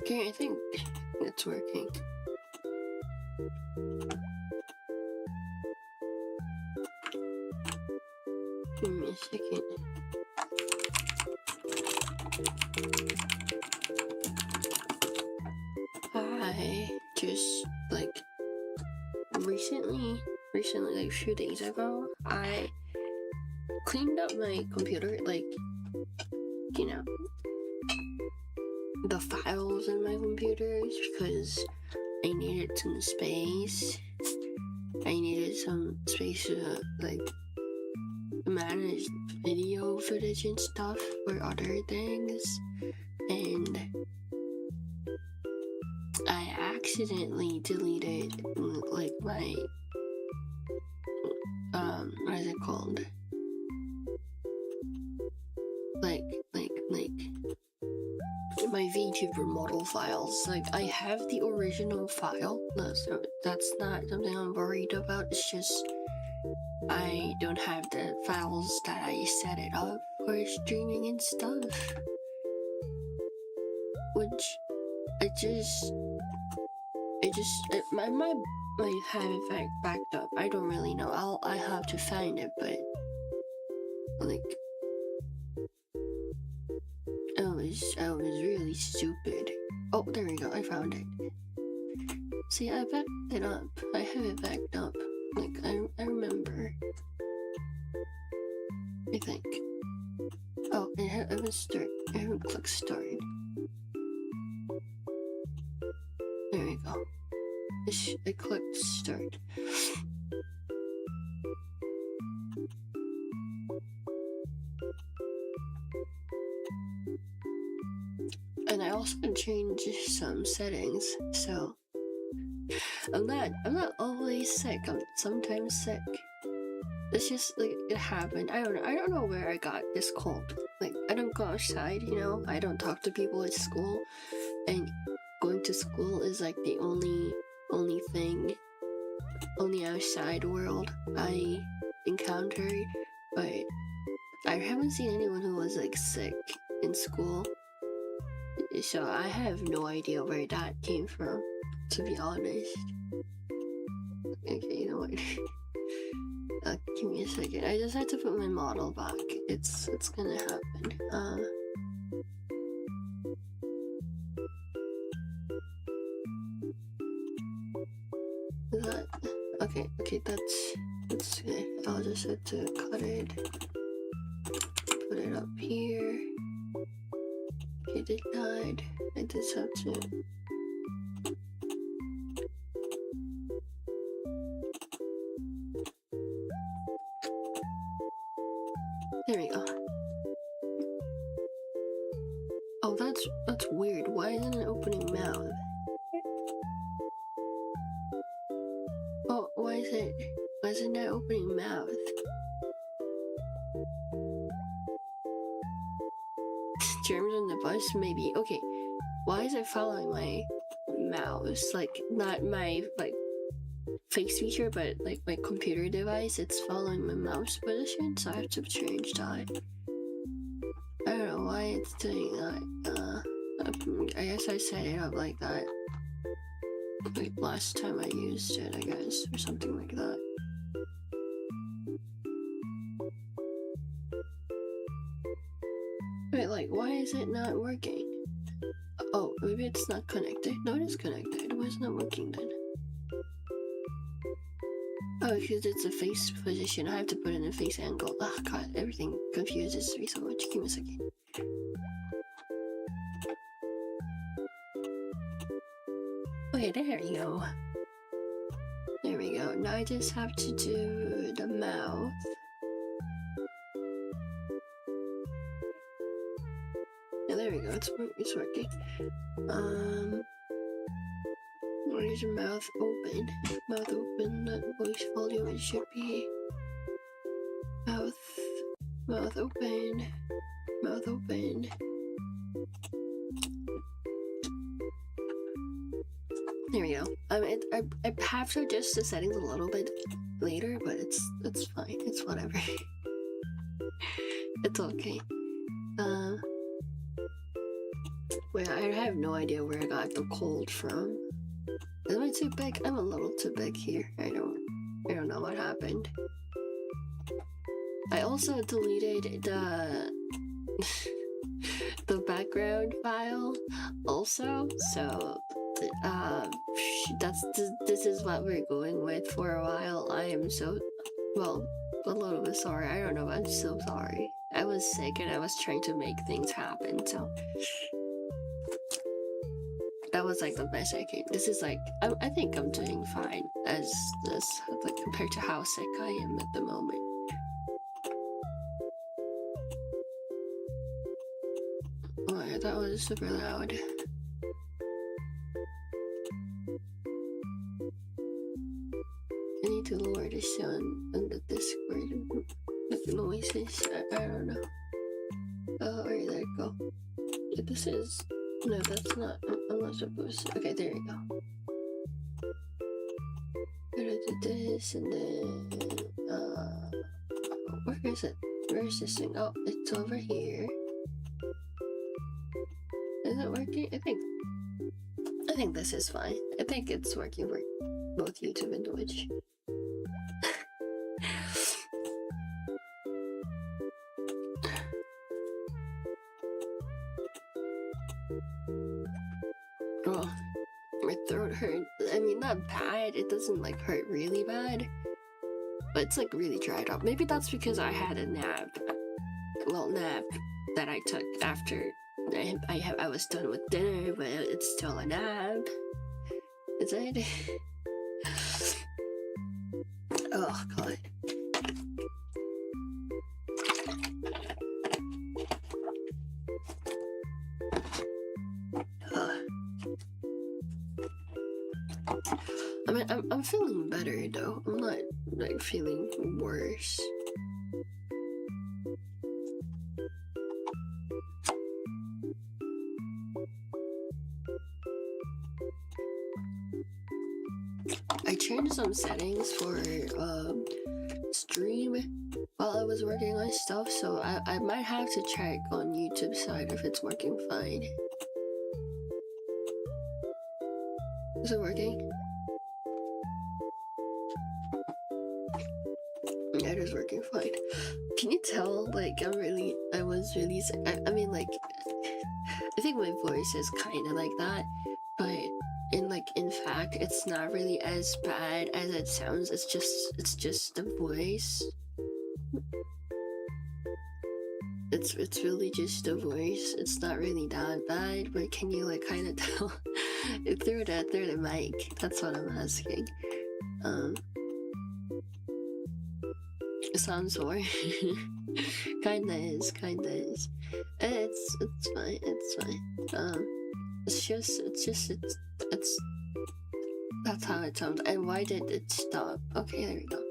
Okay, I think it's working. Give me a second. I just recently, like a few days ago, I cleaned up my computer, the files in my computers because I needed some space. I needed some space to manage video footage and stuff for other things, and I accidentally deleted my what is it called? My VTuber model files. I have the original file, so that's not something I'm worried about. It's just I don't have the files that I set it up for streaming and stuff, which I might have it backed up. I don't really know. I have to find it, but I was really stupid. Oh, there we go. I found it. See, I backed it up. I have it backed up. I remember. I think. Oh, I haven't start. I haven't clicked start. There we go. I clicked start. And I also changed some settings, so I'm not always sick. I'm sometimes sick. It's just it happened. I don't know where I got this cold. I don't go outside, I don't talk to people at school, and going to school is the only outside world I encountered, but I haven't seen anyone who was sick in school. So I have no idea where that came from, to be honest. Okay, you know what? Give me a second. I just had to put my model back. It's gonna happen. Okay, that's good. I'll just have to cut it, put it up here. Okay, they died. I just have to. There we go. Oh, that's weird. Why isn't it opening mouth? Oh, why isn't it opening mouth? Germs on the bus, maybe. Okay, why is it following my mouse? Not my face feature, but my computer device. It's following my mouse position, so I have to change that. I don't know why it's doing that. I guess I set it up like that last time I used it, I guess, or something like that. Wait, why is it not working? Oh, maybe it's not connected. No, it is connected. Why is it not working then? Oh, because it's a face position. I have to put it in a face angle. Oh god, everything confuses me so much. Give me a second. Okay, there we go. There we go. Now I just have to do the mouth. Yeah, there we go. It's working. Why is your mouth open? Mouth open, not voice volume. It should be mouth open, mouth open. There we go. I have to adjust the settings a little bit later, but it's fine. It's whatever. It's okay. Wait, I have no idea where I got the cold from. Am I too big? I'm a little too big here. I don't know what happened. I also deleted the the background file also, so this is what we're going with for a while. I am so, well, a little bit sorry. I don't know, I'm so sorry. I was sick and I was trying to make things happen, so that was like the best I could. This is like, I think I'm doing fine as this, like, compared to how sick I am at the moment. Oh yeah, that was super loud. I need to lower the sound on the Discord. The noises, I don't know. Oh, alright, there you go. This is, no, that's not, I'm not supposed to, okay, there you go. I'm gonna do this, and then, where is it? Where is this thing? Oh, it's over here. Is it working? I think this is fine. I think it's working for both YouTube and Twitch. Oh, my throat hurt. I mean, not bad. It doesn't like hurt really bad, but it's like really dried up. Maybe that's because I had a nap. Well, nap that I took after I was done with dinner, but it's still a nap. Is it? Oh god. I mean, I'm feeling better though. I'm not like feeling worse. I changed some settings for stream while I was working on stuff, so I might have to check on YouTube side if it's working fine. Is it working? Yeah, it is working fine. Can you tell, like, I was really sick? I mean, like, I think my voice is kind of like that, but in fact, it's not really as bad as it sounds. It's just the voice. It's really just the voice. It's not really that bad, but can you like kind of tell through the mic? That's what I'm asking. It sounds sore. kinda is. It's fine. It's that's how it sounds. And why did it stop? Okay, there we go.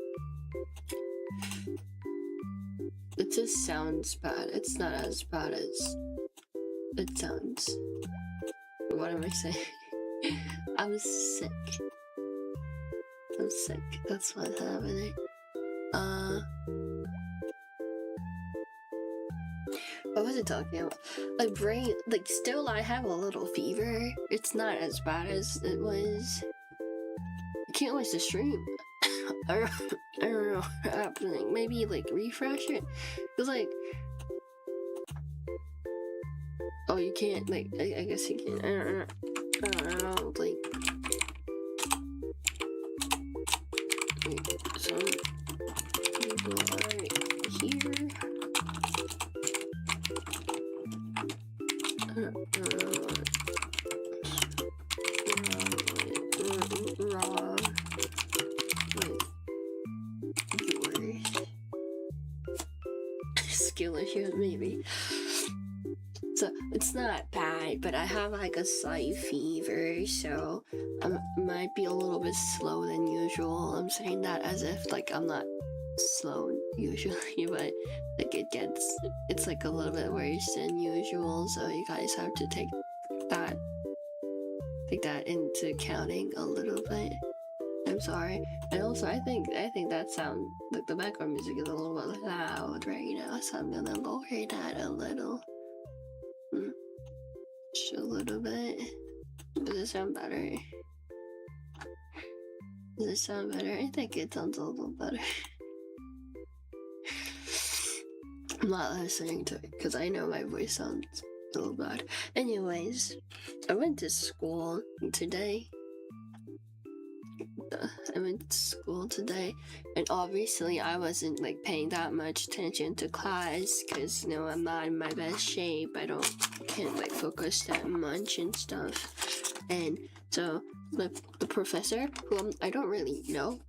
It just sounds bad. It's not as bad as it sounds. What am I saying? I'm sick. That's what's happening. What was I talking about? My brain, like, still I have a little fever. It's not as bad as it was. I can't watch the stream. I don't know what's happening. Maybe like refresh it. Cause like, oh, you can't. Like, I guess you can. I don't know. Like, some people are here. Raw. Skill issues, maybe. So it's not bad, but I have like a slight fever, so I might be a little bit slow than usual. I'm saying that as if like I'm not slow usually, but like it's like a little bit worse than usual. So you guys have to take that into accounting a little bit. I'm sorry. And also, I think that sound, like the background music is a little bit loud right now, so I'm gonna lower that a little. just a little bit. Does it sound better? Does it sound better? I think it sounds a little better. I'm not listening to it because I know my voice sounds a little bad. Anyways, I went to school today. And obviously I wasn't like paying that much attention to class because I'm not in my best shape. Can't like focus that much and stuff. And so the professor, who I don't really know,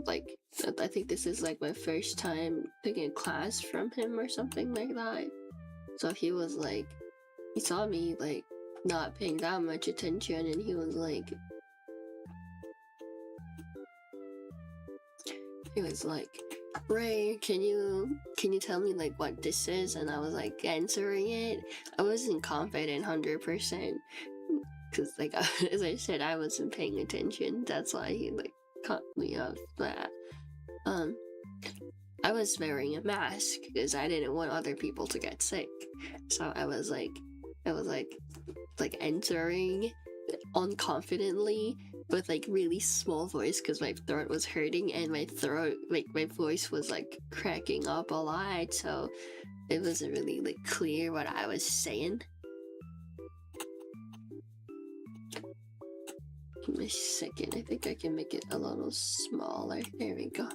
like I think this is like my first time taking a class from him or something like that. So he saw me like not paying that much attention, and he was like, Ray, can you tell me like what this is? And I was like answering it. I wasn't confident 100% because like as I said, I wasn't paying attention. That's why he like cut me off that. I was wearing a mask because I didn't want other people to get sick. So I was answering unconfidently with like really small voice because my throat was hurting and my voice was like cracking up a lot, so it wasn't really like clear what I was saying. Give me a second. I think I can make it a little smaller. There we go.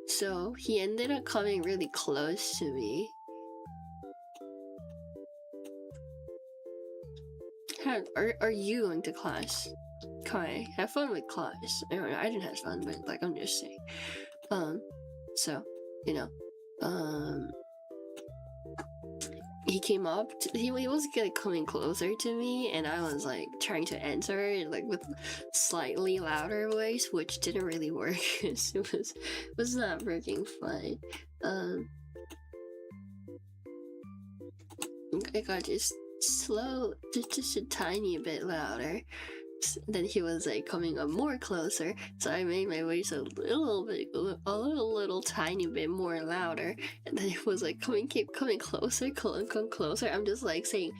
So he ended up coming really close to me. Are you going to class? Kai, have fun with class. I don't know, I didn't have fun, but like I'm just saying. So he came up. He was like coming closer to me, and I was like trying to answer it like with slightly louder voice, which didn't really work. It was not working fine. I got just a tiny bit louder. Then he was like coming up more closer, so I made my voice a little tiny bit more louder, and then it was like keep coming closer, come closer. I'm just like saying,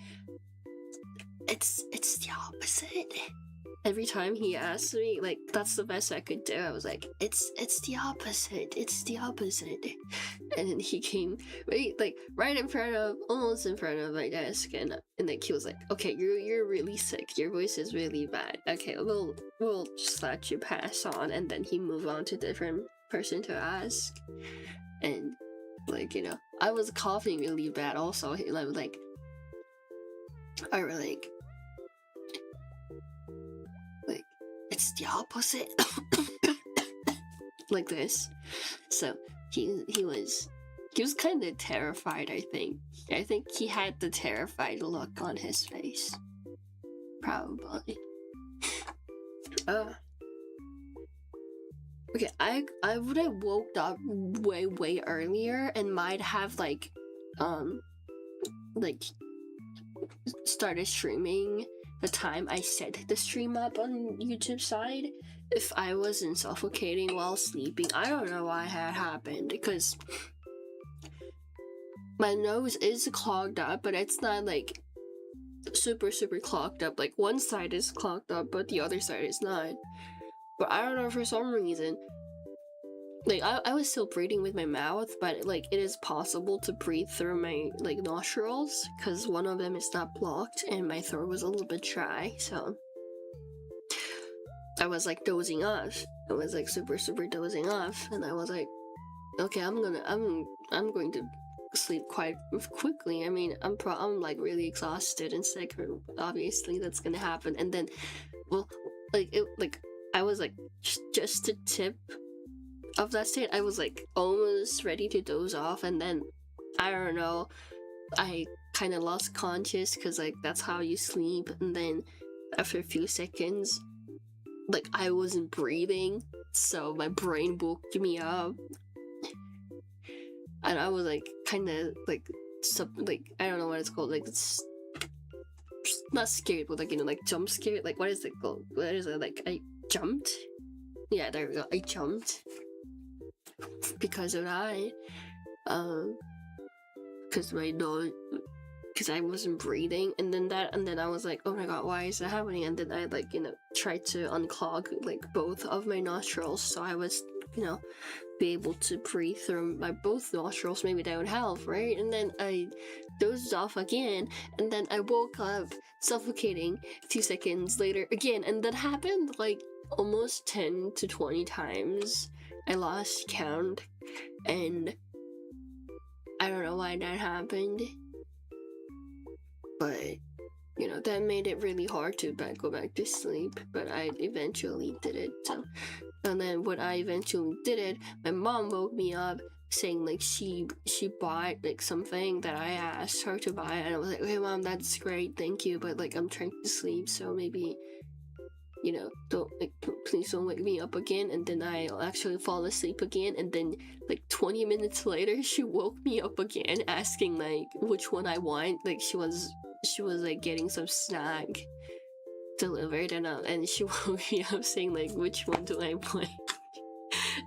it's the opposite. Every time he asked me, like that's the best I could do. I was like, it's the opposite. It's the opposite. And then he came almost in front of my desk, and like he was like, okay, you're really sick. Your voice is really bad. Okay, we'll just let you pass on. And then he moved on to a different person to ask, and like I was coughing really bad. Also, I was like. It's the opposite. Like this. So he was kind of terrified. I think he had the terrified look on his face, probably. Okay, I would have woke up way earlier and might have like started streaming the time I set the stream up on YouTube side if I wasn't suffocating while sleeping. I don't know why that happened, because my nose is clogged up, but it's not like super clogged up. Like one side is clogged up, but the other side is not. But I don't know, for some reason, like I was still breathing with my mouth, but like it is possible to breathe through my like nostrils because one of them is not blocked and my throat was a little bit dry. So I was like dozing off. I was like super dozing off, and I was like, okay, I'm going to sleep quite quickly. I mean, I'm like really exhausted and sick. Obviously, that's gonna happen. And then, well, I was like just a tip of that state. I was like almost ready to doze off, and then I don't know, I kind of lost conscious because like that's how you sleep. And then after a few seconds, like I wasn't breathing, so my brain woke me up, and I was like kind of like I don't know what it's called, like it's not scared, but like like jump scared. Like what is it called? What is it? Like I jumped. Yeah, there we go. I jumped because of that. Because my nose, because I wasn't breathing, and then I was like, oh my god, why is that happening? And then I like, tried to unclog like both of my nostrils, so I was, be able to breathe through my both nostrils. Maybe that would help, right? And then I dozed off again, and then I woke up suffocating 2 seconds later again, and that happened like almost 10 to 20 times. I lost count, and I don't know why that happened, but that made it really hard to go back to sleep. But I eventually did it. And then when I eventually did it, my mom woke me up saying like she bought like something that I asked her to buy, and I was like, okay mom, that's great, thank you, but like I'm trying to sleep, so maybe don't please don't wake me up again. And then I'll actually fall asleep again, and then like 20 minutes later she woke me up again asking like which one I want. Like she was like getting some snack delivered, and she woke me up saying like, which one do I want?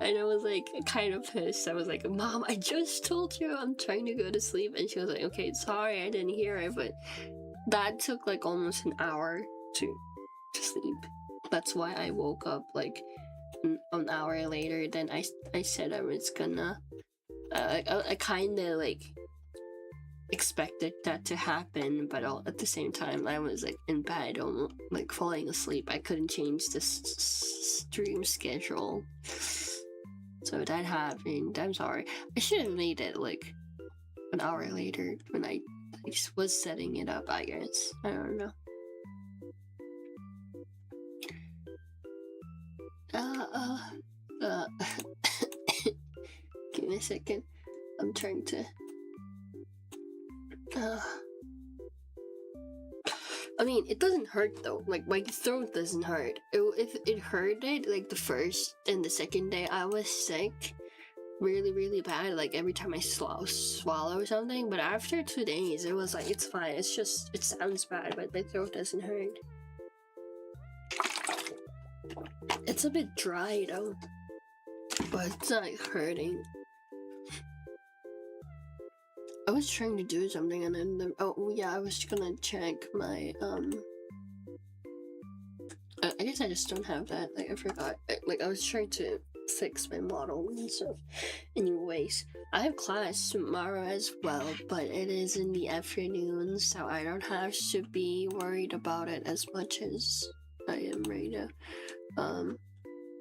And I was like kind of pissed. I was like, mom, I just told you I'm trying to go to sleep. And she was like, okay, sorry, I didn't hear it. But that took like almost an hour to sleep. That's why I woke up like an hour later than I said I was gonna. I kind of like expected that to happen, but at the same time I was like in bed, like falling asleep. I couldn't change the stream schedule, so that happened. I'm sorry. I should have made it like an hour later when I was setting it up, I guess. I don't know. Give me a second. I'm trying to. I mean, it doesn't hurt though. Like my throat doesn't hurt. If it hurted like the first and the second day I was sick, really, really bad. Like every time I swallow something. But after 2 days, it was like it's fine. It's just it sounds bad, but my throat doesn't hurt. It's a bit dry though, but it's not like hurting. I was trying to do something and then I was gonna check my I guess I just don't have that. Like I forgot. I was trying to fix my model and stuff. Anyways, I have class tomorrow as well, but it is in the afternoon, so I don't have to be worried about it as much as I am right now.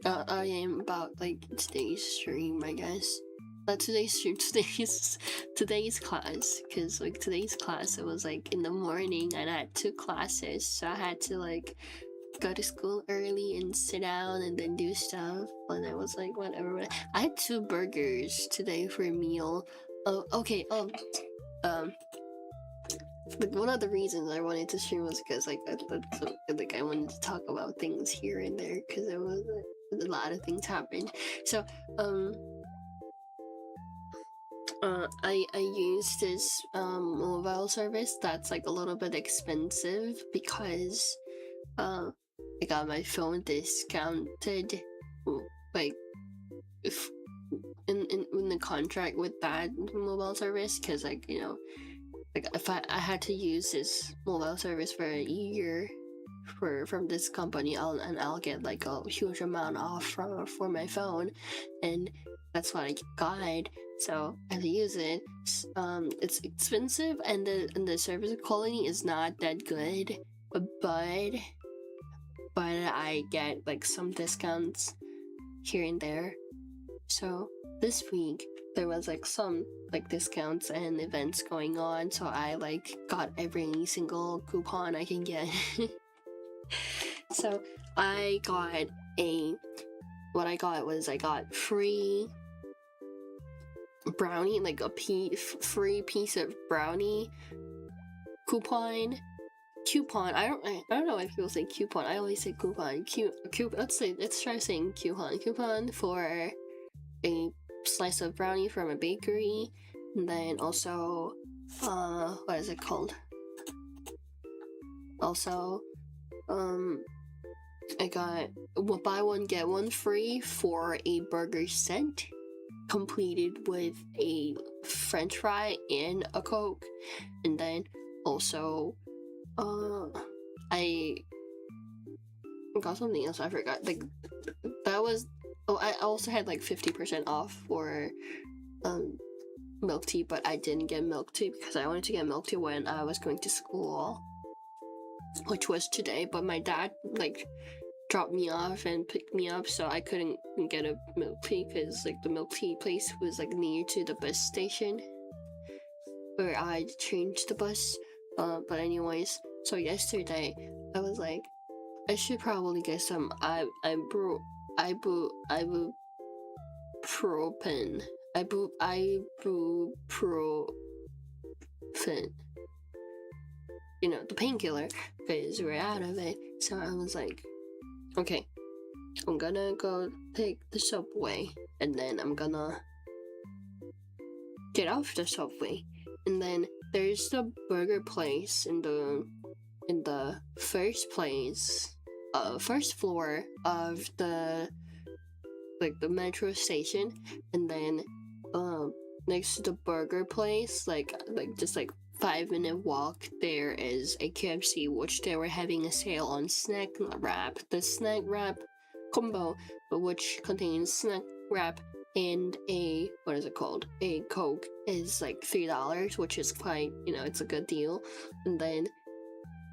I am about like today's stream, I guess. Today's stream, today's class, because like today's class it was like in the morning and I had 2 classes, so I had to like go to school early and sit down and then do stuff, and I was like whatever. I had 2 burgers today for a meal. Okay, like one of the reasons I wanted to stream was because like I wanted to talk about things here and there, because there was a lot of things happened. So I use this mobile service that's like a little bit expensive because I got my phone discounted, like if in the contract with that mobile service, because like like if I had to use this mobile service for a year from this company, I'll get like a huge amount off for my phone, and that's what I got. So I have to use it. It's expensive, and the service quality is not that good, but I get like some discounts here and there. So this week there was like some like discounts and events going on, so I like got every single coupon I can get. So I got free brownie, like a free piece of brownie coupon. I don't know why people say coupon. I always say coupon. Let's try saying coupon for a slice of brownie from a bakery. And then also what is it called? Also I got buy one get one free for a burger set, completed with a french fry and a Coke. And then also, I got something else. I forgot. Like that was. Oh, I also had like 50% off for milk tea, but I didn't get milk tea because I wanted to get milk tea when I was going to school, which was today. But my dad like dropped me off and picked me up, so I couldn't get a milk tea because like the milk tea place was like near to the bus station where I changed the bus. But anyways, so yesterday I was like, I should probably get some ibuprofen. Ibuprofen. You know, the painkiller, because we're out of it. So I was like, okay, I'm gonna go take the subway, and then I'm gonna get off the subway, and then there's the burger place in the first floor of the metro station, and then next to the burger place, like just like 5-minute walk, there is a KFC, which they were having a sale on snack wrap. The snack wrap combo, which contains snack wrap and a, what is it called? A Coke, is like $3, which is quite, it's a good deal. And then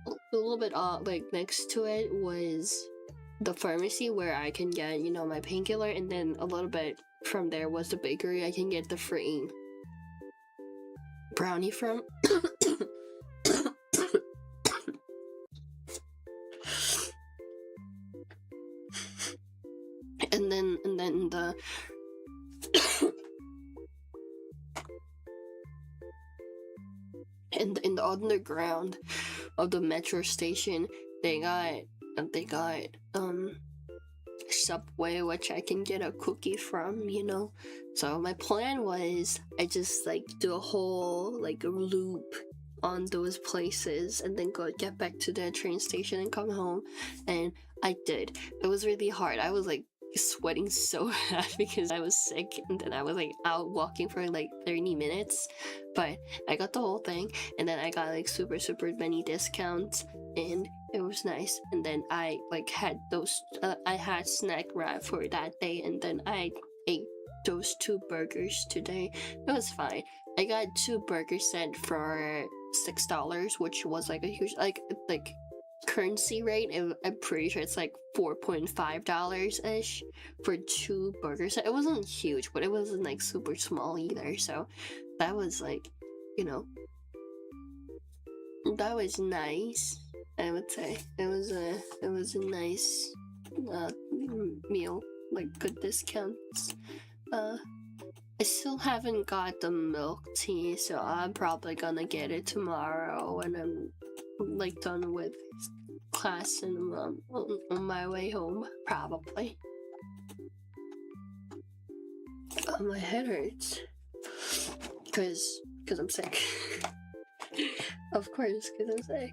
a little bit like next to it was the pharmacy where I can get, my painkiller, and then a little bit from there was the bakery I can get the free brownie from. and then the in the underground of the metro station, they got Subway, which I can get a cookie from, So my plan was I just like do a whole like loop on those places and then get back to the train station and come home, and I did. It was really hard. I was like sweating so bad because I was sick, and then I was like out walking for like 30 minutes, but I got the whole thing, and then I got like super many discounts, and it was nice. And then I like had those I had snack wrap for that day, and then I ate those 2 burgers today. It was fine. I got 2 burger set for $6, which was like a huge like currency rate. I'm pretty sure it's like $4.5 ish for 2 burgers. It wasn't huge, but it wasn't like super small either. So that was like, that was nice. I would say it was a nice meal, like good discounts. I still haven't got the milk tea, so I'm probably gonna get it tomorrow when I'm like done with class and on my way home, probably. My head hurts because I'm sick. Of course, because I'm sick.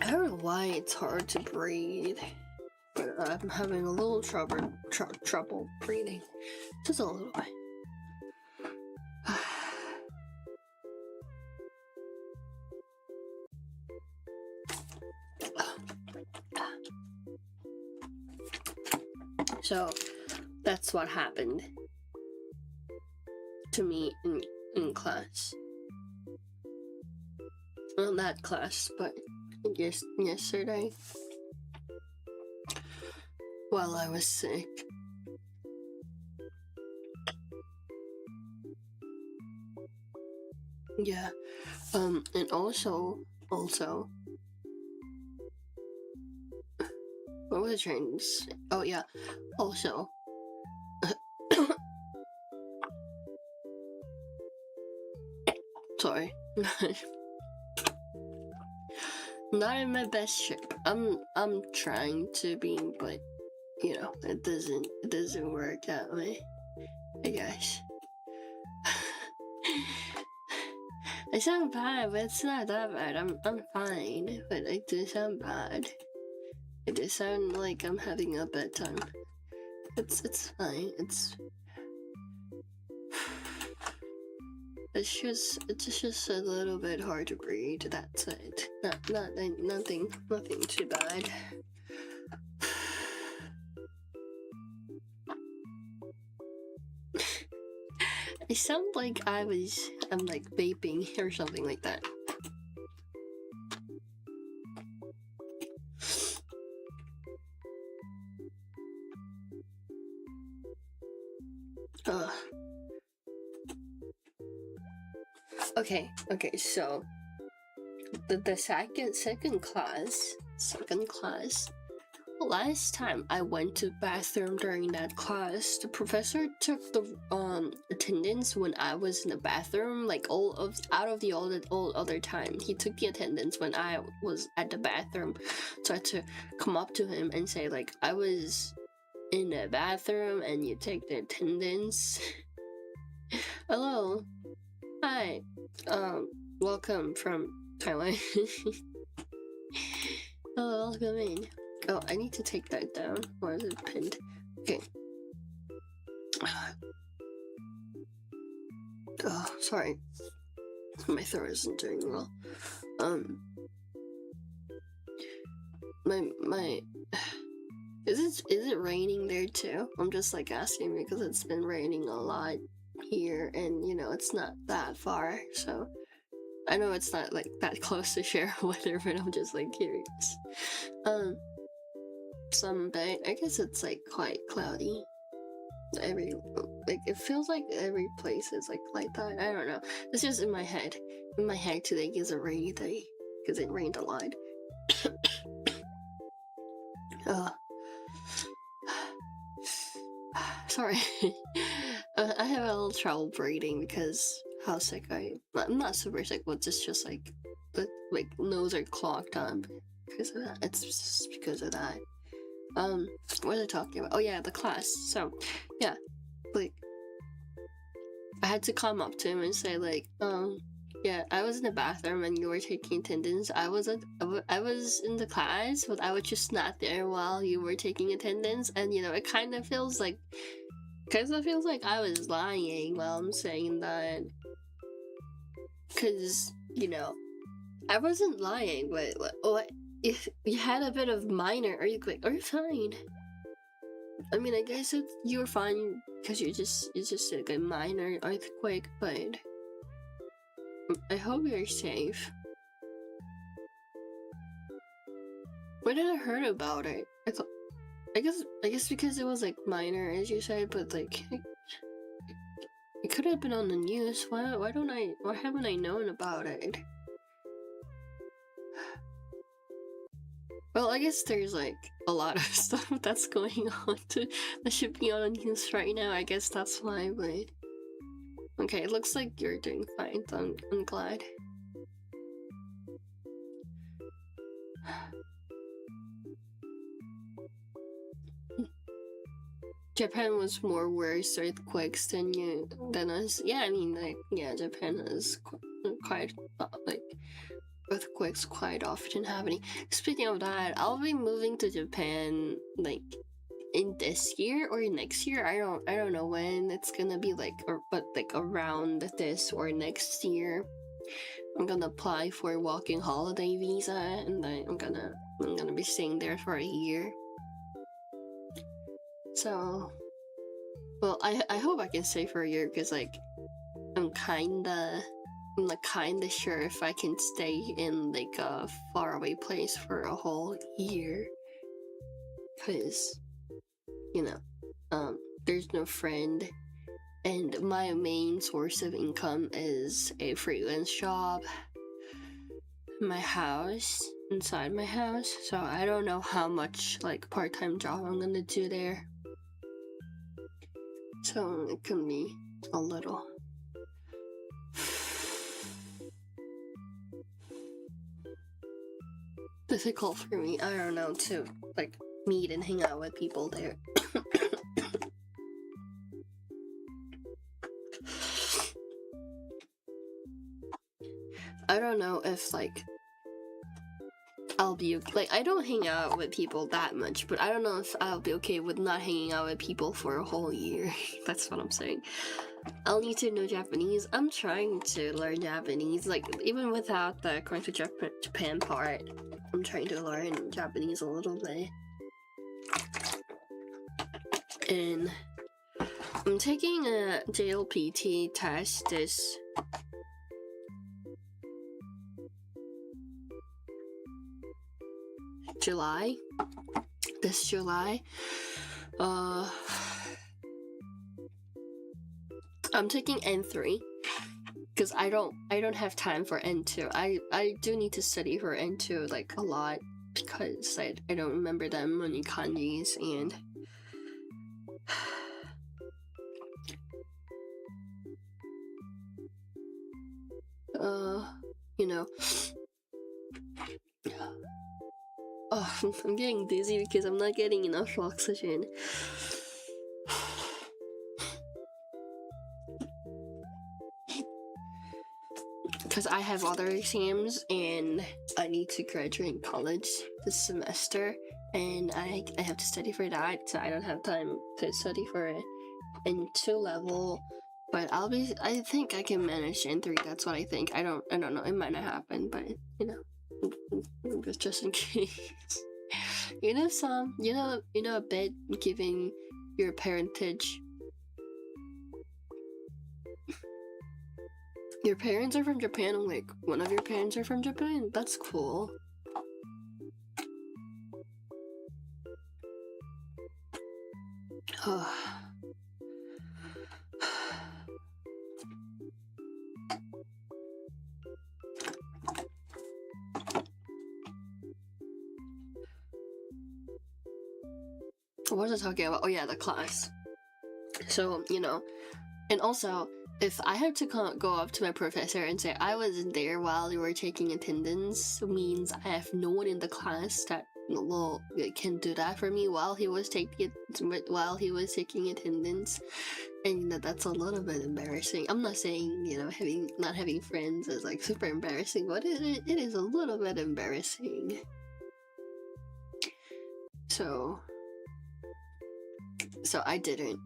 I don't know why it's hard to breathe, but I'm having a little trouble breathing. Just a little bit. So that's what happened to me in class. Well, not class, but yesterday while I was sick. Yeah. And also what was I trying to say? Oh yeah, also sorry. Not in my best shape. I'm trying to be, but it doesn't work that way, I guess. I sound bad, but it's not that bad. I'm fine, but I do sound bad. I just sound like I'm having a bad time. It's fine. It's just a little bit hard to breathe. That's it. Nothing too bad. I sound like I'm like vaping or something like that. Okay, so the second class. Last time I went to bathroom during that class, the professor took the attendance when I was in the bathroom, like all other time. He took the attendance when I was at the bathroom. So I had to come up to him and say like, I was in the bathroom and you take the attendance. Hello. Hi. Welcome from Taiwan. Hello, welcome in. Oh, I need to take that down. Or is it pinned? Okay. Oh, sorry. My throat isn't doing well. My is it raining there too? I'm just like asking because it's been raining a lot here, and you know it's not that far, so I know it's not like that close to share weather, but I'm just like curious. Someday I guess it's like quite cloudy. It feels like every place is like that. I don't know. It's just in my head. In my head today is a rainy day because it rained a lot. Sorry. I have a little trouble breathing because how sick I'm not super sick, but it's just like the nose are clogged up because of that. It's just because of that. What was I talking about? Oh yeah, the class. So yeah, like I had to come up to him and say like, yeah, I was in the bathroom and you were taking attendance. I was in the class, but I was just not there while you were taking attendance, and you know it kind of feels like I was lying while I'm saying that, because you know I wasn't lying, but what if you had a bit of minor earthquake? Or you're fine. I mean, I guess you're fine because it's just like a minor earthquake, but I hope you're safe. Where did I heard about it? I guess because it was like minor, as you said, but like it could have been on the news. Why haven't I known about it? Well, I guess there's like a lot of stuff that's going on that should be on the news right now. I guess that's why, but okay, it looks like you're doing fine, so I'm glad. Japan was more worse earthquakes than us. Yeah, I mean, like, yeah, Japan is quite like earthquakes quite often happening. Speaking of that, I'll be moving to Japan like in this year or next year. I don't know when it's gonna be like, but like around this or next year. I'm gonna apply for a walking holiday visa, and then I'm gonna be staying there for a year. So, well, I hope I can stay for a year because like I'm kinda sure if I can stay in like a faraway place for a whole year, because you know, there's no friend, and my main source of income is a freelance job inside my house, so I don't know how much like part-time job I'm gonna do there, so it can be a little difficult for me, I don't know, to like meet and hang out with people there. I don't know if like I'll be like, I don't hang out with people that much, but I don't know if I'll be okay with not hanging out with people for a whole year. That's what I'm saying. I'll need to know Japanese. I'm trying to learn Japanese, like even without the going to Japan part. I'm trying to learn Japanese a little bit. And I'm taking a JLPT test this July. This July. I'm taking N3 because I don't have time for N2. I do need to study for N2 like a lot because I don't remember that many kanjis and you know. Oh, I'm getting dizzy because I'm not getting enough oxygen. Because I have other exams and I need to graduate college this semester and I have to study for that, so I don't have time to study for it N2 level. But I think I can manage N3. That's what I think. I don't know. It might not happen, but you know, just in case. You know, a bit giving your parentage. Your parents are from Japan, and like one of your parents are from Japan. That's cool. What was I talking about? Oh yeah, the class. So, you know, and also, if I had to go up to my professor and say I wasn't there while you were taking attendance, means I have no one in the class that can do that for me while he was taking attendance, and you know, that's a little bit embarrassing. I'm not saying, you know, not having friends is like super embarrassing, but it is a little bit embarrassing. So I didn't.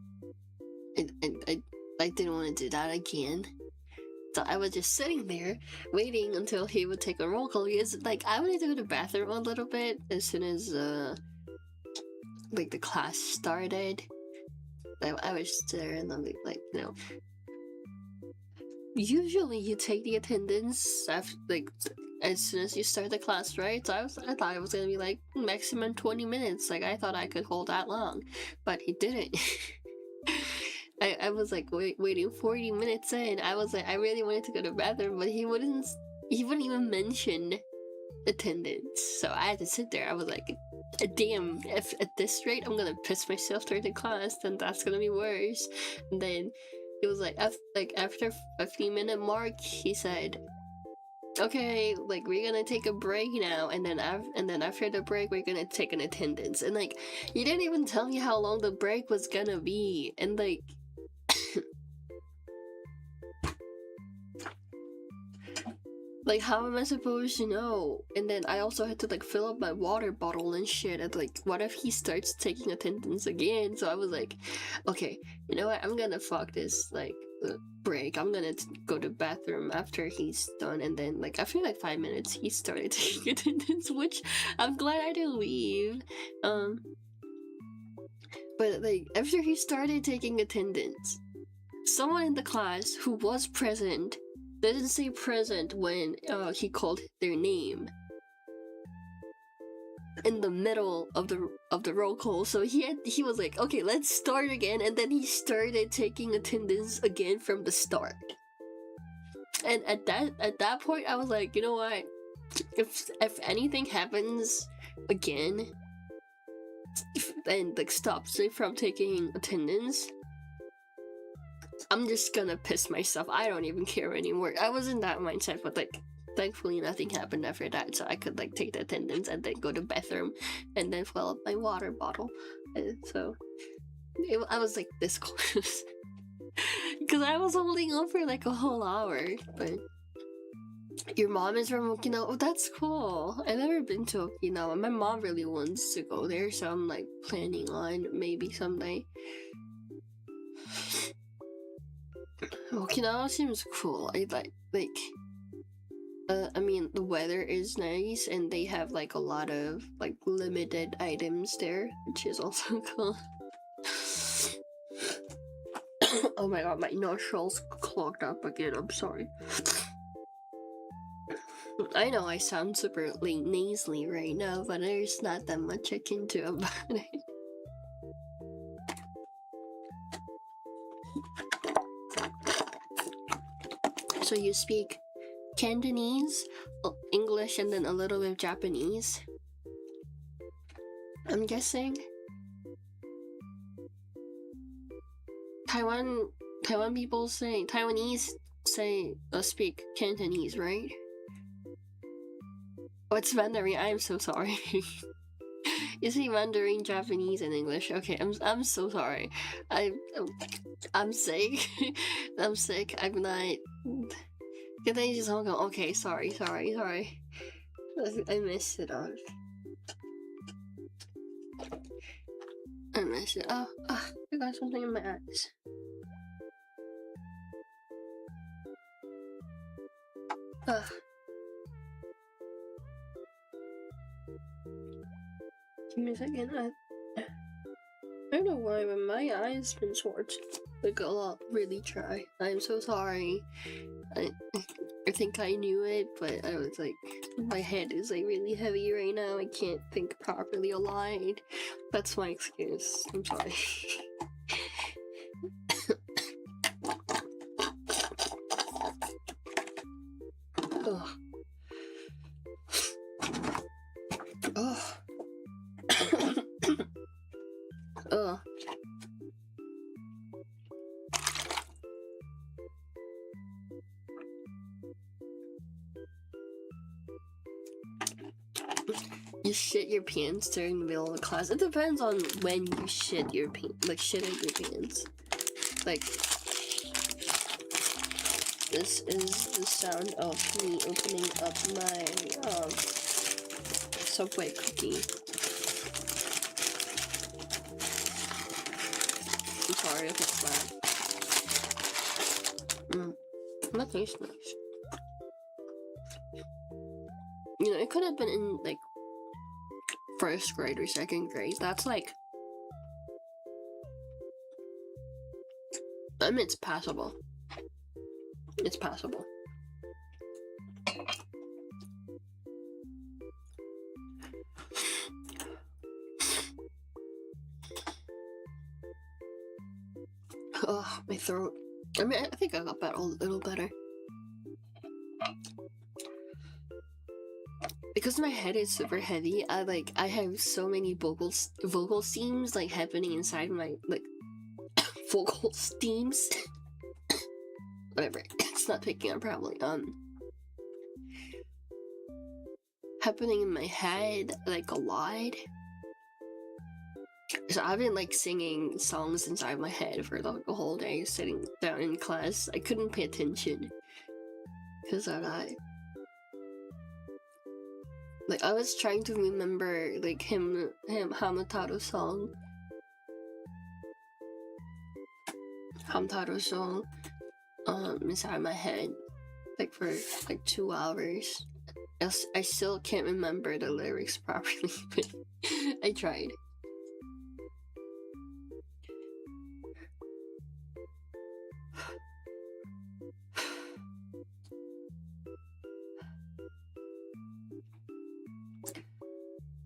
I didn't want to do that again. So I was just sitting there waiting until he would take a roll call because like I wanted to go to the bathroom a little bit as soon as like the class started. I was there and I'm like, you know, usually you take the attendance after, like, as soon as you start the class, right? So I thought it was gonna be like maximum 20 minutes. Like I thought I could hold that long, but he didn't. I was like waiting 40 minutes in. I was like, I really wanted to go to the bathroom, but he wouldn't even mention attendance. So I had to sit there. I was like, damn, if at this rate I'm gonna piss myself during the class, then that's gonna be worse. And then it was like after 15-minute mark, he said, okay, like we're gonna take a break now, and then after the break we're gonna take an attendance. And like, you didn't even tell me how long the break was gonna be, and like like how am I supposed to know? And then I also had to like fill up my water bottle and shit, and like what if he starts taking attendance again? So I was like, okay, you know what, I'm gonna fuck this like break. I'm gonna go to the bathroom after he's done. And then like after like 5 minutes he started taking attendance, which I'm glad I didn't leave. But like after he started taking attendance, someone in the class who was present didn't say present when he called their name in the middle of the roll call. So he was like, okay, let's start again, and then he started taking attendance again from the start. And at that point I was like, you know what, if anything happens again and like stops me from taking attendance, I'm just gonna piss myself. I don't even care anymore. I was in that mindset, but like thankfully nothing happened after that, so I could like take the attendance and then go to the bathroom and then fill up my water bottle. And so I was like this close because I was holding on for like a whole hour. But Your mom is from Okinawa? Oh, that's cool. I've never been to Okinawa. My mom really wants to go there, so I'm like planning on maybe someday. Okinawa seems cool. I I mean, the weather is nice, and they have like a lot of like limited items there, which is also cool. Oh my god, my nostrils clogged up again. I'm sorry. I know I sound super like nasally right now, but there's not that much I can do about it. So you speak Cantonese, English, and then a little bit of Japanese, I'm guessing. Taiwan people say, Taiwanese say, speak Cantonese, right? What's Mandarin? I'm so sorry. You say Mandarin, Japanese, and English. Okay, I'm so sorry. I'm sick. I'm sick. I'm not. Okay, sorry. I messed it up. I messed it up. I got something in my eyes. Give me a second. I don't know why, but my eyes been sore. Like a lot, really dry. I'm so sorry. I think I knew it, but I was like, my head is like really heavy right now. I can't think properly aligned. That's my excuse. I'm sorry. Ugh. Ugh. Ugh. You shit your pants during the middle of class. It depends on when you shit your pants, like shit out your pants. Like, this is the sound of me opening up my Subway cookie. I'm sorry if it's loud. That tastes nice. You know, it could have been in like first grade or second grade. That's like, I mean, it's passable. It's passable. Oh, my throat. I mean, I think I got that a little better. Because my head is super heavy, I have so many vocal steams like happening inside my like vocal steams. Whatever, it's not picking up probably. Happening in my head like a lot. So I've been like singing songs inside my head for like the whole day, sitting down in class. I couldn't pay attention because of that. Like, I was trying to remember, like, him Hamtaro song. Hamtaro song, inside my head, like, for, like, 2 hours. I still can't remember the lyrics properly, but I tried.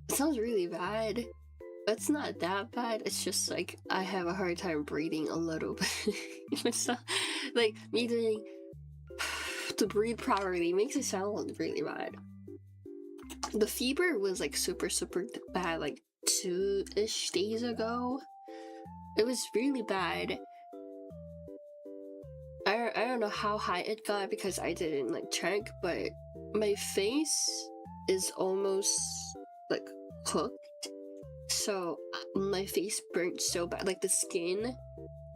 It sounds really bad. It's not that bad. It's just like I have a hard time breathing a little bit. So, like me doing to breathe properly makes it sound really bad. The fever was like super bad like 2-ish days ago. It was really bad. I don't know how high it got because I didn't like check, but my face is almost like cooked, so my face burnt so bad, like the skin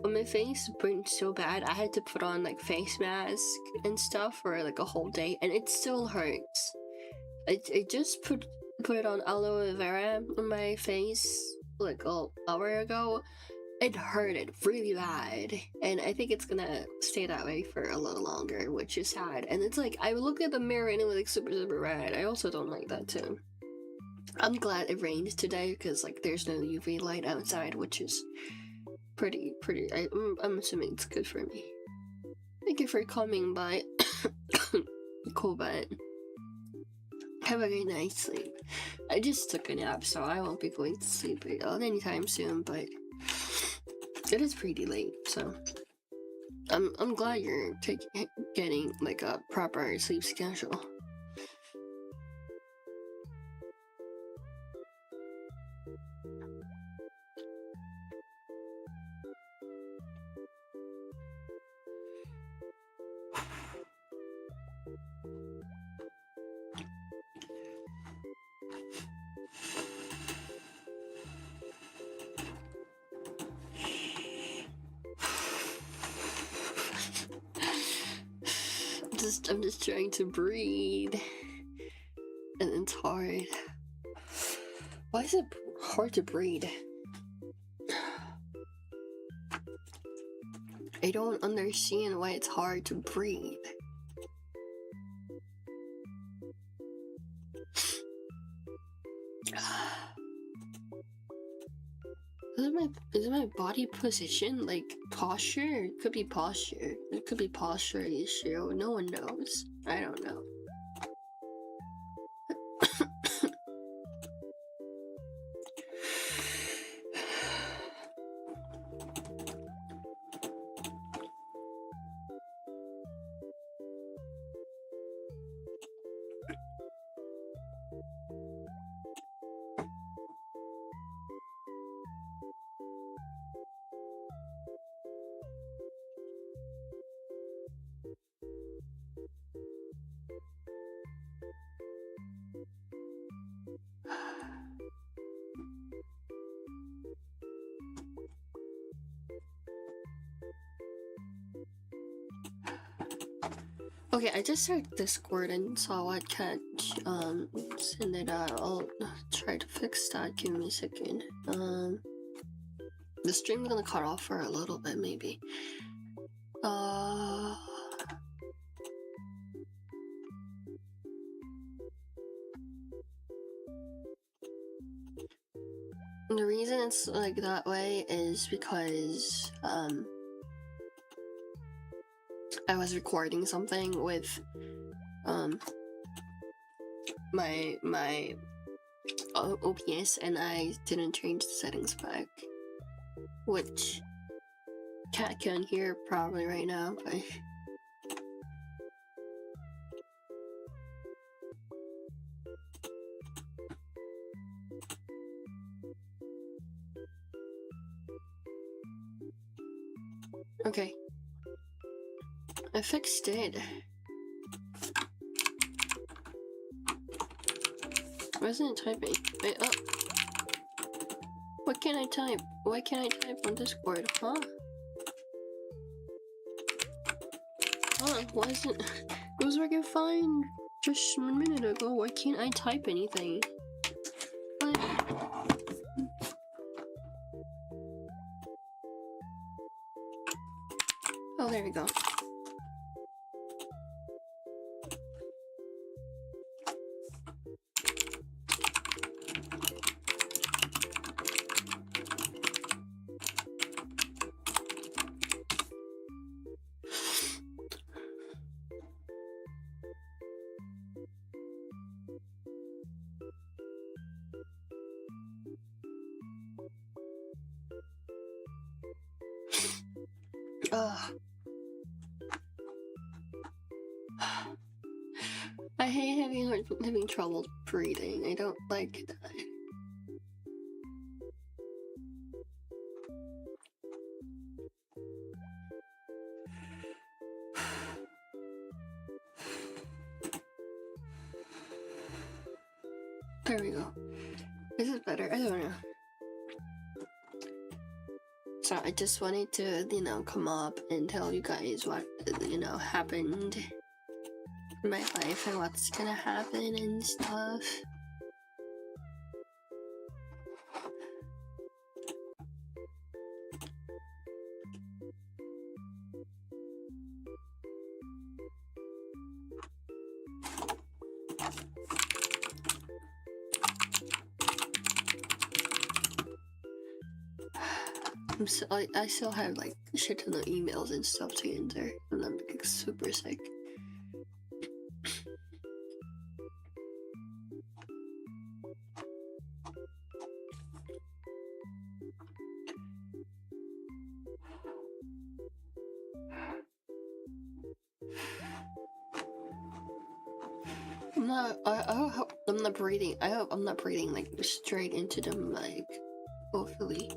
when my face burned so bad, I had to put on like face mask and stuff for like a whole day, and it still hurts. I just put it on aloe vera on my face like an hour ago. It hurted really bad, and I think it's gonna stay that way for a little longer, which is sad. And it's like, I look at the mirror and it was like super red. I also don't like that too. I'm glad it rained today because like there's no UV light outside, which is pretty. I'm assuming it's good for me. Thank you for coming by. Cool, but have a great night's sleep. I just took a nap, so I won't be going to sleep anytime soon, but it is pretty late, so I'm glad you're getting like a proper sleep schedule. I'm just trying to breathe, and it's hard. Why is it hard to breathe? I don't understand why it's hard to breathe. Is my body position like posture? It could be posture. It could be posture issue. No one knows. I don't know. Okay, I just started Discord and saw what catch, send it out. I'll try to fix that. Give me a second. The stream's gonna cut off for a little bit, maybe. The reason it's like that way is because, I was recording something with my OBS, and I didn't change the settings back, which Cat can hear probably right now, but okay. I fixed it. Why isn't it typing? Wait, oh. What can I type? Why can't I type on Discord? Huh? Why isn't it was working fine just a minute ago? Why can't I type anything? What? Oh, there we go. I hate having trouble breathing. I don't like that. There we go. Is it better? I don't know. So I just wanted to, come up and tell you guys what, happened in my life and what's gonna happen and stuff. I still have like a shit ton of emails and stuff to answer, and I'm like super sick. I hope I'm not breathing. I hope I'm not breathing like straight into the mic. Hopefully.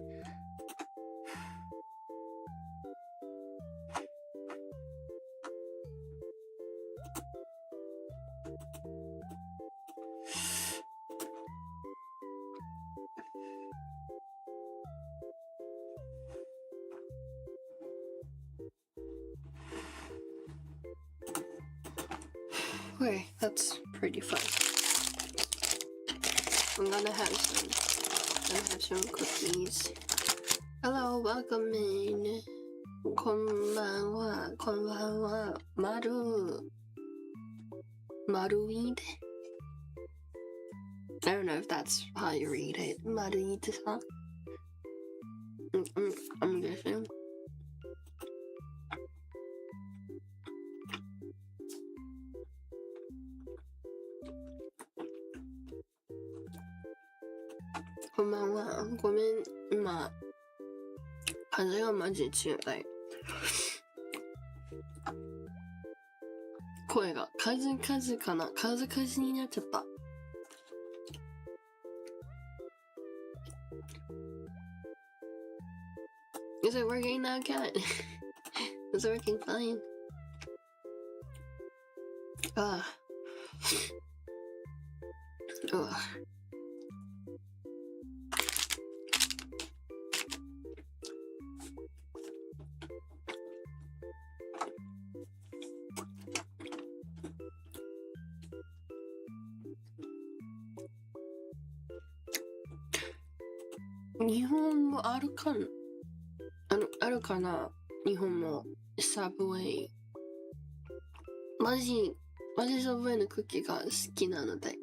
Okay, that's pretty fun. I'm gonna have some cookies. Hello, welcome in. こんばんは、こんばんは。Maruid? I don't know if that's how you read it. Maruid-san? I'm guessing. 고마워. ごめん、今風がマジ強い。声が風かな、風になっちゃった。Is it working now, cat? Is it working fine? Ugh.日本もあるかな、日本もサブウェイ。マジサブウェイのクッキーが好きなので、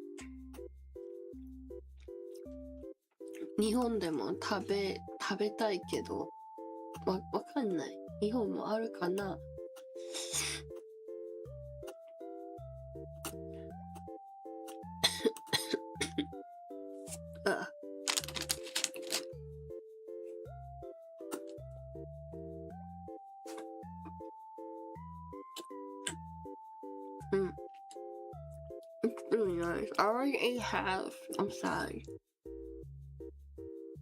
日本でも食べたいけど、わかんない。日本もあるかな。It's really nice. I already ate half. I'm sorry.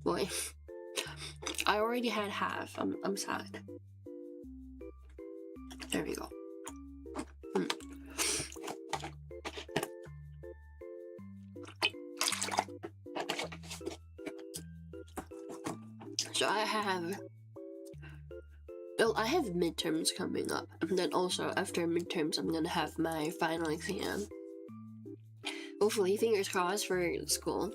Boy. I already had half. I'm sad. There we go. So I have midterms coming up, and then also after midterms I'm gonna have my final exam. Hopefully, fingers crossed for school.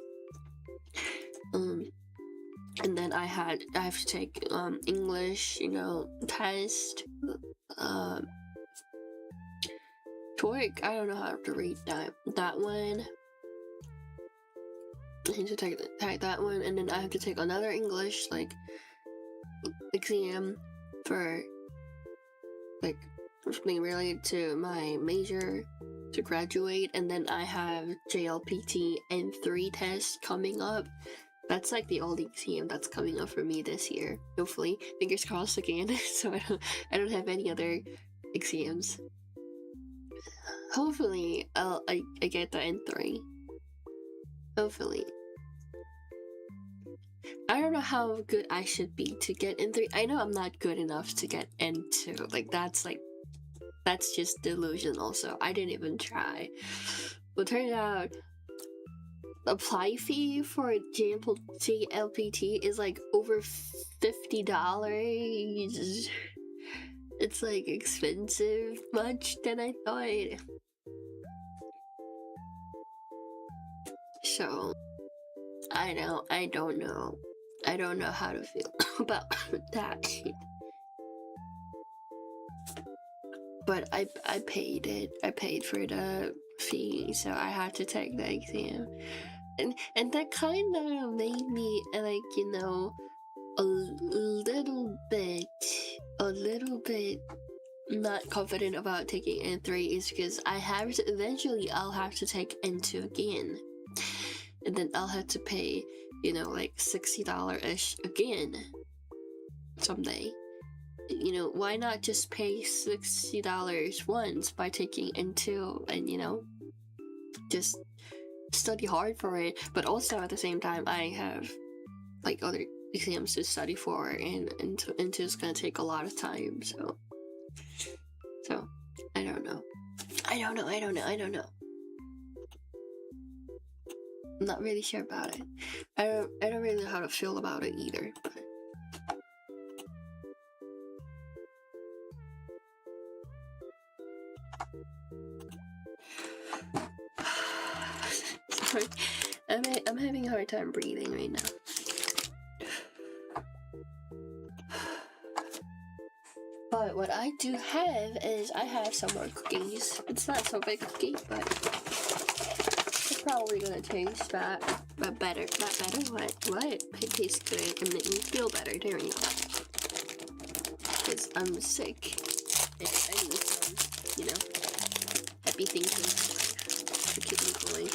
And then I have to take English, test. TOEIC, I don't know how to read that one. I need to take that one, and then I have to take another English exam for something related to my major to graduate, and then I have JLPT N3 test coming up. That's the only exam that's coming up for me this year. Hopefully, fingers crossed again. So I don't have any other exams. Hopefully, I get the N3. Hopefully. I don't know how good I should be to get N3. I know I'm not good enough to get N2. That's just delusional. So I didn't even try. But turns out apply fee for JLPT is like over $50. It's like expensive much than I thought. So I don't know. I don't know how to feel about that. But I paid it. I paid for the fee, so I had to take the exam. And that kind of made me like, you know, a little bit not confident about taking N3 is because eventually I'll have to take N2 again. And then I'll have to pay, you know, like $60-ish again someday. You know, why not just pay $60 once by taking N2 and, you know, just study hard for it. But also at the same time, I have like other exams to study for, and N2 is gonna take a lot of time. So I don't know. I'm not really sure about it. I don't really know how to feel about it either. But sorry, I'm having a hard time breathing right now. But what I do have is I have some more cookies. It's not so big cookie, but it's probably gonna taste better. What? It tastes good and make me feel better. There we go. Because I'm sick and I need some, you know, happy thinking to keep me going.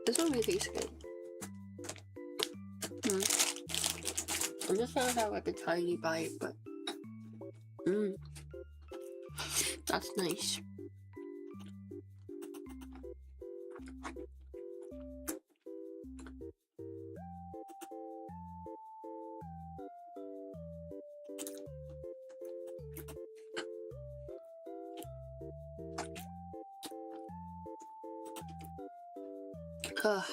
This one really tastes good. I'm just gonna have like a tiny bite, but that's nice. Ugh.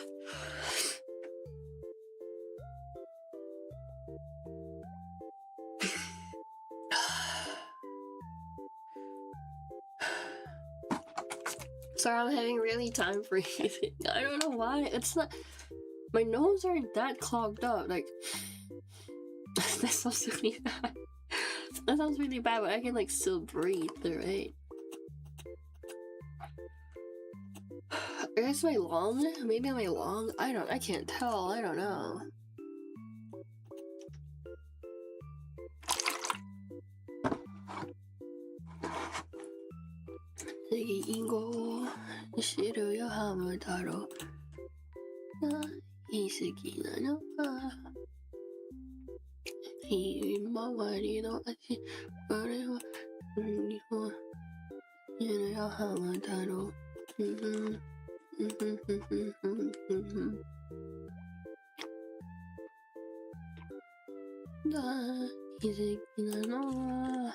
Sorry, I'm having really time breathing. I don't know why. It's not. My nose aren't that clogged up. Like that sounds really bad. That sounds really bad, but I can like still breathe through it. Is my lung? Maybe my lung? I can't tell. I don't know. 이거 싫어요 하면 따로 이스기나요? 이 마와리도 아직 어려워 이거 싫어요 하면 따로 나 이스기나요?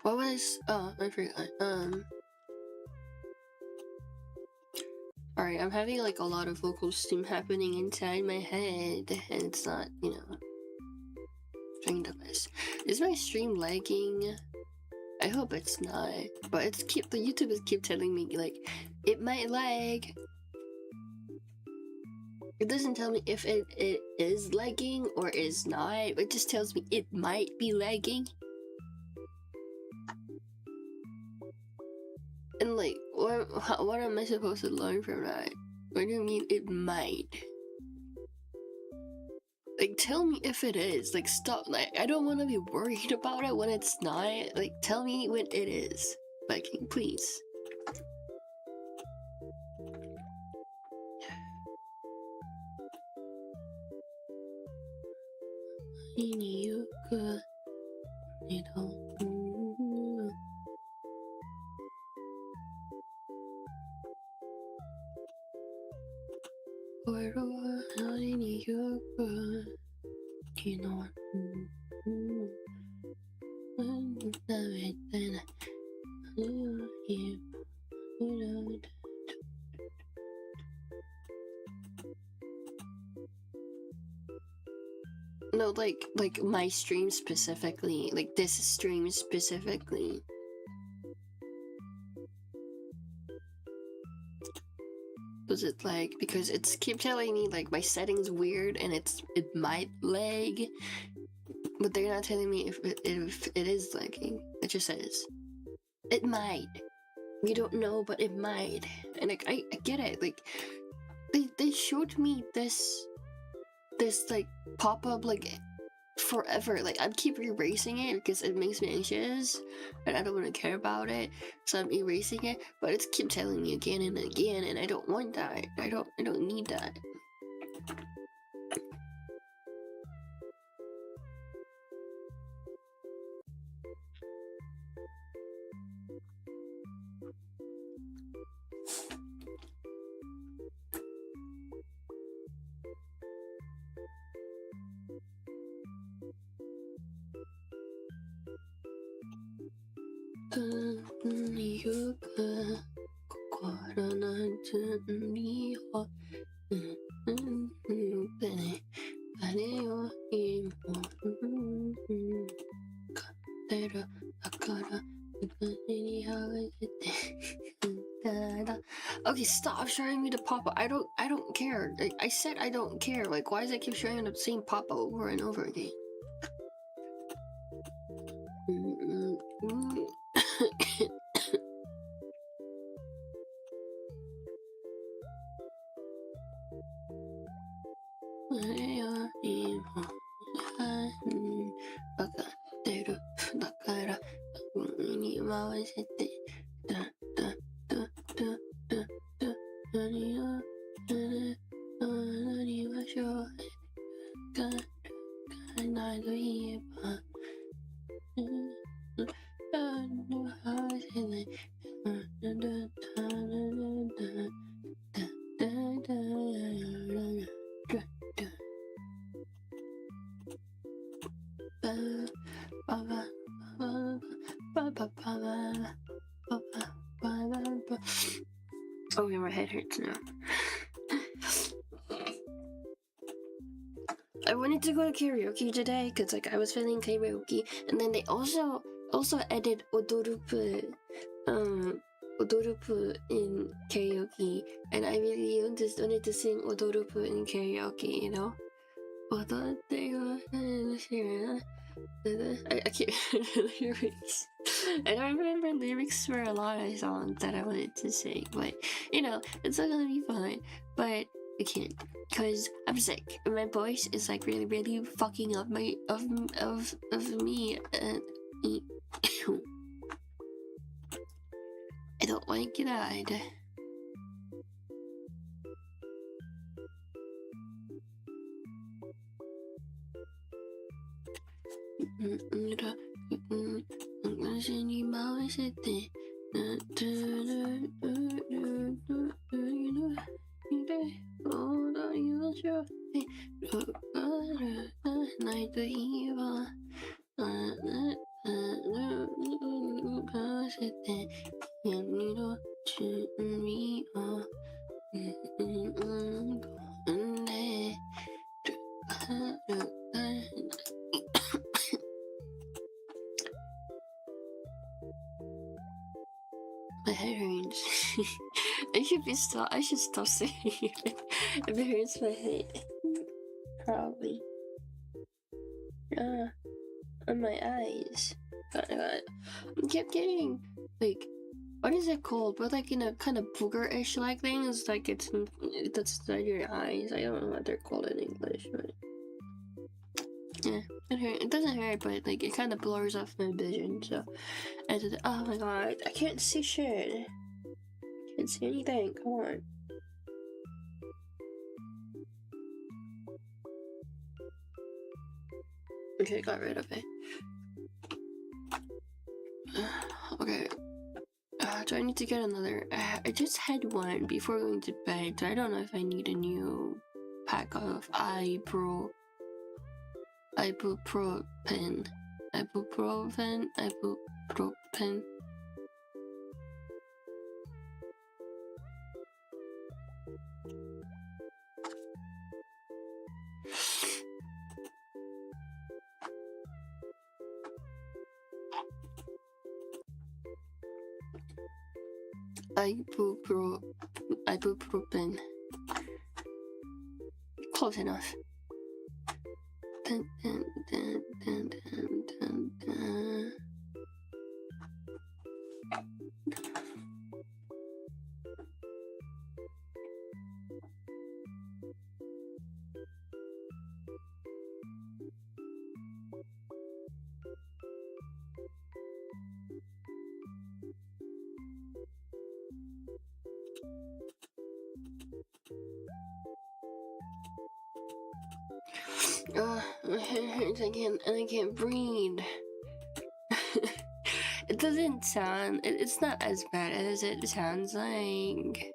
What was I forgot. Alright, I'm having like a lot of vocal steam happening inside my head, and it's not, you know, doing the best. Is my stream lagging? I hope it's not. But the YouTubers keep telling me like it might lag. It doesn't tell me if it is lagging or is not. It just tells me it might be lagging. And like, what am I supposed to learn from that? What do you mean it might? Like, tell me if it is. Like, stop. Like, I don't want to be worried about it when it's not. Like, tell me when it is. Like, please. No, like my stream specifically, like this stream specifically. Was it like, because it's keep telling me like my setting's weird and it might lag, but they're not telling me if it is lagging. It just says it might. We don't know, but it might. And like I get it. Like they showed me this like pop up like forever. Like I keep erasing it because it makes me anxious and I don't want to care about it, so I'm erasing it, but it's keep telling me again and again, and I don't want that. I don't need that. Okay, stop showing me the pop-up. I don't care. I said I don't care. Like, why does it keep showing the same pop-up over and over again? Oh yeah, my head hurts now. I wanted to go to karaoke today because like I was feeling karaoke, and then they also added odorupu in karaoke, and I really just wanted to sing odorupu in karaoke, you know? I can't remember the lyrics. I don't remember lyrics for a lot of songs that I wanted to sing, but you know, it's not gonna be fun. But I can't because I'm sick and my voice is like really fucking up my of me. I don't like that. My head hurts. I should stop saying it. If it hurts my head. Probably. On my eyes. I kept getting, like, what is it called? But like in a kind of booger-ish like thing. It's like that's inside your eyes. I don't know what they're called in English, but yeah, it hurt. It doesn't hurt, but like it kind of blurs off my vision. So I did. Oh my god, I can't see shit. I can't see anything. Come on. Okay, got rid of it. Okay. Do I need to get another? I just had one before going to bed, so I don't know if I need a new pack of ibuprofen. ibuprofen. Ibuprofen. Close enough. Dun, dun, dun, dun, dun, dun, dun. My head hurts again, and I can't breathe. It doesn't sound. It's not as bad as it sounds like.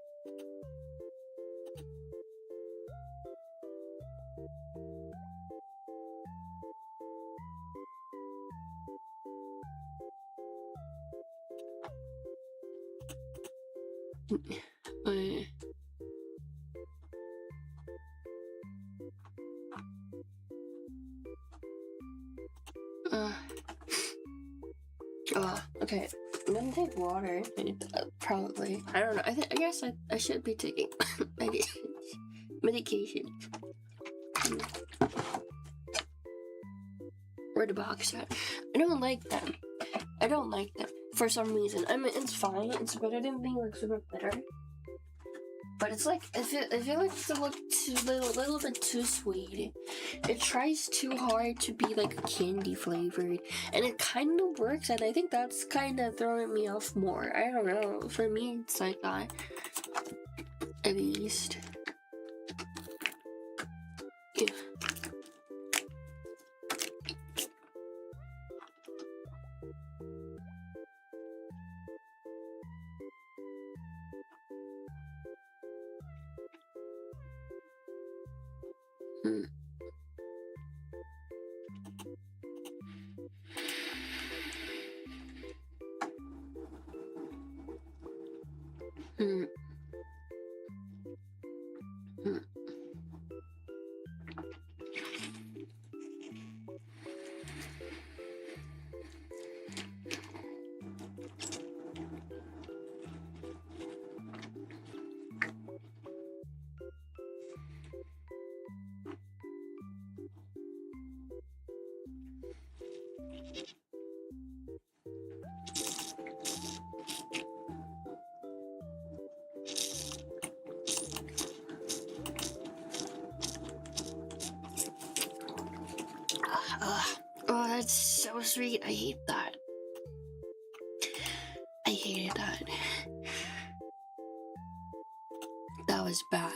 Okay. I'm gonna take water. Probably. I don't know. I guess I should be taking medication. Where the box at? I don't like them. For some reason. I mean, it's fine. It's better than being like super bitter. But it's like I feel like it's a little bit too sweet. It tries too hard to be like candy flavored, and it kind of works. And I think that's kind of throwing me off more. I don't know. For me, it's like that. At least. Yeah. Oh, that's so sweet. I hate that. I hated that. That was bad.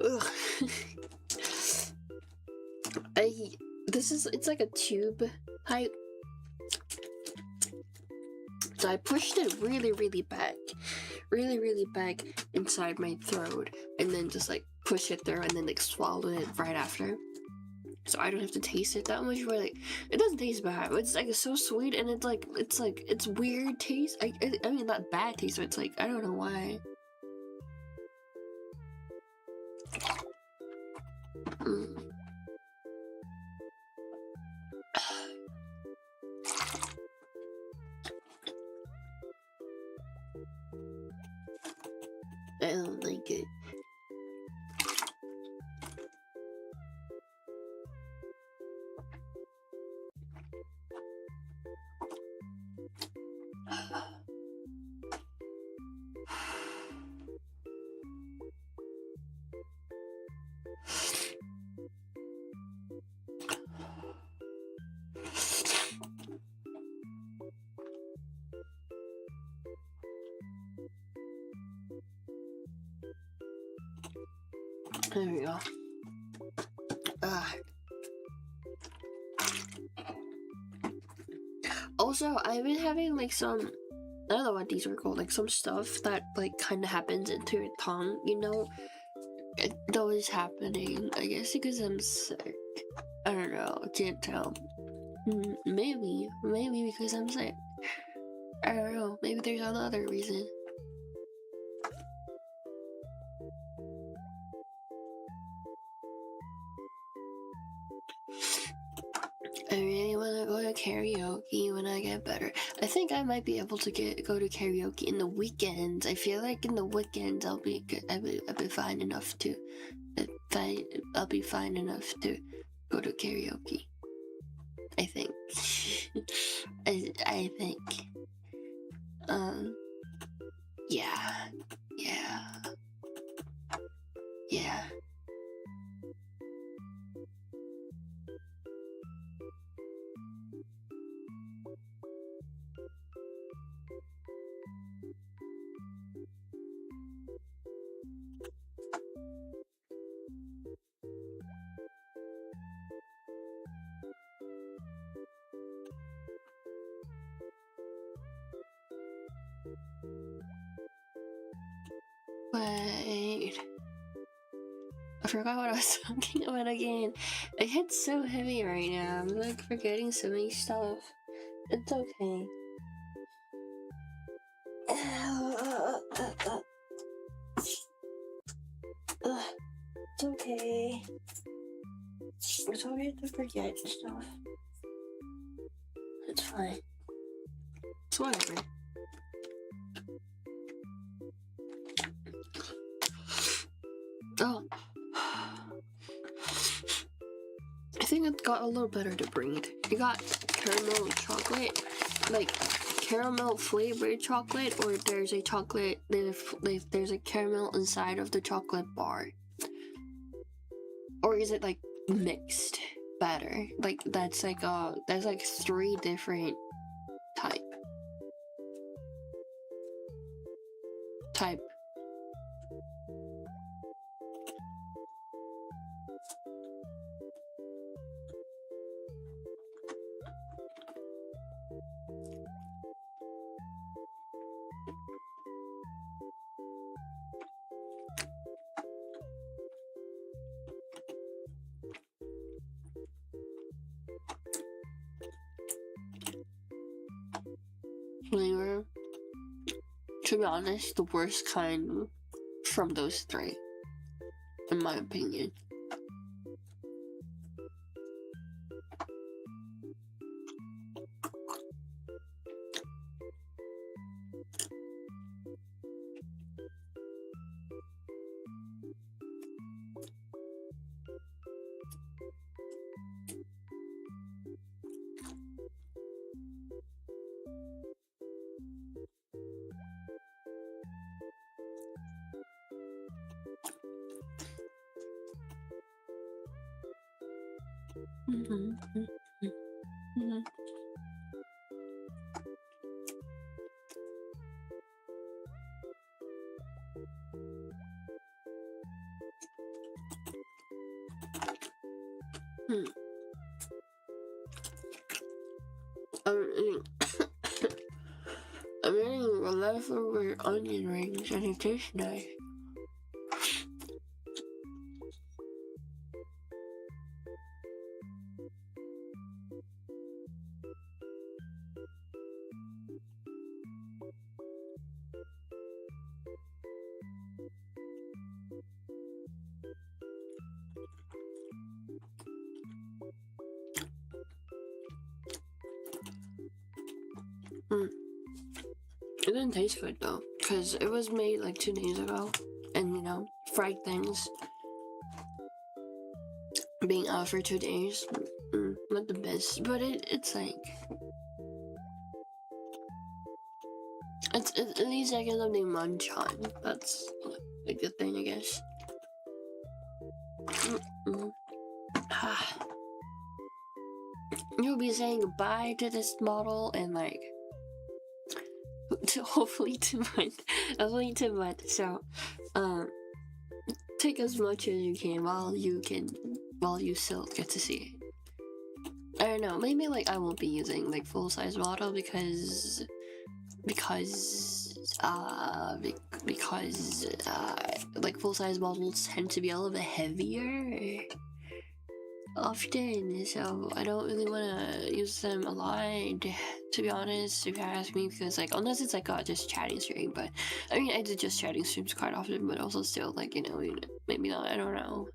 Ugh. It's like a tube type. So I pushed it really back inside my throat, and then just like push it through, and then like swallow it right after. So I don't have to taste it that much. But like, it doesn't taste bad. It's like so sweet, and it's weird taste. I mean, not bad taste, but it's like I don't know why. I don't like it. There we go. Also, I've been having like some, I don't know what these are called, like some stuff that like kind of happens into your tongue, you know? It's always happening. I guess because I'm sick. I don't know. I can't tell. Maybe because I'm sick. I don't know. Maybe there's another reason. I really want to go to karaoke when I get better. I think I might be able to go to karaoke in the weekends. I feel like in the weekends I'll be good. I'll be fine enough to. I'll be fine enough to go to karaoke. I think. I think. Yeah. Wait. I forgot what I was talking about again. My head's so heavy right now. I'm like forgetting so many stuff. It's okay. It's okay. It's okay to forget stuff. It's fine. It's whatever. Oh. I think it got a little better to breathe. You got caramel chocolate, like caramel flavored chocolate, or there's a chocolate, there's a caramel inside of the chocolate bar. Or is it like mixed batter? Like that's like there's like 3 different type. Flavor, to be honest, the worst kind from those 3, in my opinion. I'm eating leftover onion rings and it tastes nice. It didn't taste good though, because it was made like 2 days ago, and you know, fried things being out for 2 days, not the best, but it's like, it's at least I get something to munch on. That's a good thing, I guess. You'll be saying goodbye to this model and like hopefully 2 months. Hopefully 2 months. So take as much as you can while you can well, you still get to see it. I don't know, maybe like I won't be using like full-size model because like full-size models tend to be a little bit heavier often, so I don't really want to use them a lot, to be honest, if you ask me, because like unless it's like just chatting stream, but I mean I do just chatting streams quite often, but also still like maybe not, I don't know.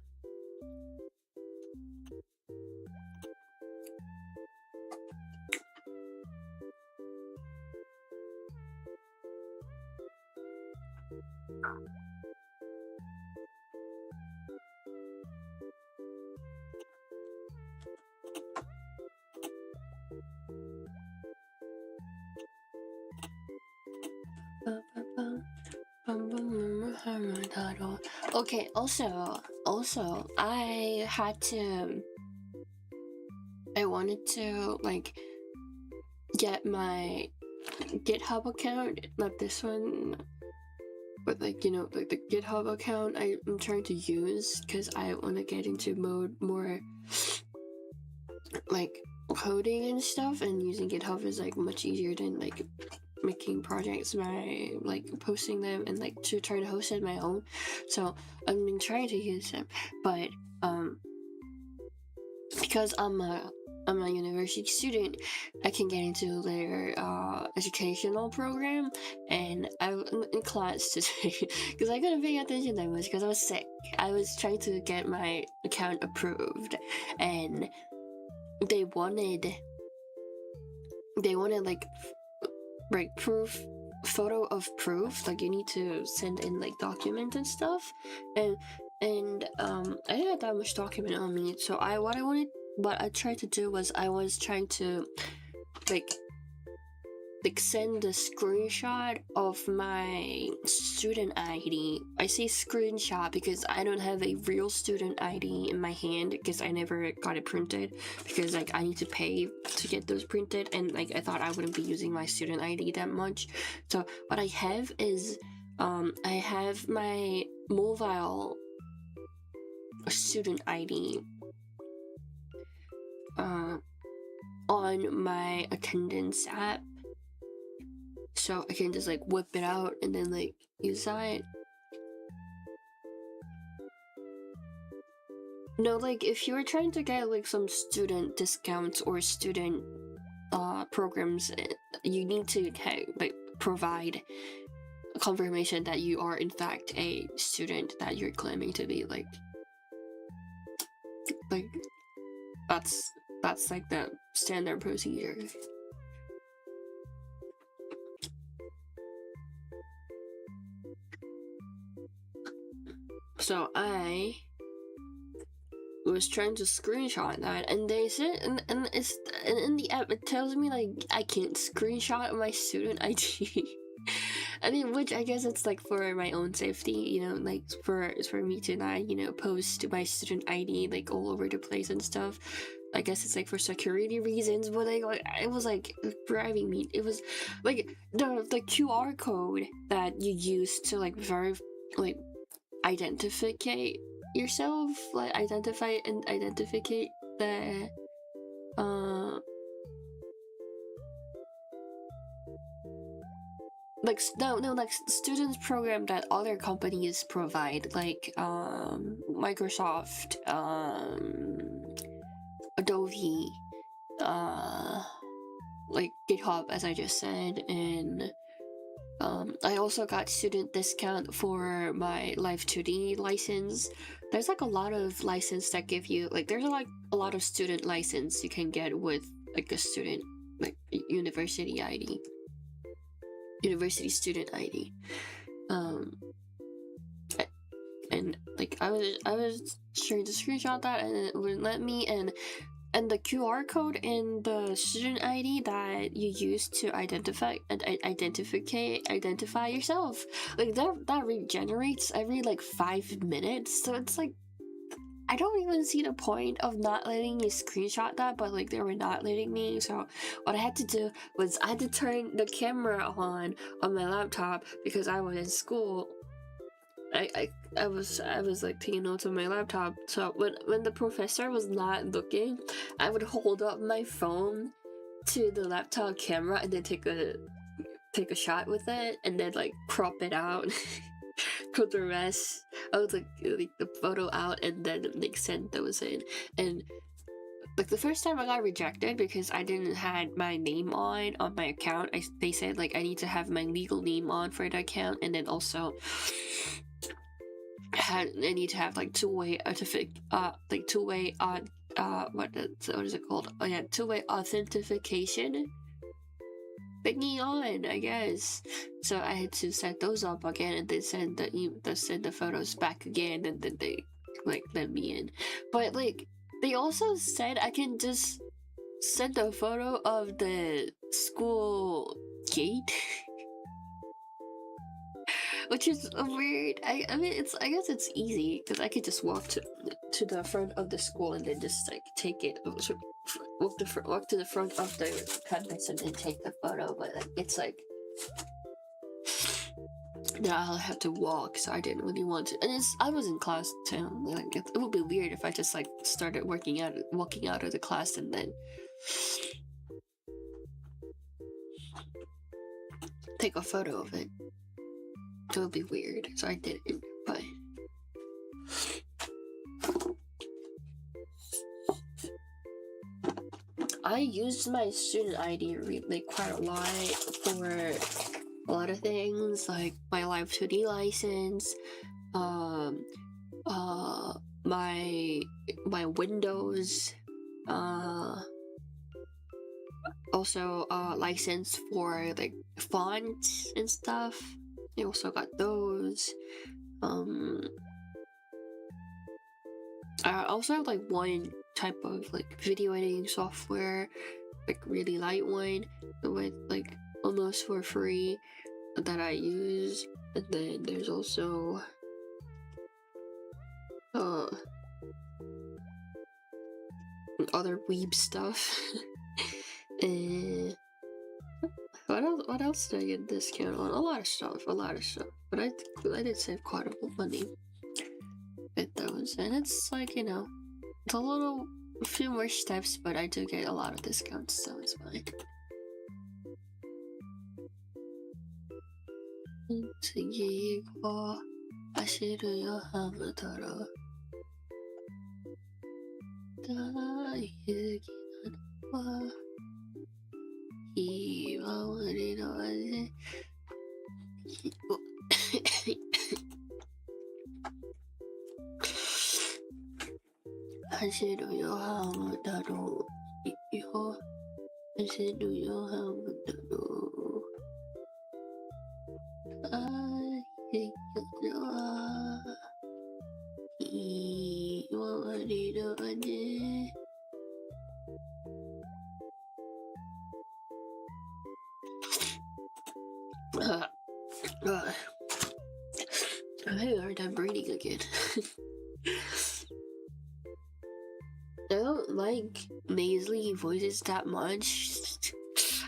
Okay, also I wanted to like get my GitHub account, not this one, but like like the GitHub account I'm trying to use because I want to get into more like coding and stuff, and using GitHub is like much easier than like making projects by like posting them and like to try to host it my own. So I've been trying to use them, but because I'm a university student, I can get into their educational program, and I'm in class today because I couldn't pay attention that much because I was sick. I was trying to get my account approved, and they wanted like photo of proof, like you need to send in like document and stuff, and I didn't have that much document on me, so what I tried to do was I was trying to like send a screenshot of my student ID. I say screenshot because I don't have a real student ID in my hand because I never got it printed, because like I need to pay to get those printed, and like I thought I wouldn't be using my student ID that much. So what I have is I have my mobile student ID on my attendance app, so I can just like whip it out and then like use that. No, like if you were trying to get like some student discounts or student programs, you need to like provide a confirmation that you are in fact a student that you're claiming to be. Like that's like the standard procedure. So I was trying to screenshot that, and they said, and in the app it tells me like I can't screenshot my student ID. I mean, which I guess it's like for my own safety, like for me to not, post my student ID like all over the place and stuff. I guess it's like for security reasons, but like it was like driving me. It was like the QR code that you use to like identificate yourself, like identify the like students program that other companies provide, like Microsoft, Adobe, like GitHub, as I just said, and I also got student discount for my Live 2D license. There's like a lot of license that give you, like there's like a lot of student license you can get with like a student, like university student ID. And like I was trying to screenshot that and it wouldn't let me, and the QR code in the student ID that you use to identify yourself, like that regenerates every like 5 minutes. So it's like I don't even see the point of not letting me screenshot that, but like they were not letting me. So what I had to do was I had to turn the camera on my laptop because I was in school. I was like taking notes on my laptop. So when the professor was not looking, I would hold up my phone to the laptop camera and then take a shot with it and then like crop it out. Put the rest of like the photo out and then like send those in. And like the first time I got rejected because I didn't had my name on my account. They said like I need to have my legal name on for the account, and then also I need to have like two-way what is it called? Oh yeah, two-way authentication thingy on, I guess. So I had to set those up again and then send the photos back again, and then they like let me in. But like they also said I can just send a photo of the school gate. Which is weird. I mean I guess it's easy because I could just walk to the front of the school and then just like take it, walk to the front of the campus and then take the photo. But like, it's like now I'll have to walk, so I didn't really want to. And I was in class too. Like it would be weird if I just like started walking out of the class and then take a photo of it. It would be weird, so I didn't. But I used my student ID like quite a lot for a lot of things, like my Live 2D license, my Windows, also license for like fonts and stuff. I also got those. I also have like one type of like video editing software, like really light one, with like almost for free that I use. And then there's also other weeb stuff. And what else did I get a discount on? A lot of stuff. But I did save quite a bit of money with those, and it's like, you know, it's a few more steps, but I do get a lot of discounts, so it's fine.次は走るよハム太郎大好きなのはひまわりの味走るよハム太郎よ走るよハム太郎大好きなのはひまわりの味I'm having a hard time breathing again. I don't like nasally voices that much.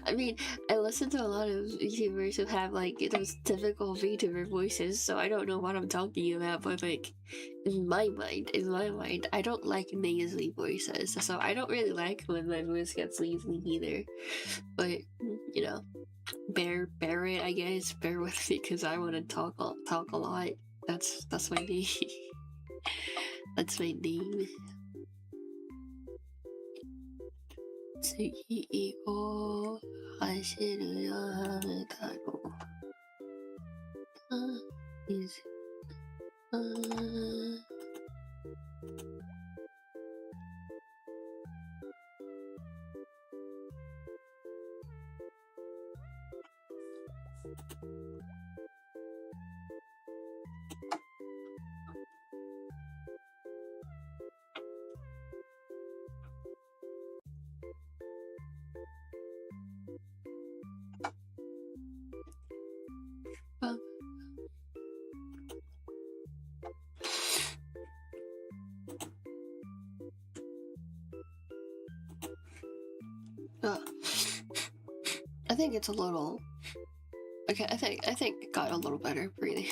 I mean, I listen to a lot of YouTubers who have like those typical VTuber voices, so I don't know what I'm talking about, but like in my mind, I don't like nasally voices, so I don't really like when my voice gets nasally either. But you know, bear it, I guess. Bear with me because I want to talk a lot. That's my name. That's my name. 次行こう走るよハム太郎I think it's a little. Okay, I think it got a little better breathing.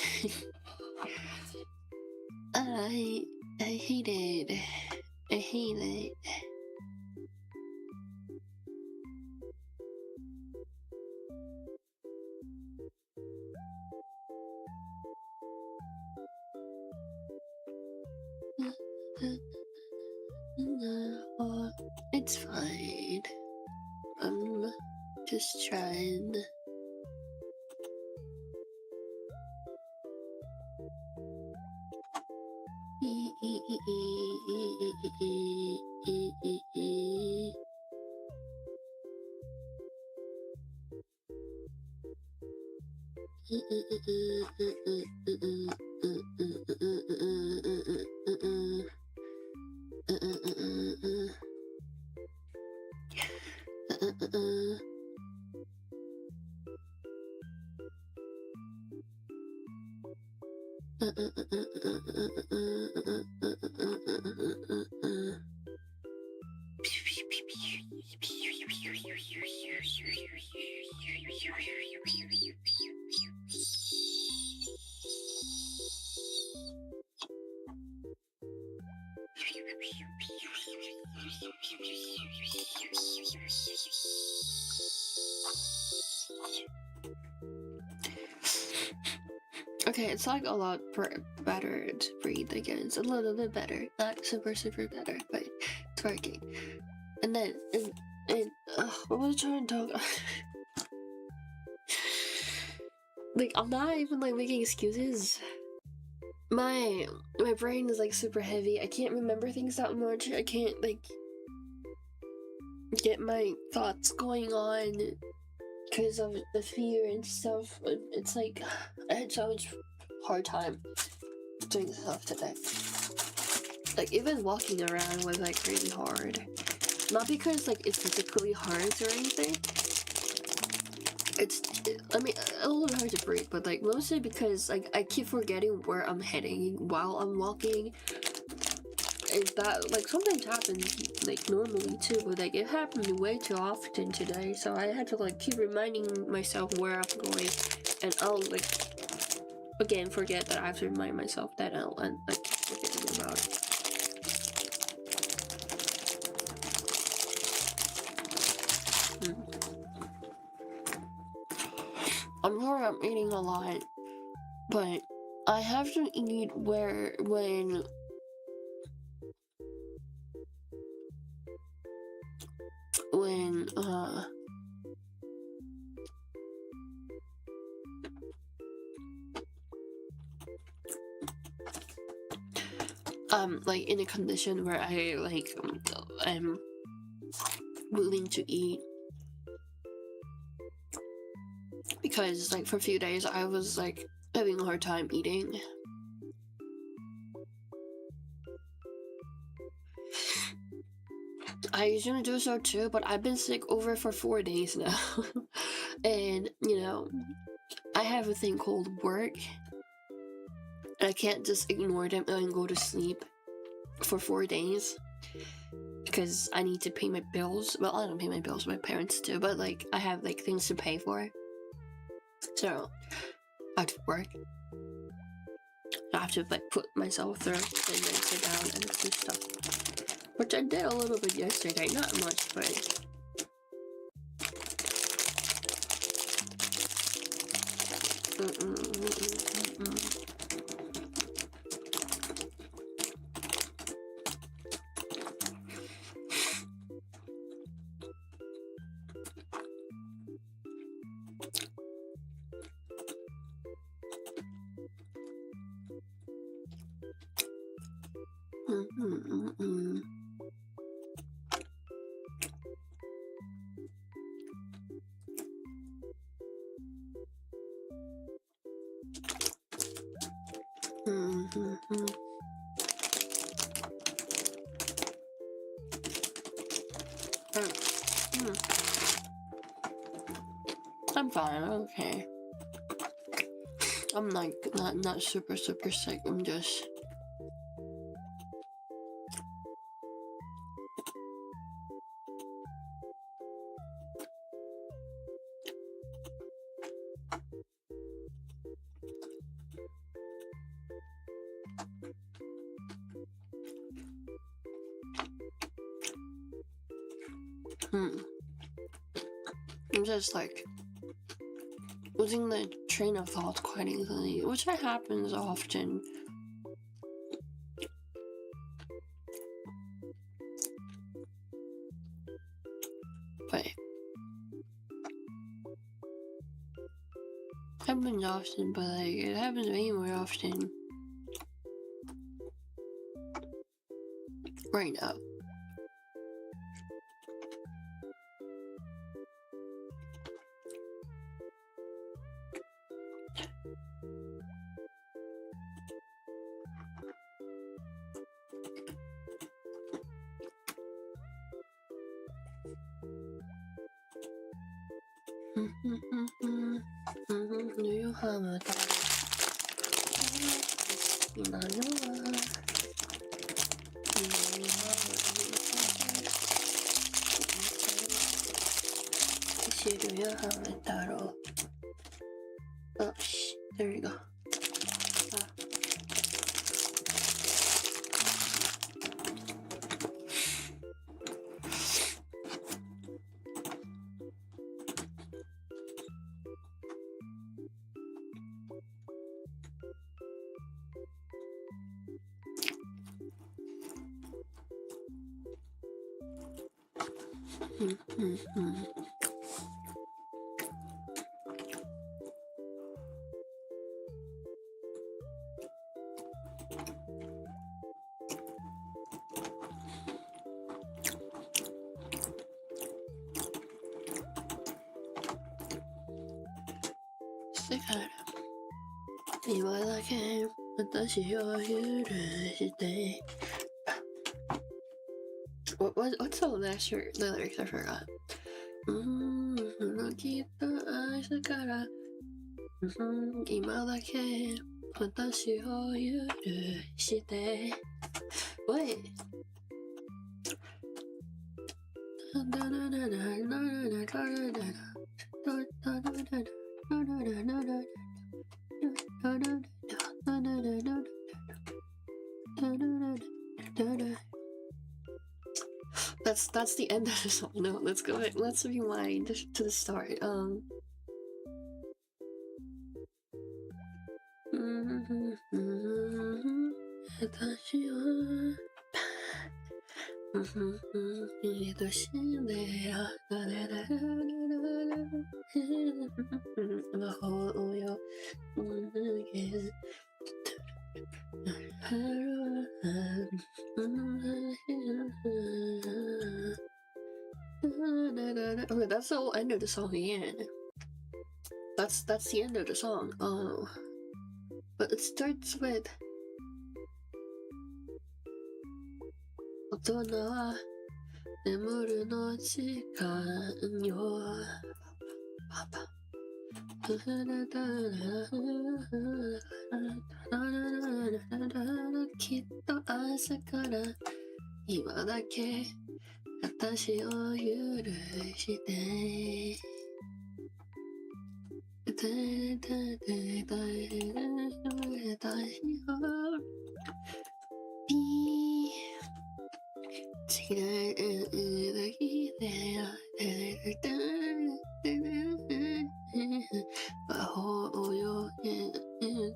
I hate it. I hate it. It's fine. I'm just trying. Okay, it's like a lot better to breathe again. It's a little bit better. Not super better, but it's working. And then, what was I trying to talk? Like, I'm not even like making excuses. My brain is like super heavy. I can't remember things that much. I can't like get my thoughts going on because of the fear and stuff. It's like I had so much hard time doing stuff today. Like even walking around was like really hard. Not because like it's physically hard or anything. I mean, a little hard to breathe, but like mostly because like I keep forgetting where I'm heading while I'm walking. And that like sometimes happens like normally too, but like it happened way too often today. So I had to like keep reminding myself where I'm going, and I'll like again forget that I have to remind myself that I'll like forgetting about it. I'm sorry I'm eating a lot, but I have to eat when I'm like in a condition where I like I'm willing to eat. Because like for a few days I was like having a hard time eating. I usually do so too, but I've been sick over for 4 days now. And you know, I have a thing called work. And I can't just ignore them and go to sleep for 4 days. Because I need to pay my bills. Well, I don't pay my bills, my parents do, but like I have like things to pay for. So I have to work. I have to like put myself through and then sit down and do stuff. Which I did a little bit yesterday, not much, but I'm fine, okay. I'm like not super sick, I'm just I'm just like losing the train of thought quite easily, which happens often. But happens often, but like it happens way more often right now. Do you have a thought? Do you have a thought? Oh, there you go. What's the last the lyrics? I forgot. What? That's the end of the song. No, let's go back. Let's rewind to the start. Okay, that's the whole end of the song again. That's the end of the song. Oh, but it starts with "眠るの時間よ」きっと朝から今だけ私を許して魔法をよけ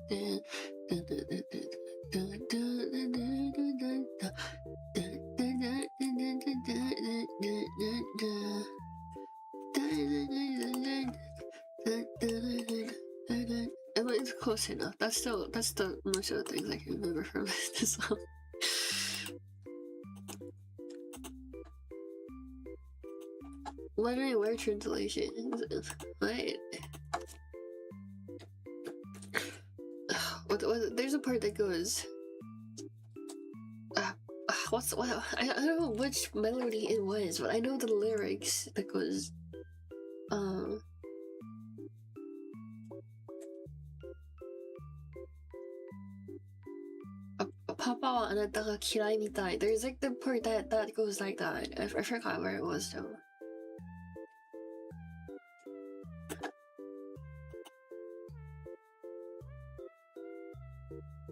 てIt's close enough. That's the most of the things I can remember from this song. Literally, where translation? What? There's a part that goes. I don't know which melody it was, but I know the lyrics that goes. Papa あなたが嫌いみたい. There's like the part that goes like that. I forgot where it was though.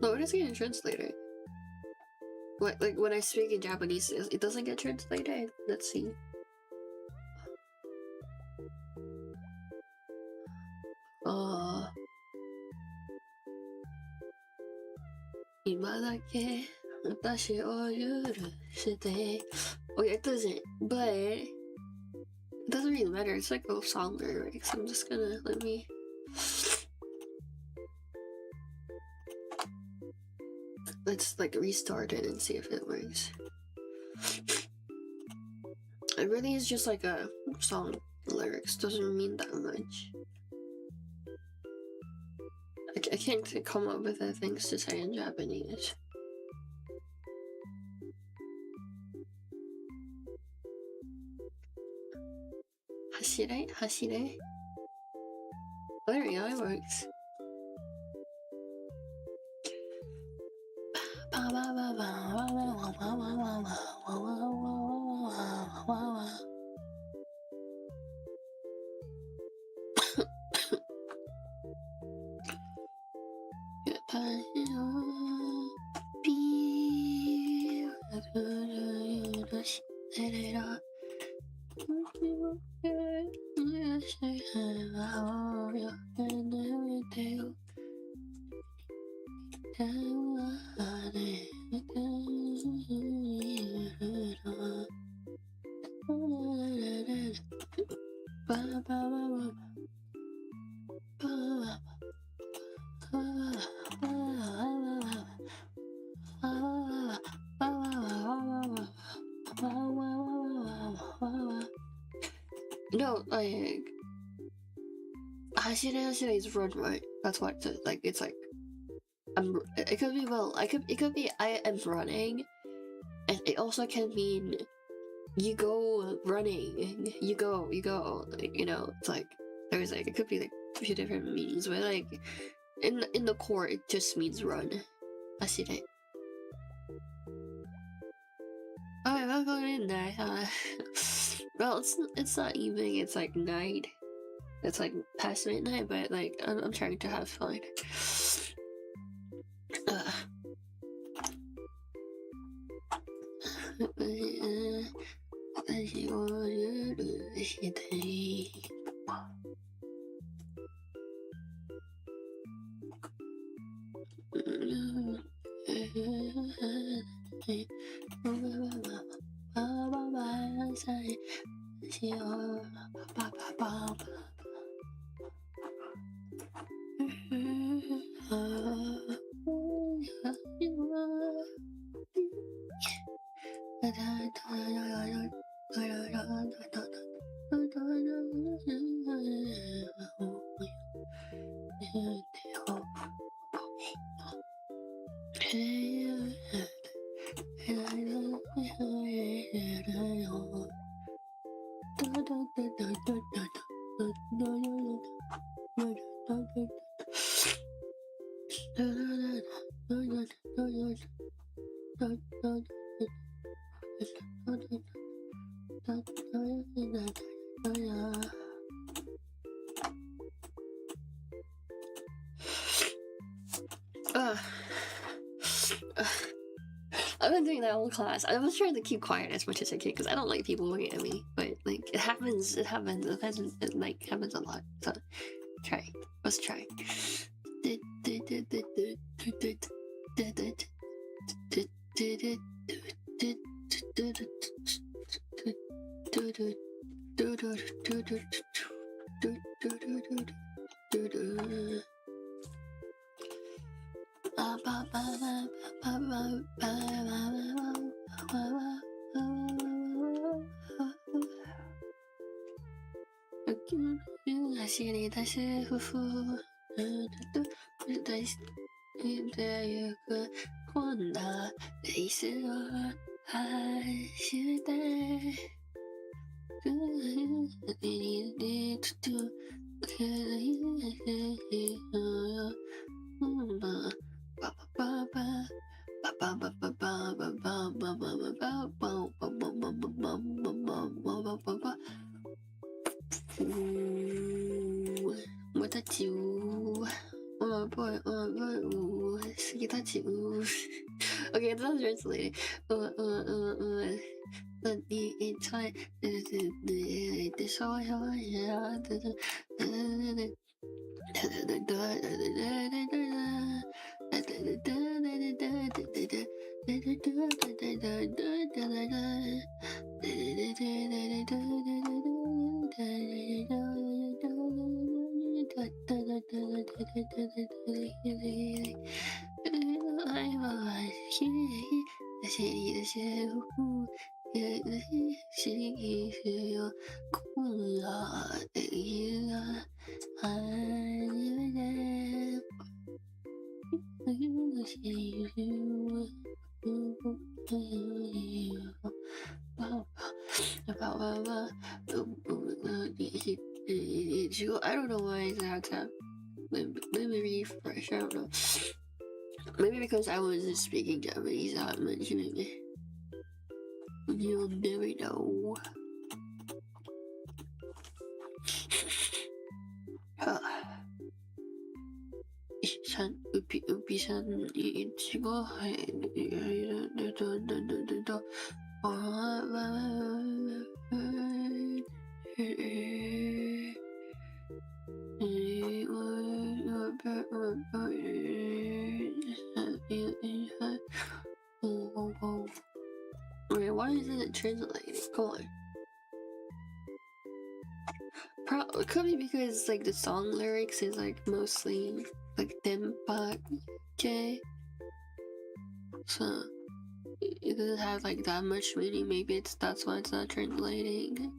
No, it doesn't get translated. What, like when I speak in Japanese, it doesn't get translated? Let's see. 今だけ私を許して。Okay, it doesn't, but it doesn't really matter. It's like a song lyrics. I'm just gonna let's like restart it and see if it works. It really is just like a song lyrics. Doesn't mean that much. I can't come up with things to say in Japanese. Hashire? Oh, there we go, it works. No, like Hashire is run, right? That's what like it's like it could be it could be I am running, and it also can mean you go running, you go, like, you know, it's like there's like it could be like a few different meanings, but like in the core it just means run. Hashire. Oh, I'm going in there. Well, it's not evening. It's like night. It's like past midnight, but like I'm trying to have fun. I've been doing that whole class. I was trying to keep quiet as much as I can because I don't like people looking at me. But like it happens a lot. So let's try. Okay, it's not translated. I don't know why it's that time. Maybe refresh, I don't know. Maybe because I wasn't speaking Japanese that much, maybe. You'll never know. Upi-san, ichigo, wait, why isn't it translating? Come on. It could be because like the song lyrics is like mostly like Denpake, so it doesn't have like that much meaning. Maybe that's why it's not translating.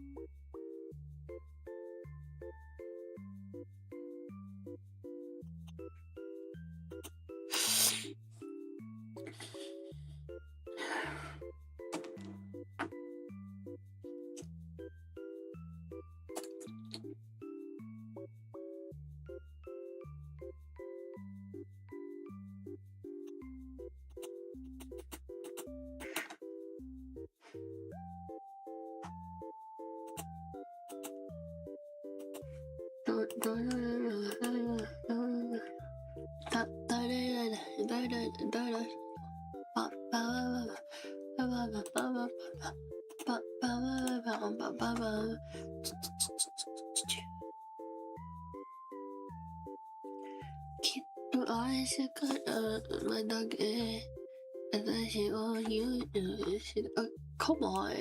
Come on.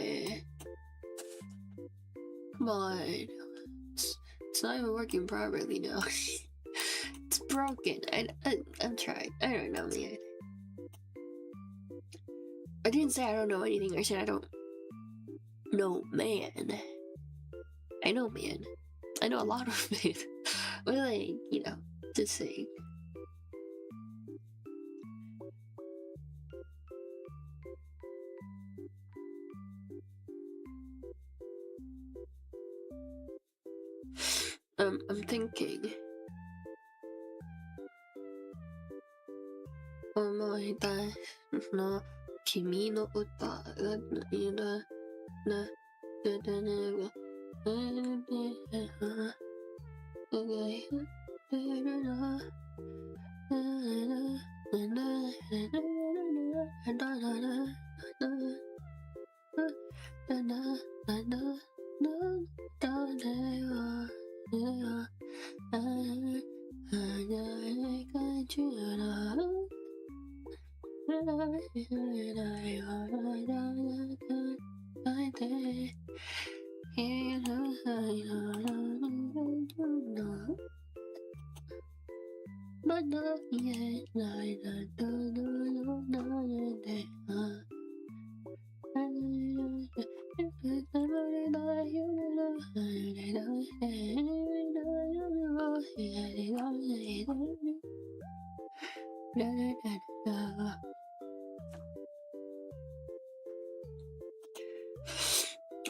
Come on. It's not even working properly now. It's broken. I'm trying. I don't know, man. I didn't say I don't know anything. I said I don't know, man. I know, man. I know a lot of man. But like, you know, just saying. I'm thinking.思い出すの君の歌がいらなくてねが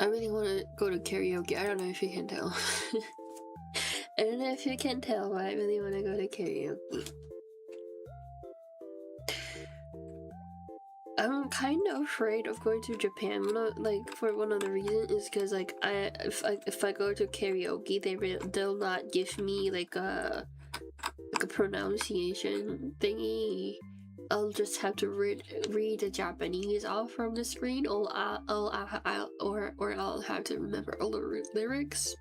I really want to go to karaoke. I don't know if you can tell. I don't know if you can tell, but I really want to go to karaoke. I'm kind of afraid of going to Japan. For one of the reasons is because like if I go to karaoke, they'll not give me like a pronunciation thingy. I'll just have to read the Japanese off from the screen, or I'll have to remember all the lyrics,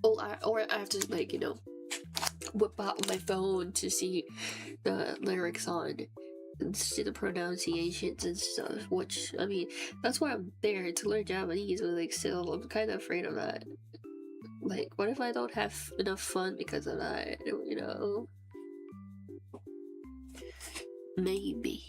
or I have to like whip out my phone to see the lyrics on and see the pronunciations and stuff. Which, I mean, that's why I'm there, to learn Japanese, but like still, I'm kind of afraid of that. Like, what if I don't have enough fun because of that? You know? Maybe.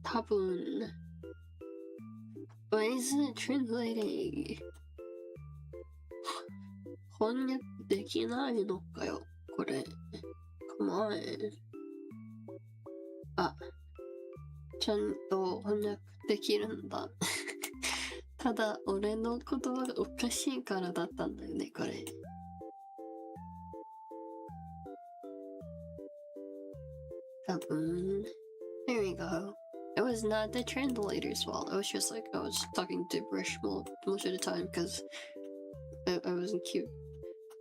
Tabun. Why isn't it translating? 翻訳できないのかよ、これ。Come on. あ、ちゃんと翻訳できるんだ。ただ、俺の言葉がおかしいからだったんだよね、これ。多分。There we go. It was not the translator's fault. It was just like I was talking gibberish most of the time because I wasn't cute.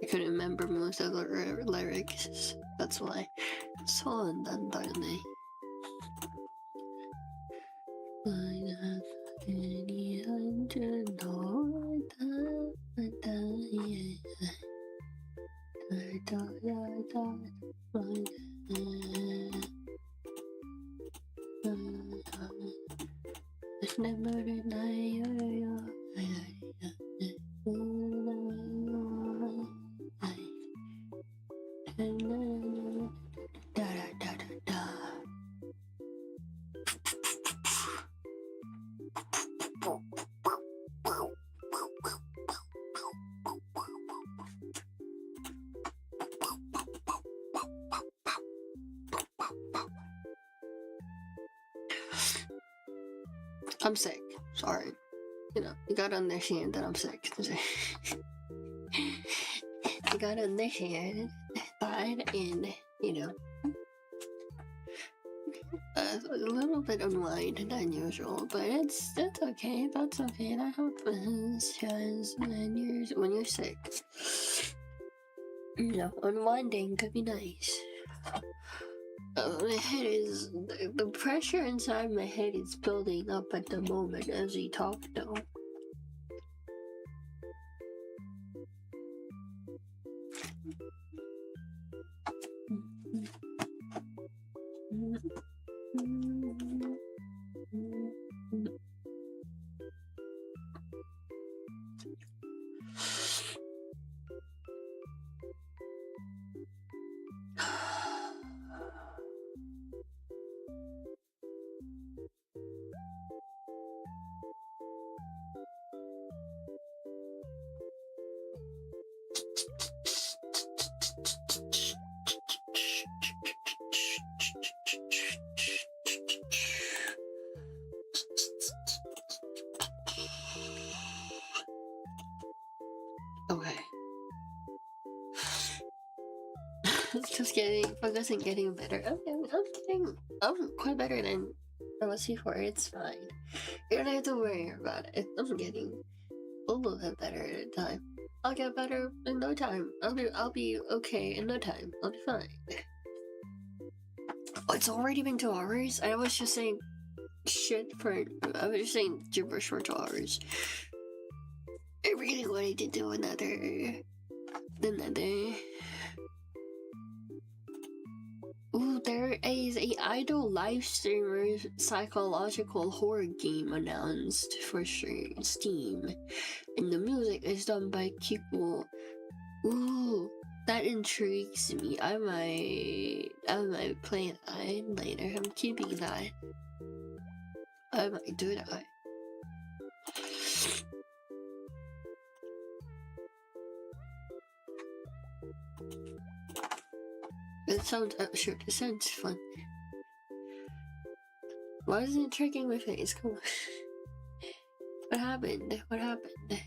I couldn't remember most of the lyrics. That's why. そうなんだよね。眠れないよよ。I'm sick. Sorry. You know, you gotta understand that I'm sick. You gotta understand that, and, you know, a little bit unwind than usual, but it's okay. That's okay. That happens because when you're sick, you know, unwinding could be nice. My head is, the pressure inside my head is building up at the moment as we talk though. Okay. Just getting focus and getting better. I'm quite better than I was before. It's fine. You don't have to worry about it. I'm getting a little bit better at a time. I'll get better in no time. I'll be okay in no time. I'll be fine. Oh, it's already been 2 hours? I was just saying I was just saying gibberish for 2 hours. I really wanted to do another. Ooh, there is a idol live streamer psychological horror game announced for Steam, and the music is done by Kipo. Ooh, that intrigues me. I might play that later. I'm keeping that. I might do that. It sounds absurd. It sounds fun. Why isn't it tracking my face? Come on. What happened? What happened?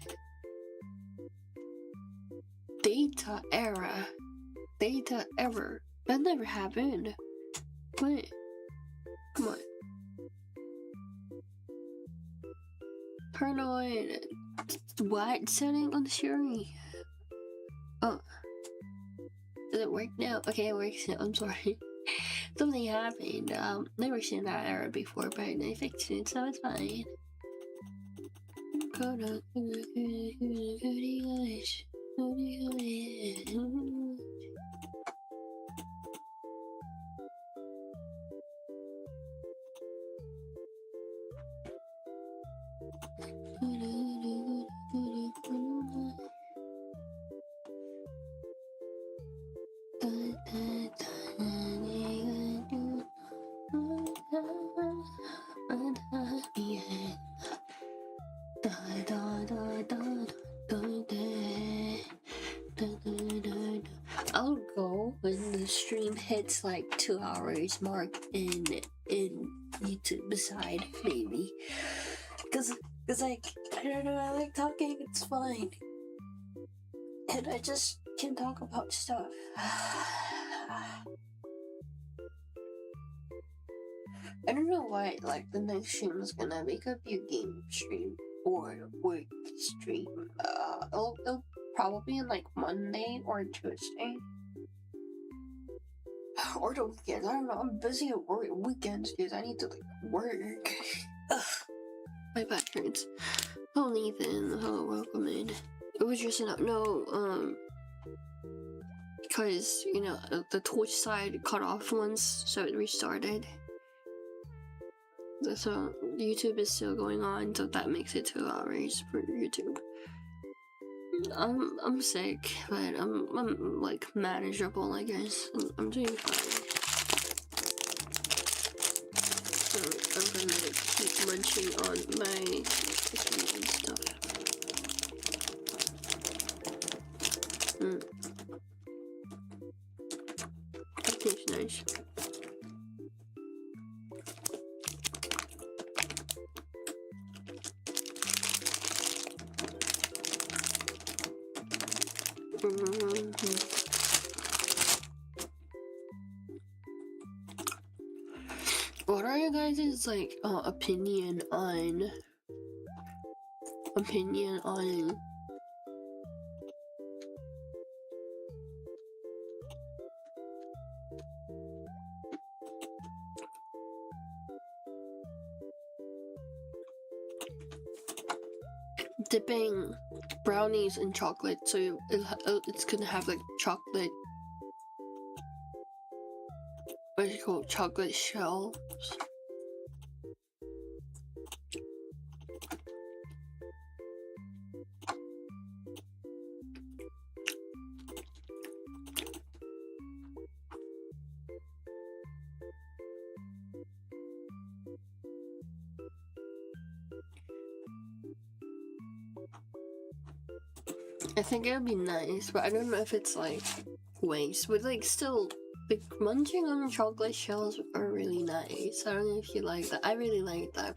Data error. Data error. That never happened. What? Come on. Turn on what setting on the Siri? Oh. Does it work now? Okay, it works now. I'm sorry. Something happened. Never seen that error before, but I fixed it, so it's fine. I'll go when the stream hits like 2 hours mark in YouTube beside maybe, cause like I don't know, I like talking, it's fine, and I just can talk about stuff. I don't know why like the next stream is gonna be, could be a game stream or work stream. It'll probably in like Monday or Tuesday. Or the weekends. I don't know. I'm busy at work weekends because I need to like work. Ugh. My back hurts. Oh, Nathan. Hello, welcome in. It was just because you know the Twitch side cut off once, so it restarted. So YouTube is still going on, so that makes it 2 hours for YouTube. I'm sick, but I'm like manageable, I guess. I'm doing fine. So I'm gonna keep munching on my cookies and stuff. That tastes nice. What are you guys' like opinion on dipping brownies in chocolate, so it's gonna have like chocolate, what is it called, chocolate shells? I think it would be nice, but I don't know if it's like waste. But like still, like munching on chocolate shells are really nice. I don't know if you like that. I really like that.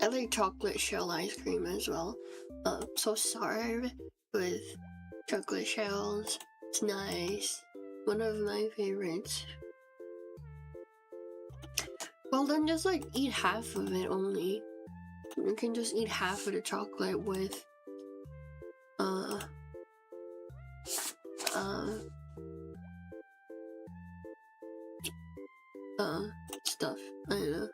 I like chocolate shell ice cream as well. So starved with chocolate shells. It's nice. One of my favorites. Well then just like eat half of it only. You can just eat half of the chocolate with stuff. I don't know.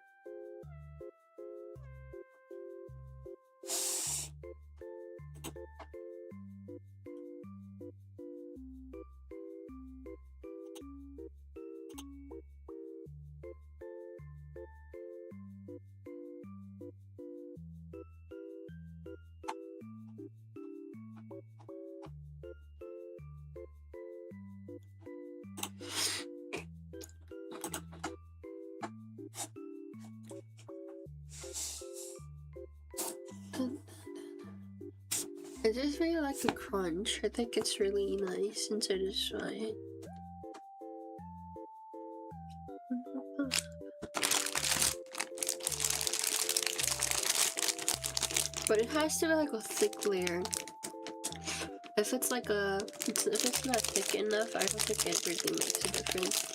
I just really like the crunch. I think it's really nice and satisfying. But it has to be like a thick layer. If it's like if it's not thick enough, I don't think it really makes a difference.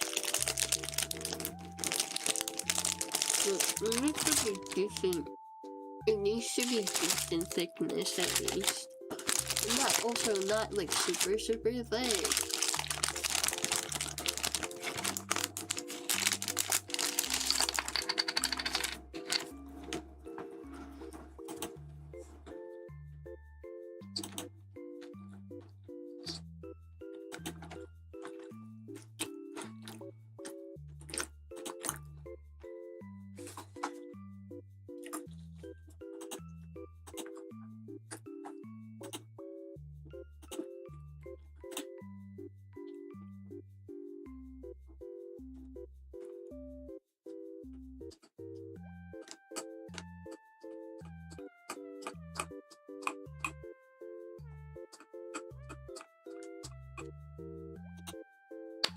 But it needs to be decent. It needs to be decent thickness at least. Not like super thick.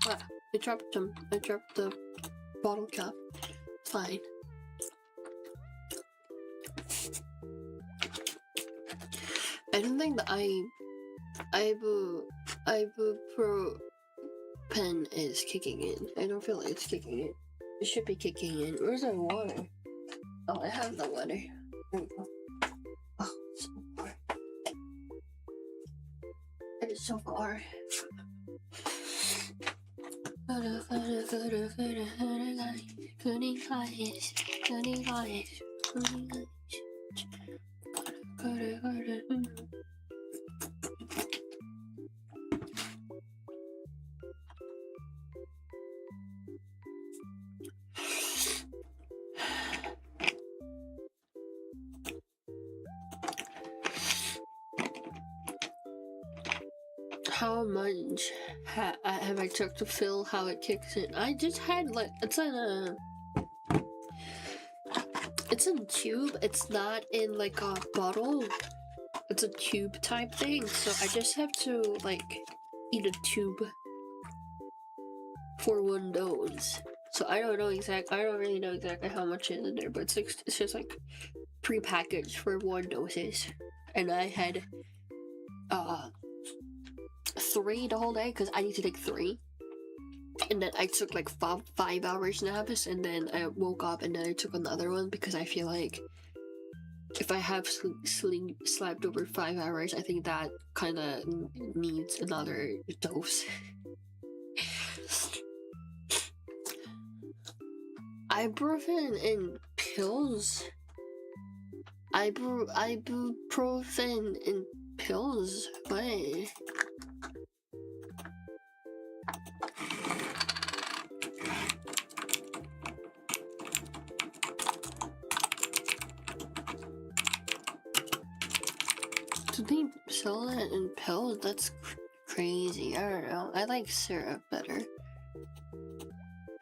Ah, I dropped them. I dropped the bottle cap. Fine. I don't think the ibuprofen is kicking in. I don't feel like it's kicking in. It should be kicking in. Where's our water? Oh, I have the water. There we go. Oh, so far. It is so far. How much have I took to feel how it kicks in? I just had like it's in tube. It's not in like a bottle. It's a tube type thing. So I just have to like eat a tube for one dose. So I don't really know exactly how much is in there, but it's just like pre-packaged for one doses, and I had 3 the whole day because I need to take 3, and then I took like 5 hours naps, and then I woke up and then I took another one because I feel like if I have slept over 5 hours, I think that kind of needs another dose. Ibuprofen in pills. Ibuprofen in pills. What? Do they sell it in pills? That's crazy. I don't know. I like syrup better.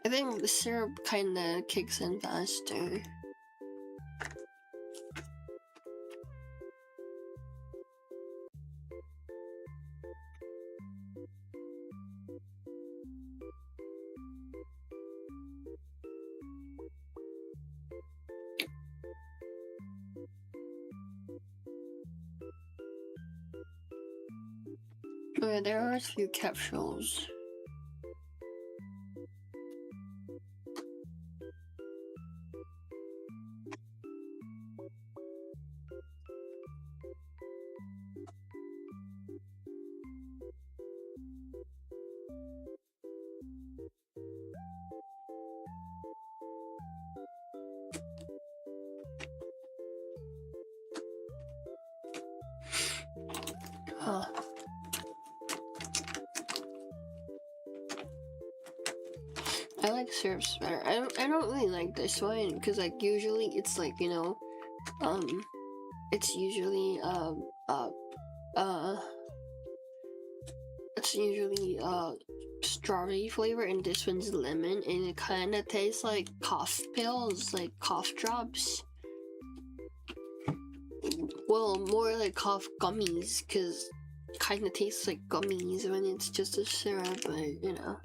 I think the syrup kinda kicks in faster. Oh yeah, there are a few capsules. Huh. I like syrups better. I don't really like this one because like usually it's like, you know, it's usually strawberry flavor, and this one's lemon, and it kind of tastes like cough pills, like cough drops. Well, more like cough gummies, because it kind of tastes like gummies when it's just a syrup, but you know.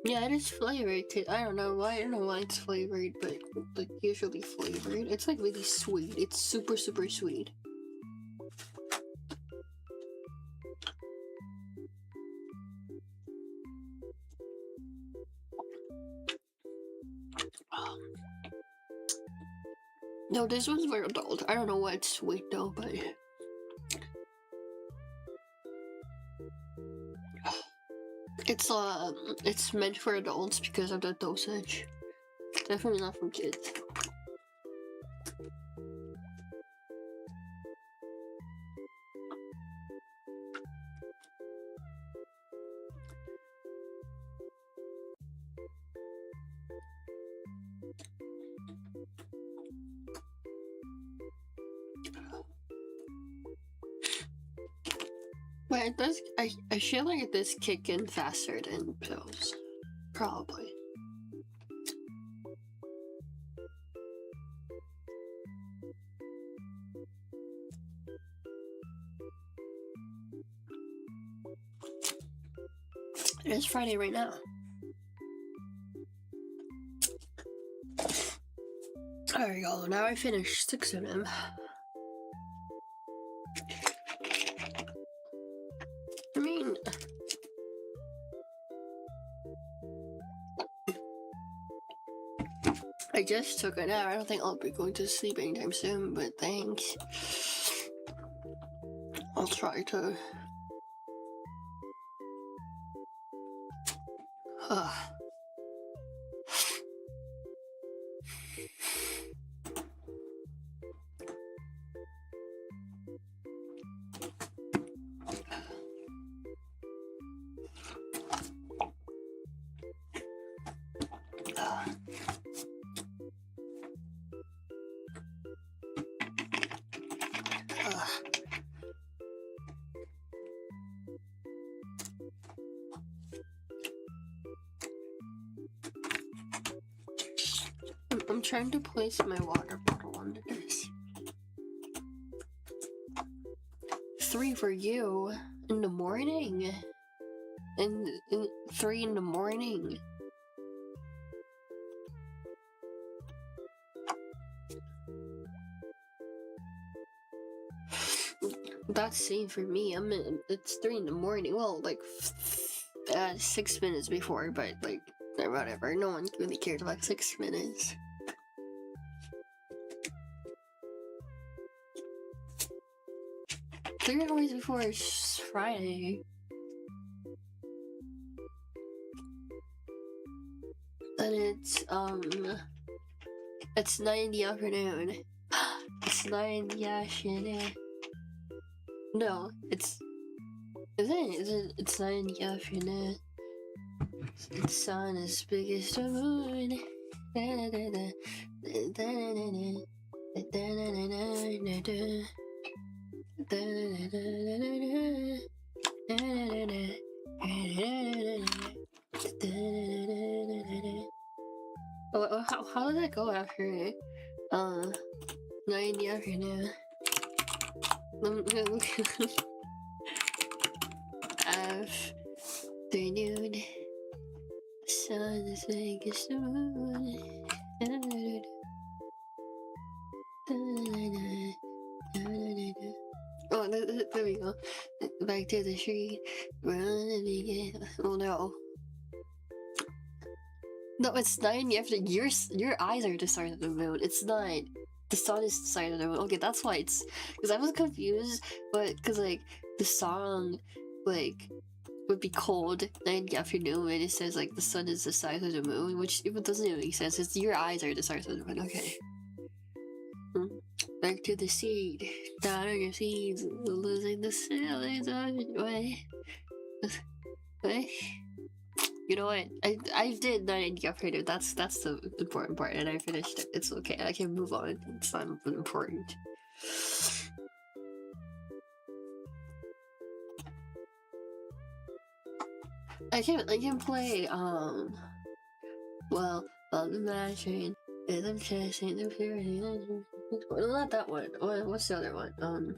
Yeah, it is flavored. I don't know why. I don't know why it's flavored, but like usually flavored. It's like really sweet. It's super super sweet. No, this one's for adult. I don't know why it's sweet though, but it's meant for adults because of the dosage. Definitely not for kids. But it does. I feel like it does kick in faster than pills, probably. It is Friday right now. There you go. Now I finished 6 of them. I mean, I just took a nap. I don't think I'll be going to sleep anytime soon, but thanks. I'll try to. I'm trying to place my water bottle under this. 3 for you in the morning. And 3 in the morning. That's same for me. It's 3 in the morning. Well, like 6 minutes before, but like whatever. No one really cared about 6 minutes. 3 hours before it's Friday. And it's 9 in the afternoon. It's 9 in the afternoon. No, it's 9 in the afternoon. The sun is big as the moon. How does that go after 9 in the afternoon? Afternoon, sun is big as the moon. Oh, there we go. Back to the street, run and begin. Oh no. No, it's 9 after your eyes are the side of the moon. It's 9. The sun is the side of the moon. Okay, that's why it's because I was confused, but because like the song like would be cold 9 in the afternoon and it says like the sun is the side of the moon, which even doesn't even make sense. It's your eyes are the side of the moon. Okay. Back to the seed. Down on your seeds, losing the sailings on your way. What? You know what? I did 9 in the afternoon. That's the important part, and I finished it. It's okay. I can move on. It's not important. I can play well, the machine. And I'm chasing the purity. Well, not that one. What's the other one?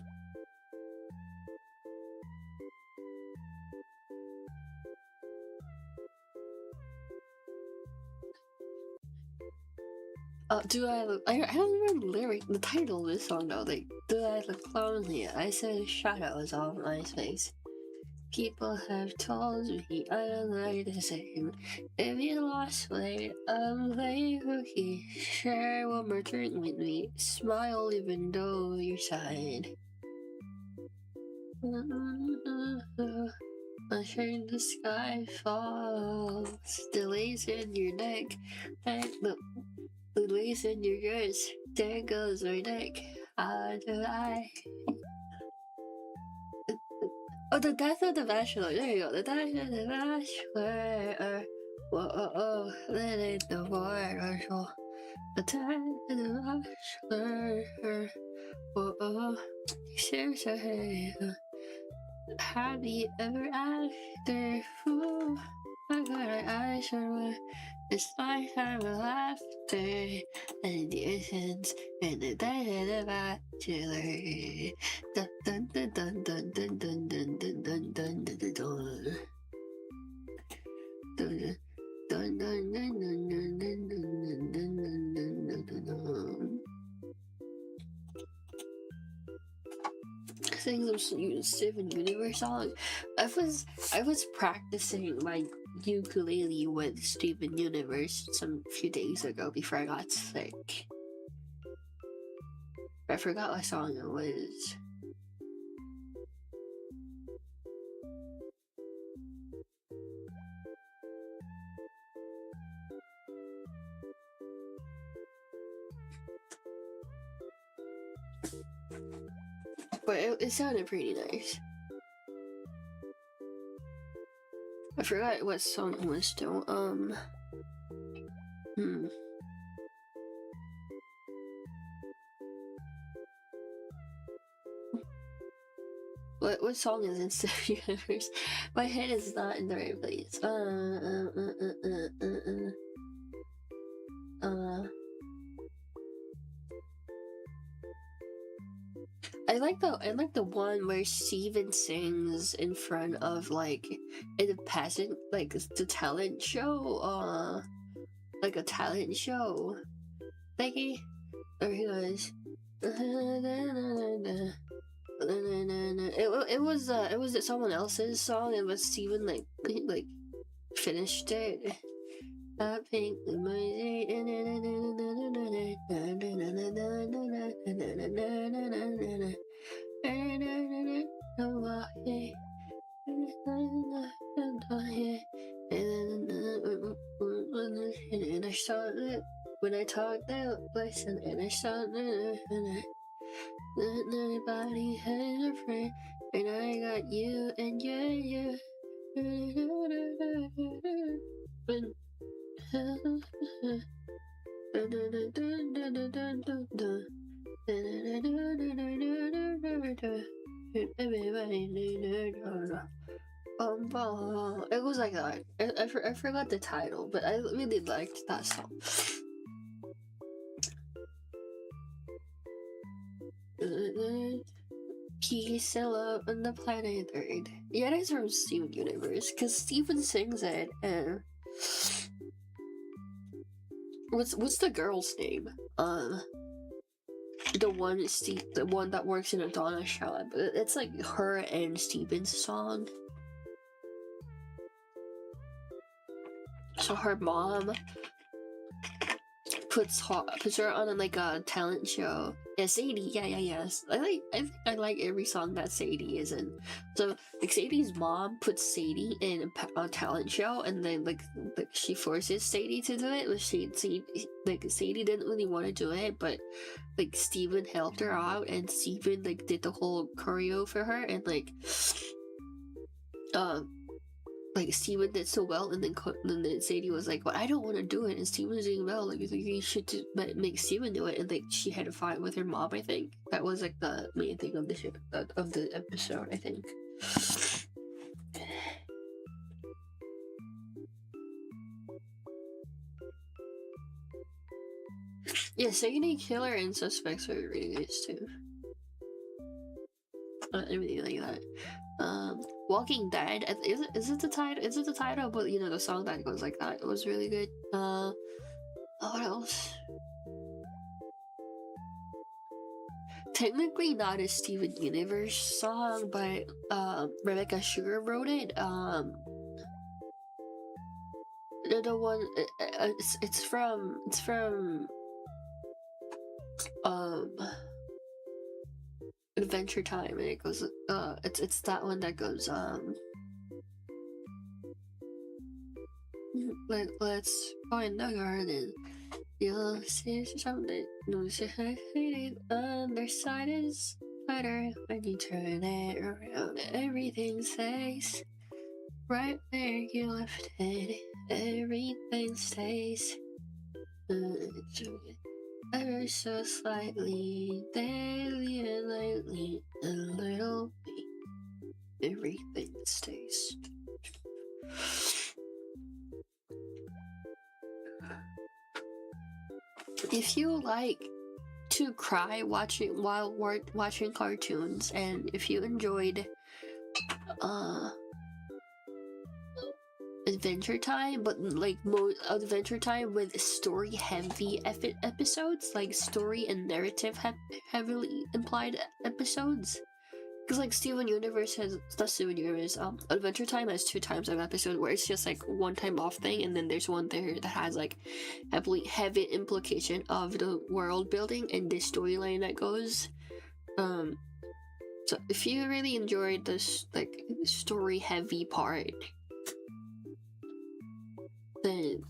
Do I look? I don't remember the title of this song though. Like, do I look lonely? I said shadows on my face. People have told me I don't like the same. If you lost weight, I'm playing cookie. Share one more drink with me. Smile even though you're sad. I shame the sky falls. The lace in your neck. And the lace in your dress. There goes my neck. How do I? Oh, the death of the bachelor. There you go. The death of the bachelor. Whoa, that ain't the word. The death of the bachelor. Whoa, seriously. Happy ever after. Ooh, I got my eyes on it's my time of laughter and the essence and the death of the bachelor. Dun dun dun dun dun dun dun dun dun dun dun dun dun dun. Dun dun dun dun dun dun dun dun dun dun dun. Sing some Steven Universe song. I was practicing my ukulele with Steven Universe some few days ago before I got sick. I forgot what song it was. But it sounded pretty nice. I forgot what song it was though. What song is in Steven Universe? My head is not in the right place. I like the one where Steven sings in front of like in a pageant, like the talent show, like a talent show. Like there he goes. It was someone else's song and but Steven like finished it. I think and I started when I talked out, listen, and I started nobody has a friend, and I got you and you. It was like that. I forgot the title, but I really liked that song. Peace and love on the planet Earth. Yeah, it is from Steven Universe, because Steven sings it, and what's the girl's name? The one that works in a donut shop. It's like her and Steven's song. So her mom puts her on like a talent show. Yeah, Sadie. Yes. I think I like every song that Sadie is in. So like Sadie's mom puts Sadie in a talent show, and then like she forces Sadie to do it. Sadie didn't really want to do it, but like Steven helped her out, and Steven like did the whole choreo for her, and like Steven did so well, and then Sadie was like, "Well, I don't want to do it," and Steven was doing well. Like, you should make Steven do it, and like she had a fight with her mom. I think that was like the main thing of the episode. I think. Yeah, Second Killer and Suspects are really nice too. I really like that. Walking Dead. Is it the title? Is it the title? But you know the song that goes like that. It was really good. What else? Technically not a Steven Universe song, but Rebecca Sugar wrote it. The one it's from Adventure Time, and it goes it's that one that goes let's go in the garden. You'll see something no hiding underside is better when you turn it around. Everything stays right where you left it. Everything stays ever so slightly, daily and lightly, a little bit. Everything stays. If you like to cry while watching cartoons, and if you enjoyed Adventure Time, but like Adventure Time with story heavy episodes, like story and narrative heavily implied episodes. Because like Steven Universe has, not Steven Universe, Adventure Time has 2 times of episode where it's just like one time off thing, and then there's one there that has like heavy implication of the world building and the storyline that goes. So if you really enjoyed this like story heavy part, then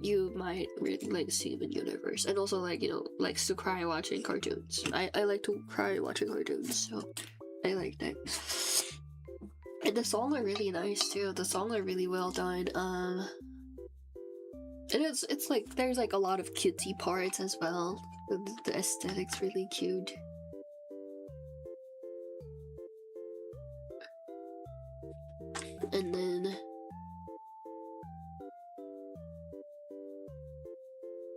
you might really like Steven Universe, and also like, you know, likes to cry watching cartoons. I like to cry watching cartoons, so I like that. And the songs are really nice too. The songs are really well done. And it's like there's like a lot of cutesy parts as well. The aesthetic's really cute. And then,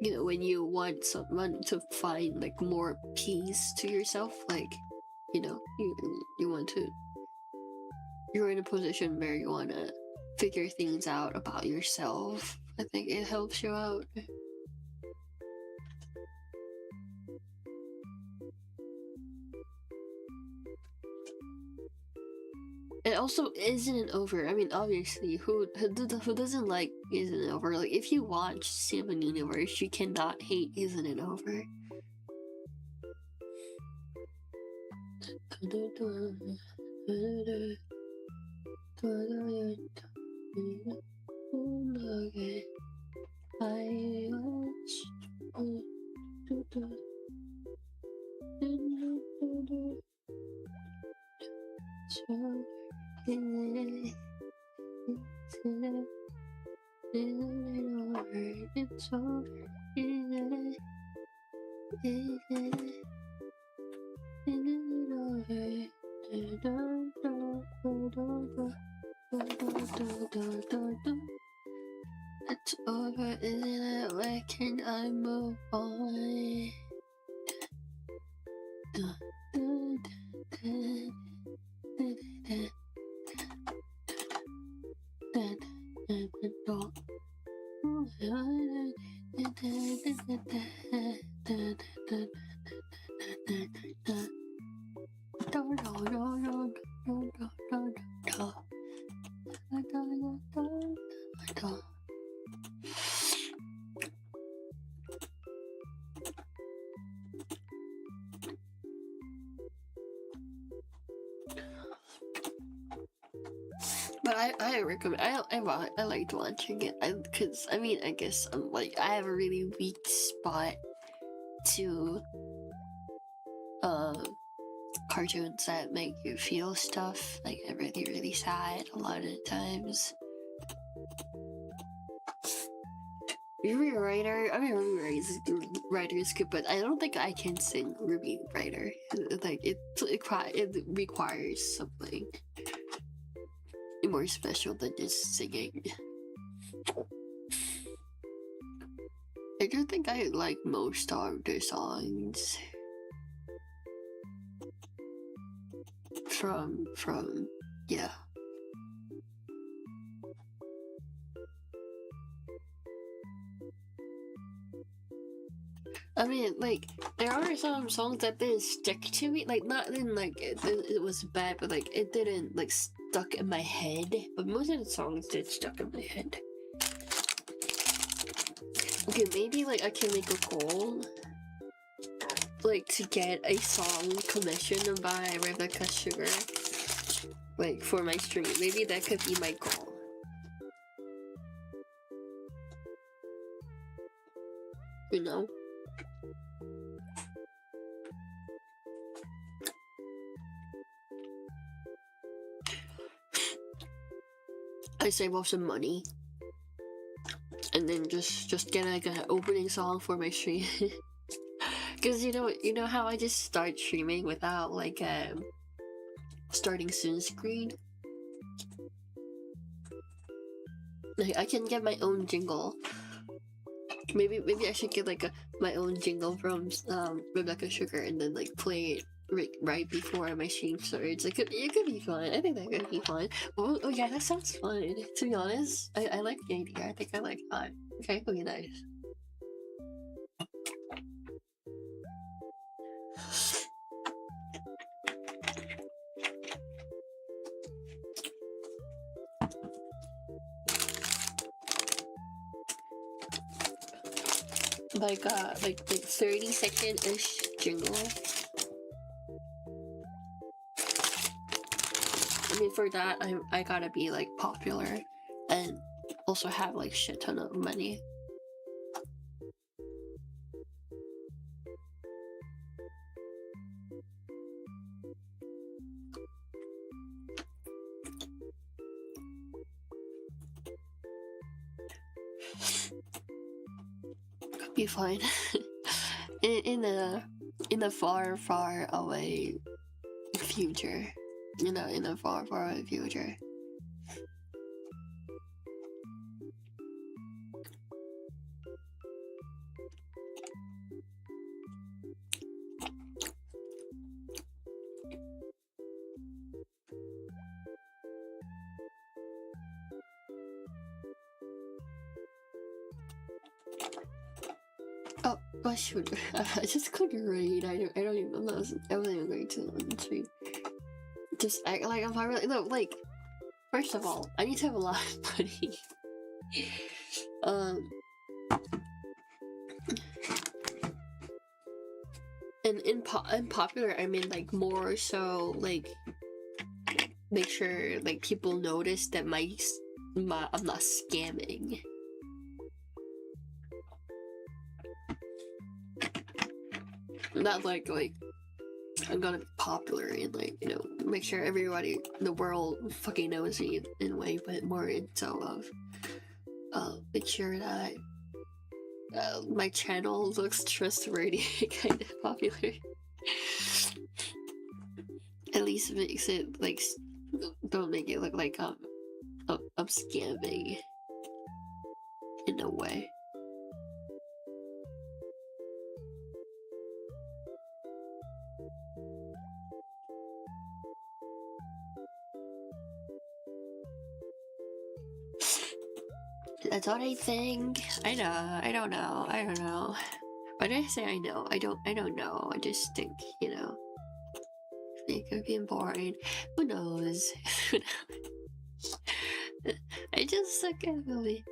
you know, when you want someone to find like more peace to yourself, like, you know, you want to, you're in a position where you want to figure things out about yourself, I think it helps you out. It also isn't over. I mean, obviously, who doesn't like Isn't It Over? Like, if you watch Steven Universe, you cannot hate Isn't It Over. It's over. It's over, isn't it? Where can I move on? But I recommend. I liked watching it because I mean, I guess I'm like, I have a really weak spot to cartoons that make you feel stuff. Like, I'm really sad a lot of the times. Ruby Rider, I mean, Ruby Rider is good, but I don't think I can sing Ruby Rider. Like, it requires something more special than just singing. I do think I like most of the songs from yeah. I mean, like, there are some songs that didn't stick to me. Like, not in like it was bad, but like it didn't like stuck in my head. But most of the songs did stuck in my head. Okay, maybe like I can make a goal, like to get a song commissioned by Rebecca Sugar, like for my stream. Maybe that could be my goal. You know? I save up some money and then just get like an opening song for my stream. Cause you know how I just start streaming without like starting soon screen. Like I can get my own jingle. Maybe I should get like my own jingle from Rebecca Sugar and then like play it right before my stream starts. It could be fun. I think that could be fun. Oh yeah, that sounds fun. To be honest, I like the idea. I think I like that. Okay, could be nice. Like 30-second-ish jingle. I mean, for that, I gotta be like popular and also have like shit ton of money. Could be fine. in a far away future. In a far away future. Oh, what should I just couldn't read. I don't even know. I wasn't even going to speak. Just act like I'm probably no like. First of all, I need to have a lot of money. And in popular, I mean like more so like make sure like people notice that I'm not scamming. Not like I'm gonna be popular and like make sure everybody in the world fucking knows me in a way, but more into make sure that my channel looks trustworthy, kind of popular. At least makes it like don't make it look like I'm scamming in a way. That's what I think. I know. I don't know. I don't know. Why did I say I know? I don't know. I just think, it could be boring. Who knows? I just suck at movie.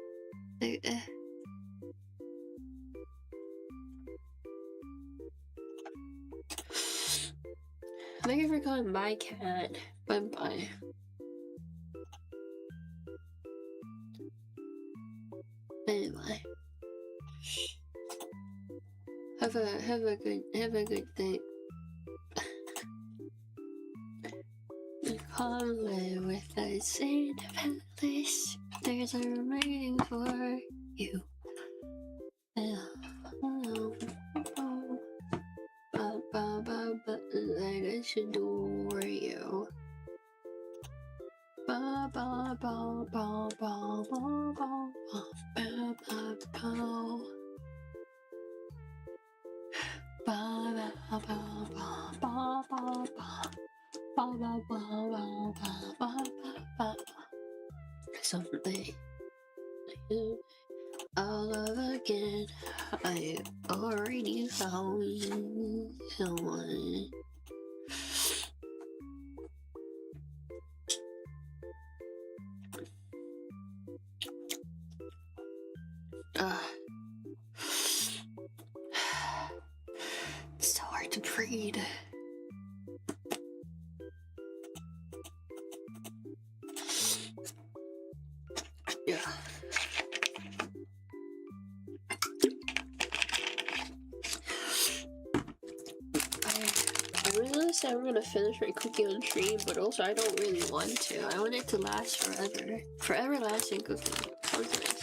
Thank you for calling my cat. Bye bye. Anyway. Have a good day. Come live with us in the palace. There's a waiting for you. Like I should adore you. Ba ba ba ba ba ba ba ba ba ba ba. Someday I'll love again. I already found someone. It's so hard to breathe. Yeah. I really said I'm gonna finish my cookie on stream, but also I don't really want to. I want it to last forever. Forever lasting cooking. Sounds nice.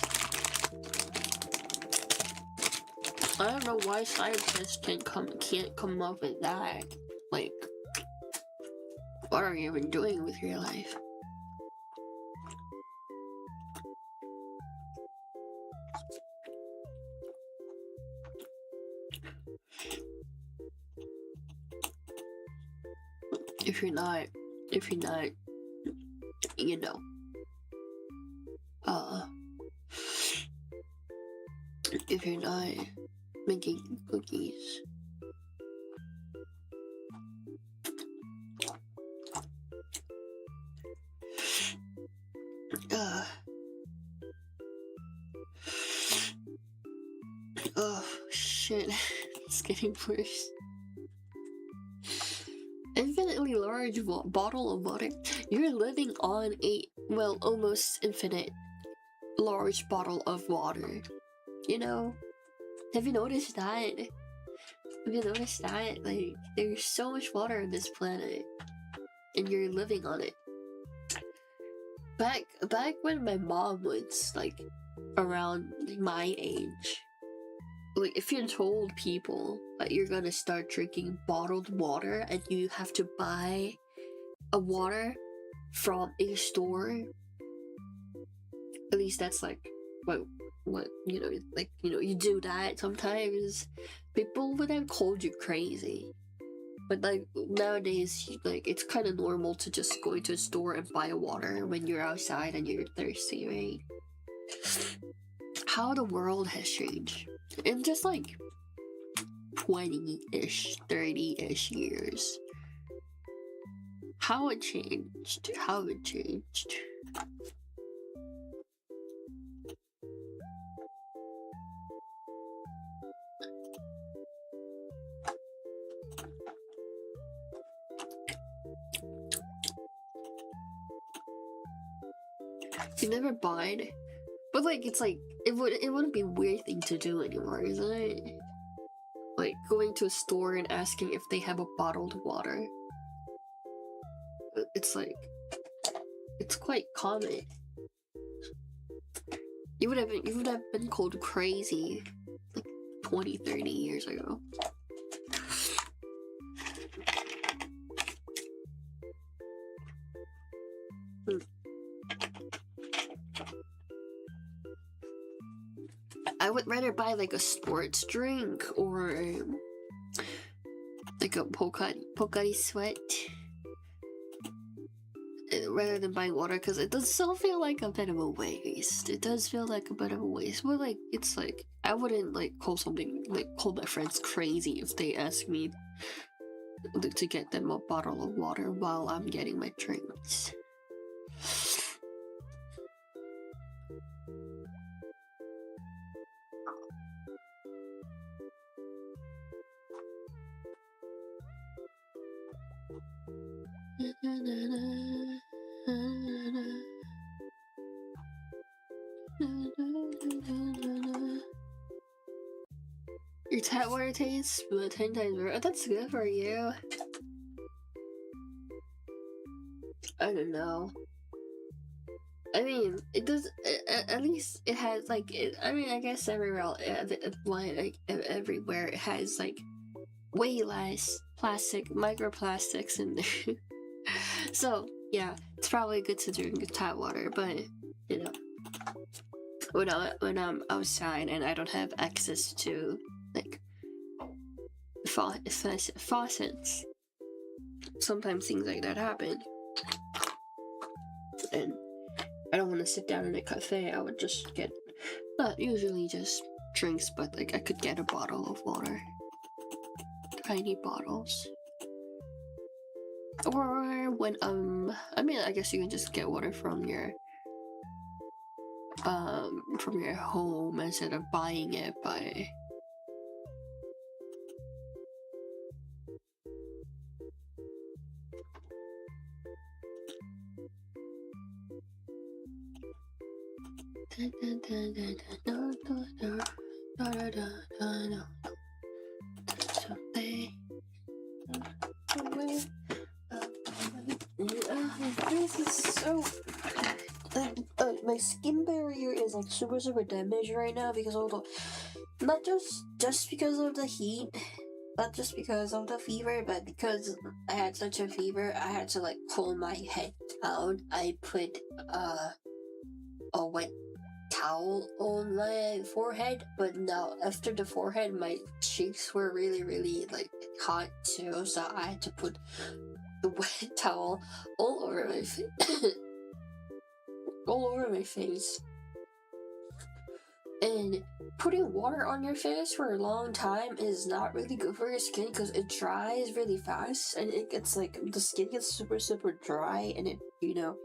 I don't know why scientists can't come up with that. Like, what are you even doing with your life? If you're not, you know, if you're not making cookies, oh shit, it's getting worse. Infinitely large bottle of water. You're living on a, well, almost infinite large bottle of water. You know? Have you noticed that? Have you noticed that? Like, there's so much water on this planet, and you're living on it. Back when my mom was, like, around my age, like, if you told people that you're gonna start drinking bottled water and you have to buy a water from a store, at least that's like what you know, like, you know, you do that sometimes, people would have called you crazy. But like nowadays, like, it's kind of normal to just go into a store and buy a water when you're outside and you're thirsty, right? How the world has changed in just like 20-ish, 30-ish years. How it changed. You never bought, but like, it's like, it wouldn't be a weird thing to do anymore, isn't it? Like going to a store and asking if they have a bottled water. It's like, it's quite common. You would have been called crazy like 20, 30 years ago. I would rather buy like a sports drink or like a Pocari Sweat rather than buying water, because it does still feel like a bit of a waste. It does feel like a bit of a waste. But like, it's like, I wouldn't like call my friends crazy if they ask me to get them a bottle of water while I'm getting my drinks. Your tap water tastes 10 times better. That's good for you. I don't know. I mean, it does. At least it has like. I mean, I guess everywhere, everywhere it has like way less microplastics in there. So yeah, it's probably good to drink tap water, but you know, when I'm outside and I don't have access to like faucets. Sometimes things like that happen, and I don't want to sit down in a cafe. I would just get, not usually just drinks, but like I could get a bottle of water, tiny bottles. Or when I mean, I guess you can just get water from your home instead of buying it by. This is so. My skin barrier is like super damaged right now because of the, not just because of the heat, not just because of the fever, but because I had such a fever, I had to like pull my head down. I put a wet towel on my forehead, but now after the forehead, my cheeks were really like hot too, so I had to put the wet towel all over my face. All over my face. And putting water on your face for a long time is not really good for your skin because it dries really fast, and it gets like, the skin gets super dry, and it, you know,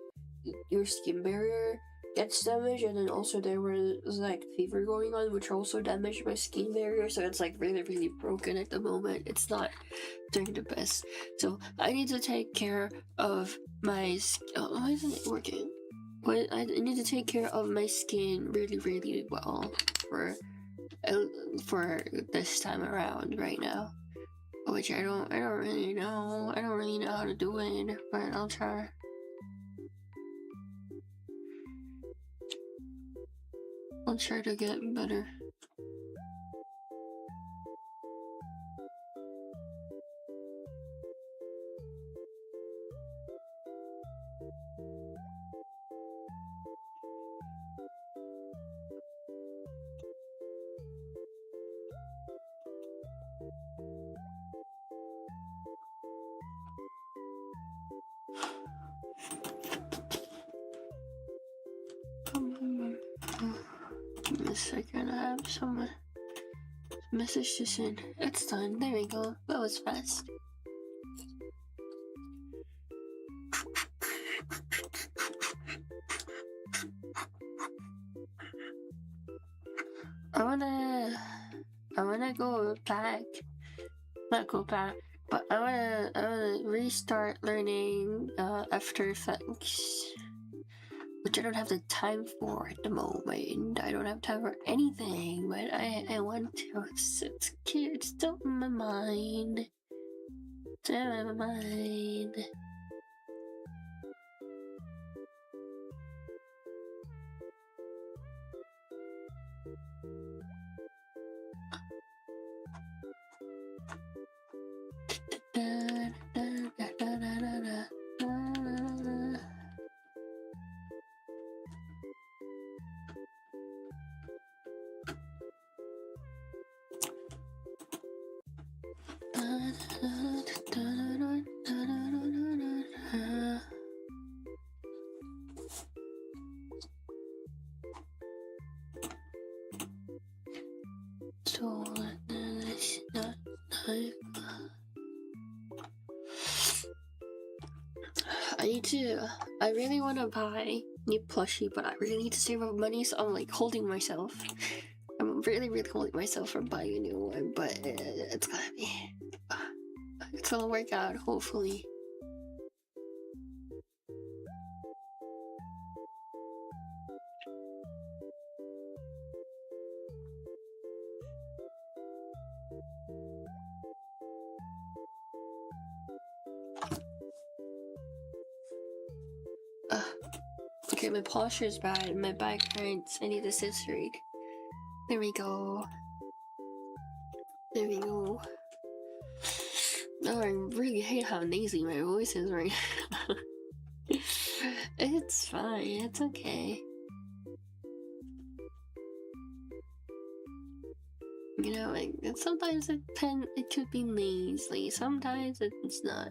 your skin barrier gets damaged. And then also there was like fever going on, which also damaged my skin barrier, so it's like really broken at the moment. It's not doing the best, so I need to take care of my why isn't it working? But I need to take care of my skin really well for this time around right now, which I don't really know. I don't really know how to do it, but I'll try. I'll try to get better. Give me a second, I have some message to send. It's done. There we go. That was fast. I wanna go back. Not go back, but I wanna restart learning After Effects, which I don't have the time for at the moment. I don't have time for anything, but I want to. It's cute. It's still in my mind. Still in my mind. So I really want to buy new plushie, but I really need to save up money, so I'm like holding myself. I'm really holding myself from buying a new one, but it's gonna work out, hopefully. Okay, my posture is bad, my back hurts, I need a sit straight. There we go. There we go. Oh, I really hate how nasally my voice is right now. It's fine, it's okay. You know, like sometimes it could be lazy, sometimes it's not.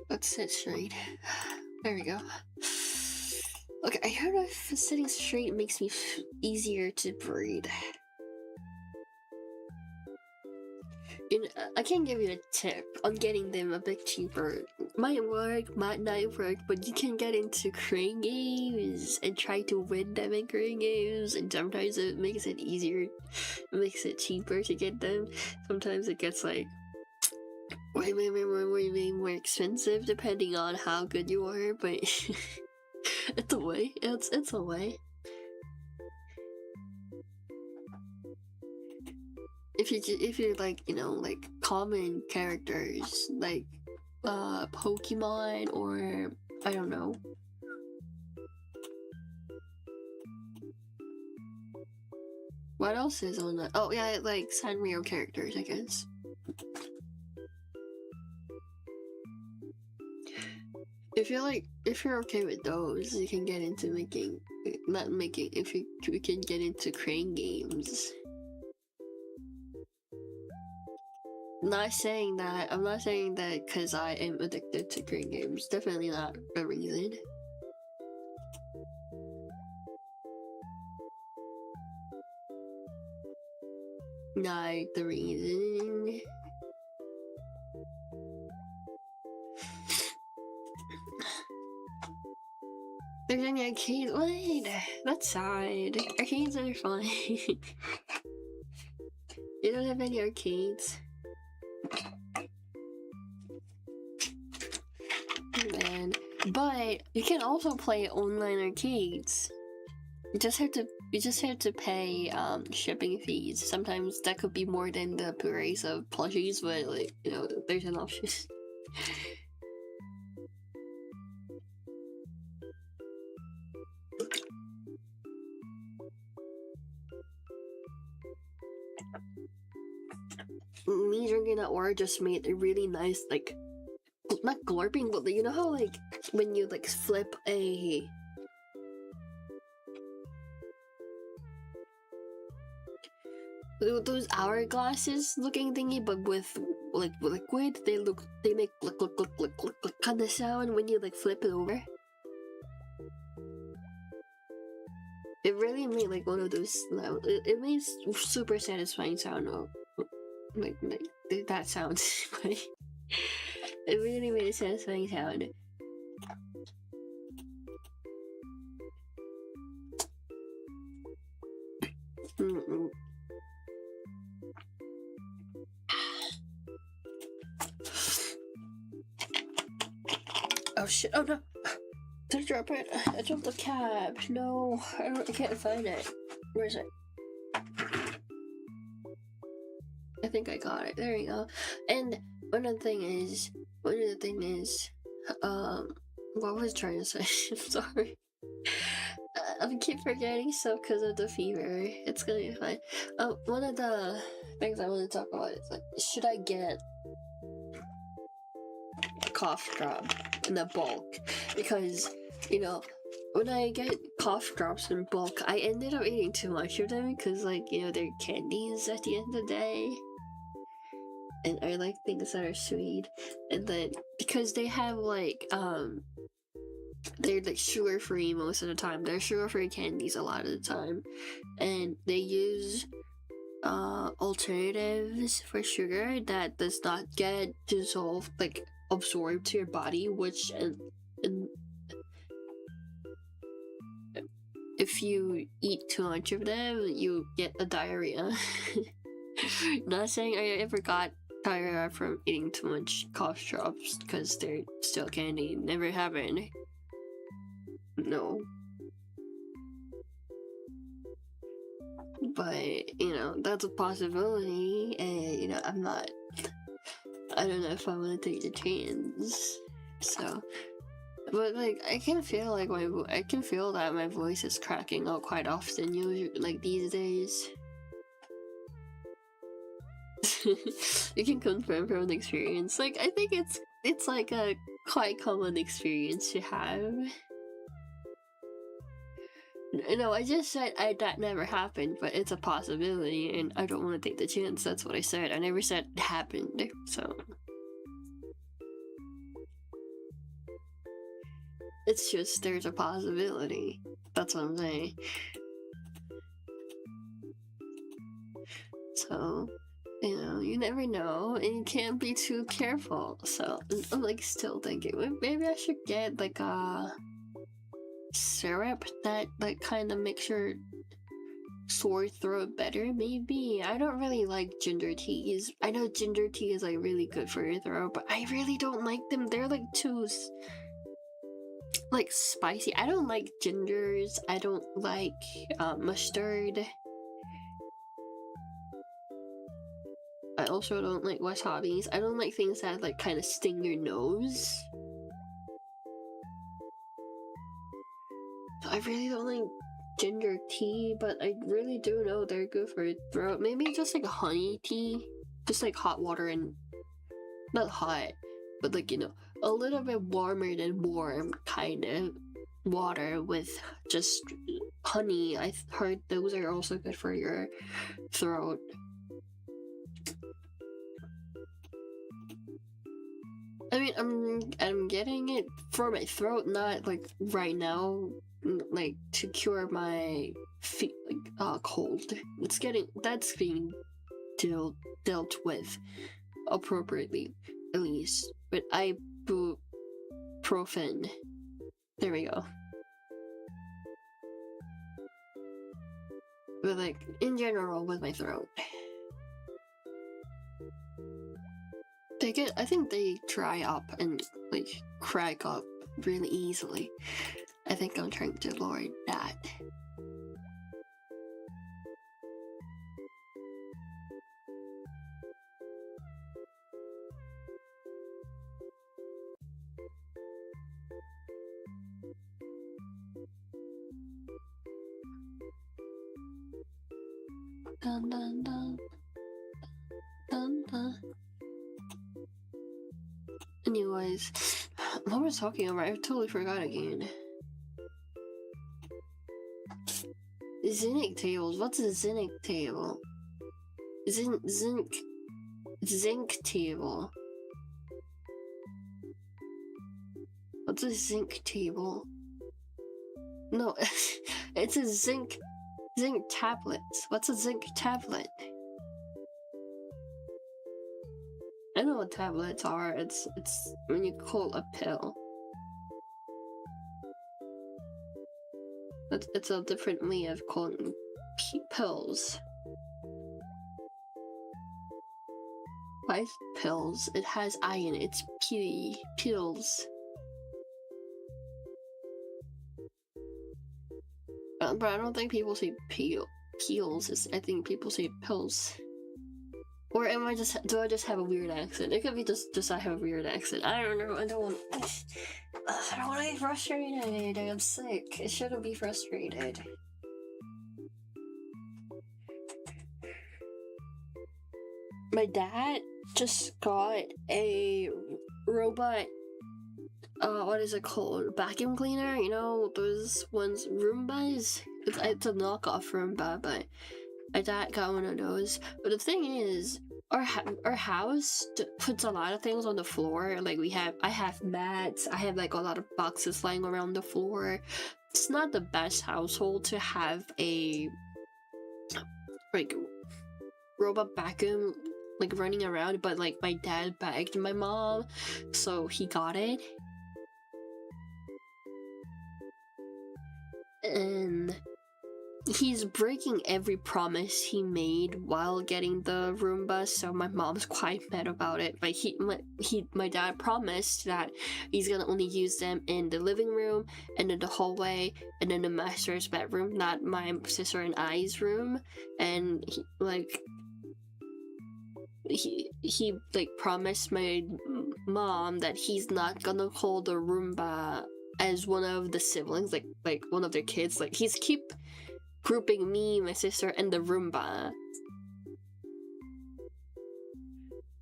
Let's sit straight. There we go. Okay, I heard if sitting straight makes me easier to breathe. You know, I can give you a tip on getting them a bit cheaper. Might work, might not work, but you can get into crane games and try to win them in crane games, and sometimes it makes it easier, it makes it cheaper to get them. Sometimes it gets like way more expensive depending on how good you are, but it's a way. It's a way. If you're like, you know, like common characters like Pokemon, or I don't know. What else is on that? Oh yeah, like Sanrio characters, I guess. If you're okay with those, you can get into making, not making, if you can get into crane games. I'm not saying that because I am addicted to crane games. Definitely not a reason. Not the reason. There's any arcades? Wait, that's sad. Arcades are fun. You don't have any arcades? Man, but you can also play online arcades. You just have to pay shipping fees. Sometimes that could be more than the price of plushies, but like, you know, there's an option. Me drinking that water just made a really nice, like, not glorping, but you know how like when you like flip a those hourglasses looking thingy, but with like liquid, they make look kind of sound when you like flip it over. It really made like one of those. It made super satisfying sound. Like that sounds funny. It really made a satisfying sound. Oh shit! Oh no! Did I drop it? I dropped the cap. No, I can't find it. Where is it? I think I got it. There you go. And another thing is, what was I trying to say? I'm sorry. I keep forgetting stuff because of the fever. It's gonna be fine. One of the things I want to talk about is like, should I get a cough drop in the bulk? Because, you know, when I get cough drops in bulk, I ended up eating too much of them because, like, you know, they're candies at the end of the day. And I like things that are sweet. And then, because they have, like, they're, like, sugar-free most of the time. They're sugar-free candies a lot of the time. And they use, alternatives for sugar that does not get dissolved, like, absorbed to your body, which, and if you eat too much of them, you get a diarrhea. Not saying I ever got diarrhea from eating too much cough drops, because they're still candy. Never happened. No. But, you know, that's a possibility, and, you know, I don't know if I want to take the chance. So, but like, I can feel like I can feel that my voice is cracking out quite often, usually, like these days. You can confirm from experience. Like, I think it's like a quite common experience to have. No, I just said that never happened, but it's a possibility, and I don't want to take the chance. That's what I said. I never said it happened, so. It's just there's a possibility. That's what I'm saying. So, you never know, and you can't be too careful. So, I'm like still thinking, maybe I should get like a syrup that like kind of makes your sore throat better. Maybe. I don't really like ginger teas. I know ginger tea is like really good for your throat, but I really don't like them. They're like too like spicy. I don't like gingers. I don't like mustard. I also don't like wasabis. I don't like things that like kind of sting your nose. I really don't like ginger tea, but I really do know they're good for your throat. Maybe just like a honey tea, just like hot water and not hot, but like a little bit warmer than warm kind of water with just honey. I heard those are also good for your throat. I mean, I'm getting it for my throat, not like right now, like to cure my cold. That's being dealt with appropriately, at least. But ibuprofen. There we go. But like in general with my throat. I think they dry up and like crack up really easily. I think I'm trying to avoid that. Dun dun dun dun dun. Anyways, what was I talking about? I totally forgot again. Zinc tables. What's a zinc table? Zinc table. What's a zinc table? No, it's a zinc tablets. What's a zinc tablet? I know what tablets are. It's when you call a pill. It's a different way of calling pills. Why is pills? It has iron. It's pills. But I don't think people say peels. I think people say pills. Or do I just have a weird accent? It could be just I have a weird accent. I don't know. I don't want to get frustrated. I'm sick. I shouldn't be frustrated. My dad just got a robot. What is it called? Vacuum cleaner. You know those ones, Roombas. It's a knockoff Roomba, but my dad got one of those. But the thing is, our house puts a lot of things on the floor. Like I have mats. I have like a lot of boxes lying around the floor. It's not the best household to have a like robot vacuum like running around. But like my dad begged my mom, so he got it. And he's breaking every promise he made while getting the Roomba, so my mom's quite mad about it. Like my dad promised that he's gonna only use them in the living room and in the hallway and in the master's bedroom, not my sister and I's room. And he like promised my mom that he's not gonna call the Roomba as one of the siblings, like one of their kids. Like he's keep grouping me, my sister, and the Roomba.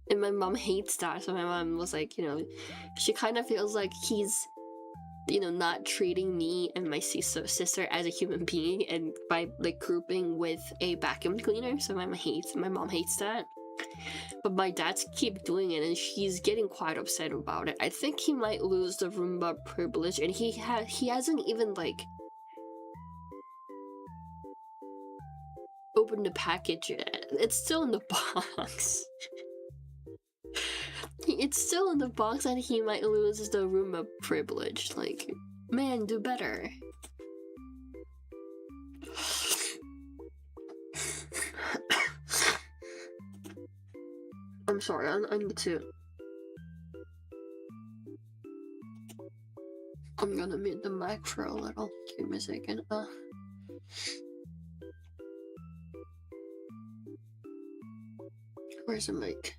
And my mom hates that, so my mom was like, she kind of feels like he's, not treating me and my sister as a human being, and by like grouping with a vacuum cleaner. So my mom hates that. But my dad's keep doing it, and she's getting quite upset about it. I think he might lose the Roomba privilege, and he hasn't even like opened the package yet. It's still in the box. It's still in the box, and he might lose the Roomba privilege. Like, man, do better. I'm sorry, I need to. I'm gonna mute the mic for a little. Give me a second. Where's the mic?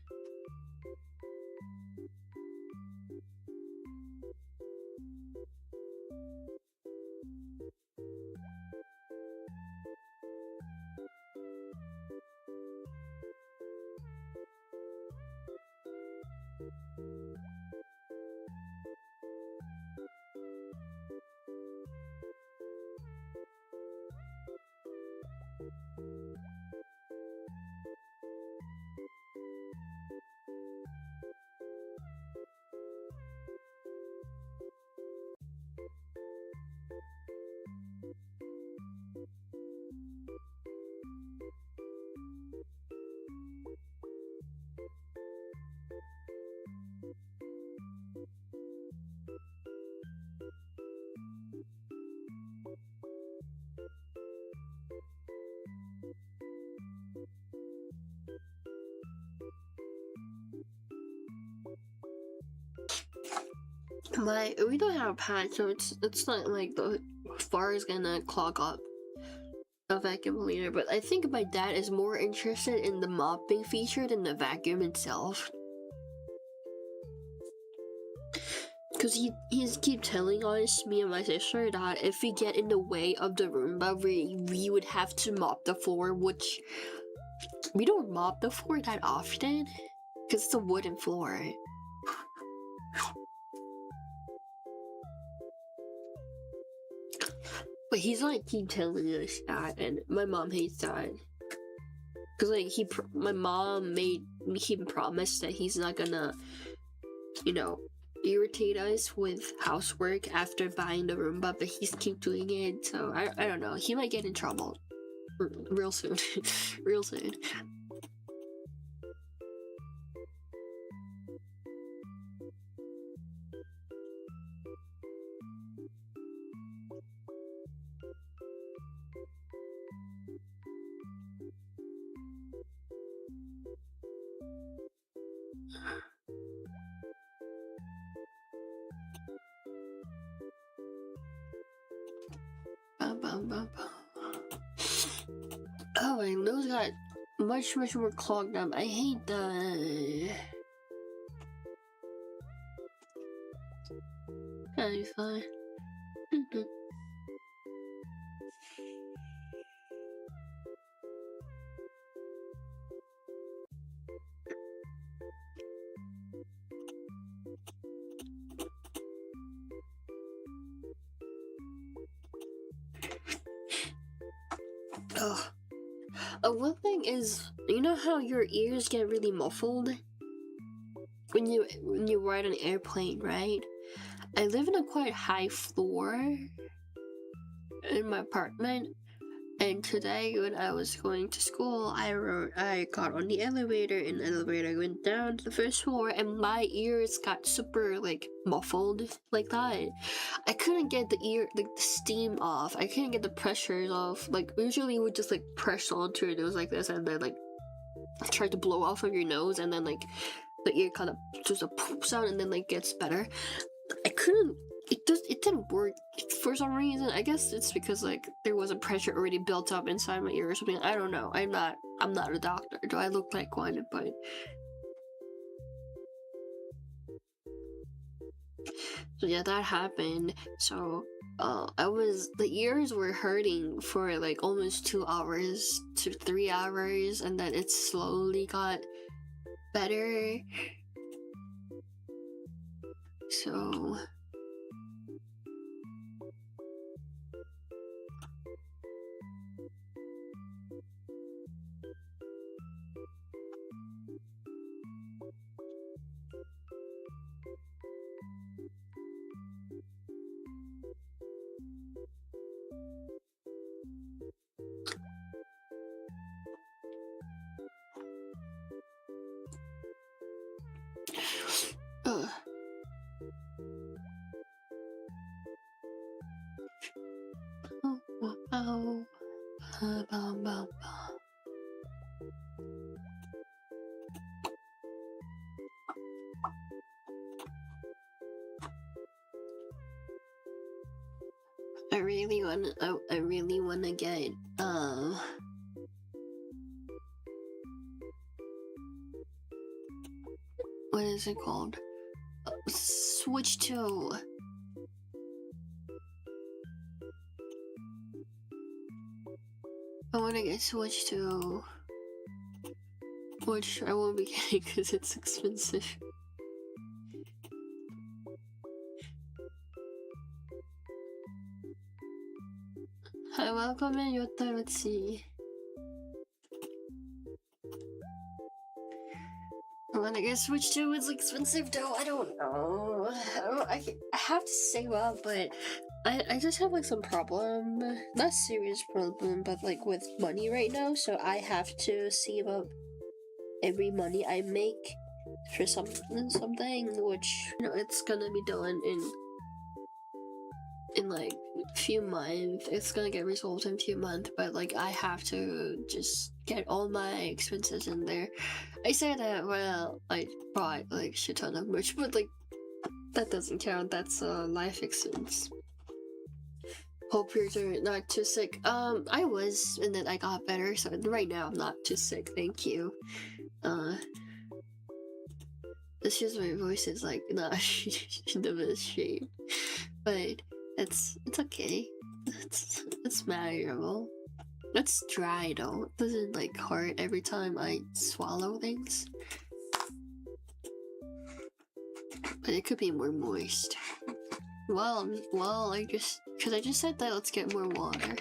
We don't have a pad, so it's not like the far is gonna clog up a vacuum cleaner. But I think my dad is more interested in the mopping feature than the vacuum itself, because he's keep telling us, me and my sister, that if we get in the way of the Roomba, we would have to mop the floor, which we don't mop the floor that often because it's a wooden floor. But he's like keep telling us that, and my mom hates that. Cause like my mom made him promise that he's not gonna, irritate us with housework after buying the Roomba, but he's keep doing it. So I don't know. He might get in trouble real soon, real soon. Oh, my nose got much more clogged up. I hate that. That'll be fine. Oh. One thing is, you know how your ears get really muffled when you ride an airplane, right? I live in a quite high floor in my apartment, and today when I was going to school, I got on the elevator, and the elevator went down to the first floor, and my ears got super like muffled like that. I couldn't get the steam off. I couldn't get the pressures off. Like usually you would just like press onto your nose like this, and then like try to blow off of your nose, and then like the ear kind of just a poop sound, and then like gets better. I couldn't. It didn't work for some reason. I guess it's because like there was a pressure already built up inside my ear or something. I don't know. I'm not a doctor. Do I look like one? But so yeah, that happened. So the ears were hurting for like almost 2 hours to 3 hours, and then it slowly got better. So I really wanna get what is it called? Switch to I wanna get Switch to, which I won't be getting because it's expensive. Hi, welcome in, Yota. Let's see. I wanna get Switch to, it's expensive though. I don't know. I have to save up, but I just have like some problem, not serious problem, but like with money right now. So I have to save up every money I make for something, which it's gonna be done in like a few months. It's gonna get resolved in a few months, but like I have to just get all my expenses in there. I say that well, I bought like a shit ton of merch, but like that doesn't count. That's life expense. Hope you're not too sick. I was, and then I got better, so right now I'm not too sick, thank you. It's just my voice is like not in the best shape. But it's okay. It's manageable. It's dry though. It doesn't like hurt every time I swallow things. But it could be more moist. Well, I just said that let's get more water.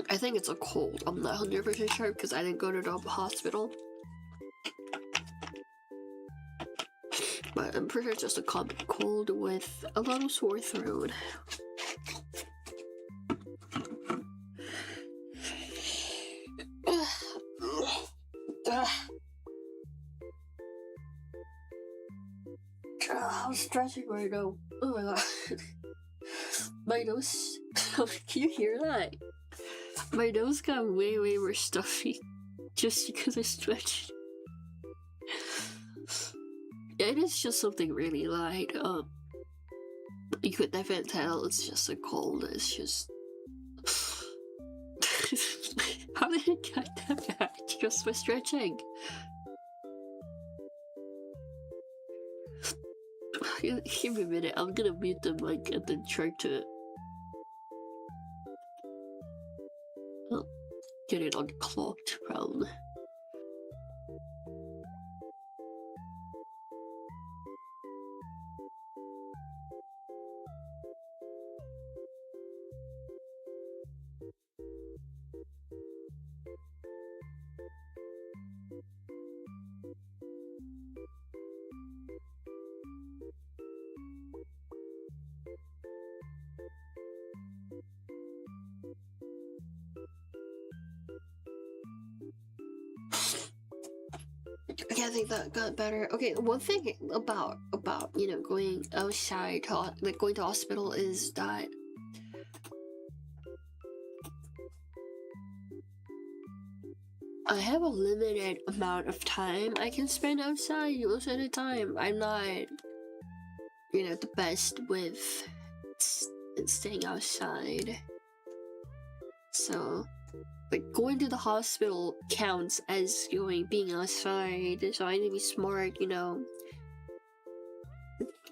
I think it's a cold. I'm not 100% sure because I didn't go to the hospital. But I'm pretty sure it's just a common cold with a little sore throat. I'm stretching right now. Oh my god. My nose. Can you hear that? My nose got way more stuffy just because I stretched. It is just something really light. You could definitely tell it's just a cold. It's just. How did it get that bad? Just by stretching. Give me a minute. I'm gonna mute the mic and then try to get it unclogged, probably. Yeah, I think that got better. Okay, one thing about going outside to going to hospital is that I have a limited amount of time I can spend outside most of the time. I'm not the best with staying outside, so like going to the hospital counts as being outside, so I need to be smart,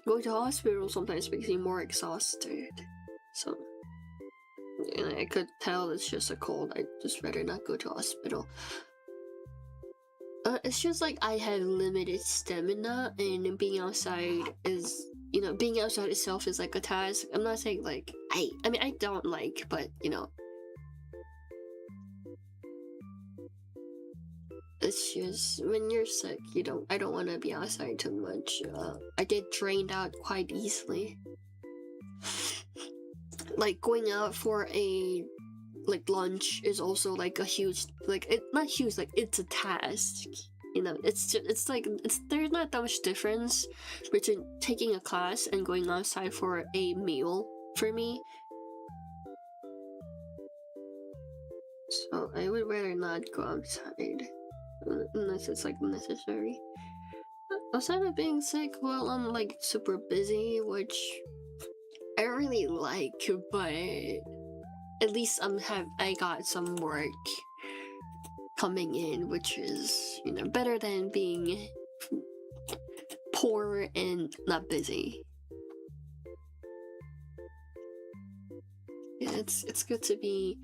going to hospital sometimes makes me more exhausted. So, and I could tell it's just a cold. I'd just rather not go to hospital. It's just like I have limited stamina, and being outside is, you know, being outside itself is like a task. I'm not saying like I mean I don't like, but you know, it's just when you're sick, I don't want to be outside too much. I get drained out quite easily. Like going out for a like lunch is also like a huge, like, it not huge, like it's a task, you know. It's just, it's like there's not that much difference between taking a class and going outside for a meal for me. So I would rather not go outside unless it's like necessary. Outside of being sick, well, I'm like super busy, which I really like, but at least I got some work coming in, which is, you know, better than being poor and not busy. Yeah, it's good to be.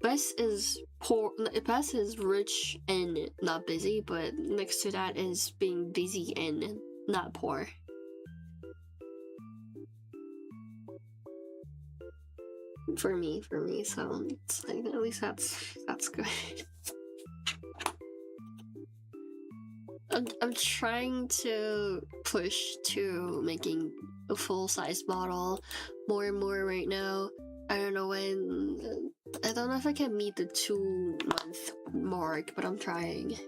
Best is poor. Best is rich and not busy, but next to that is being busy and not poor. For me, so it's like, at least that's good. I'm trying to push to making a full-size bottle more and more right now. I don't know when. I don't know if I can meet the 2-month mark, but I'm trying.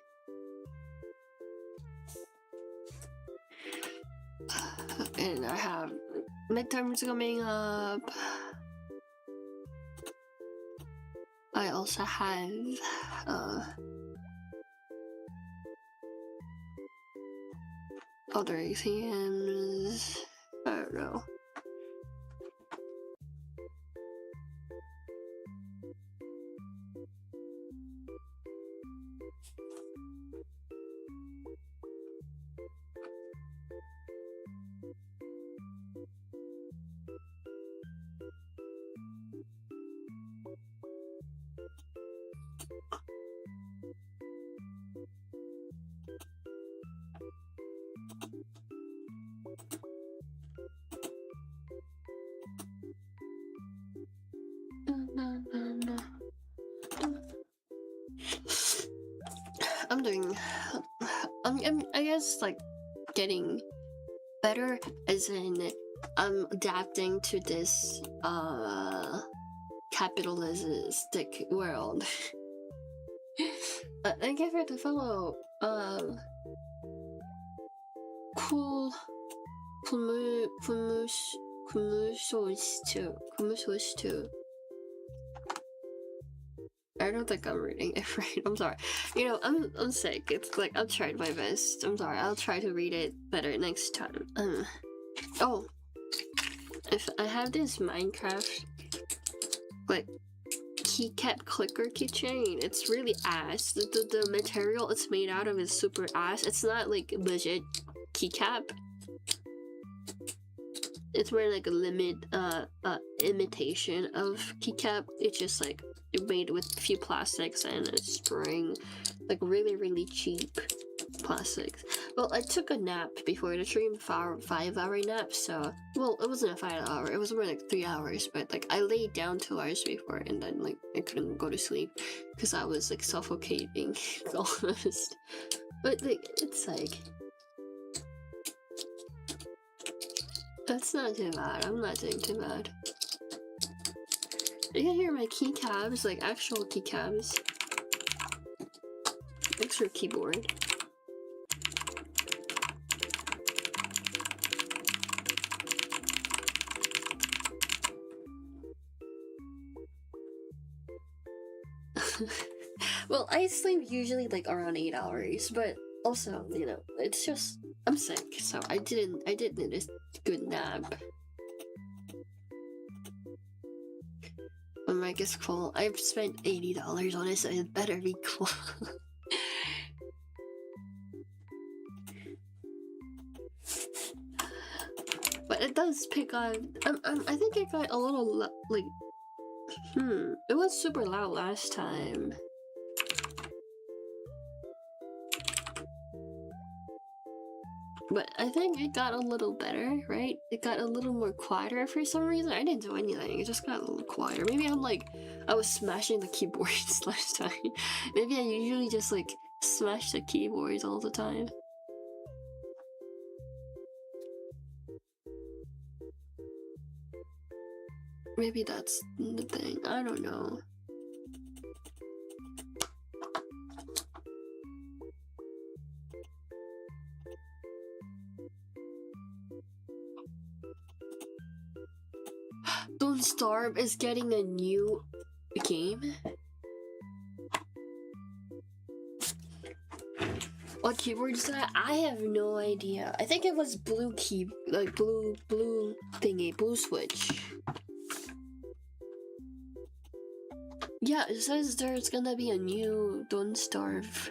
And I have midterms coming up. I also have other exams. I don't know. I'm doing. I guess like getting better, as in I'm adapting to this capitalistic world. Thank you for the follow. Cool. Kumushoshtu. I don't think I'm reading it right. I'm sorry. You know, I'm sick. It's like I've tried my best. I'm sorry. I'll try to read it better next time. Oh, if I have this Minecraft like keycap clicker keychain, it's really ass. The material it's made out of is super ass. It's not like budget keycap. It's more like a imitation of keycap. It's just like made with a few plastics and a string, like really cheap plastics. Well, I took a nap before the stream, 5-hour nap. So, well, it wasn't a 5 hour. It was more like 3 hours. But like I laid down 2 hours before, and then like I couldn't go to sleep because I was like suffocating almost. But like it's like. That's not too bad. I'm not doing too bad. You can hear my keycaps, like actual keycaps. Extra keyboard. Well, I sleep usually like around 8 hours, but also, you know, it's just I'm sick, so I did need a good nap. My mic is cool. I've spent $80 on it, so it better be cool. does pick up. I think it got a little like. It was super loud last time. But I think it got a little better, right? It got a little more quieter for some reason. I didn't do anything, it just got a little quieter. Maybe I was smashing the keyboards last time. Maybe I usually just like smash the keyboards all the time. Maybe that's the thing, I don't know. Don't Starve is getting a new game? What keyboard is that? I have no idea. I think it was blue key, like blue thingy, blue switch. Yeah, it says there's gonna be a new Don't Starve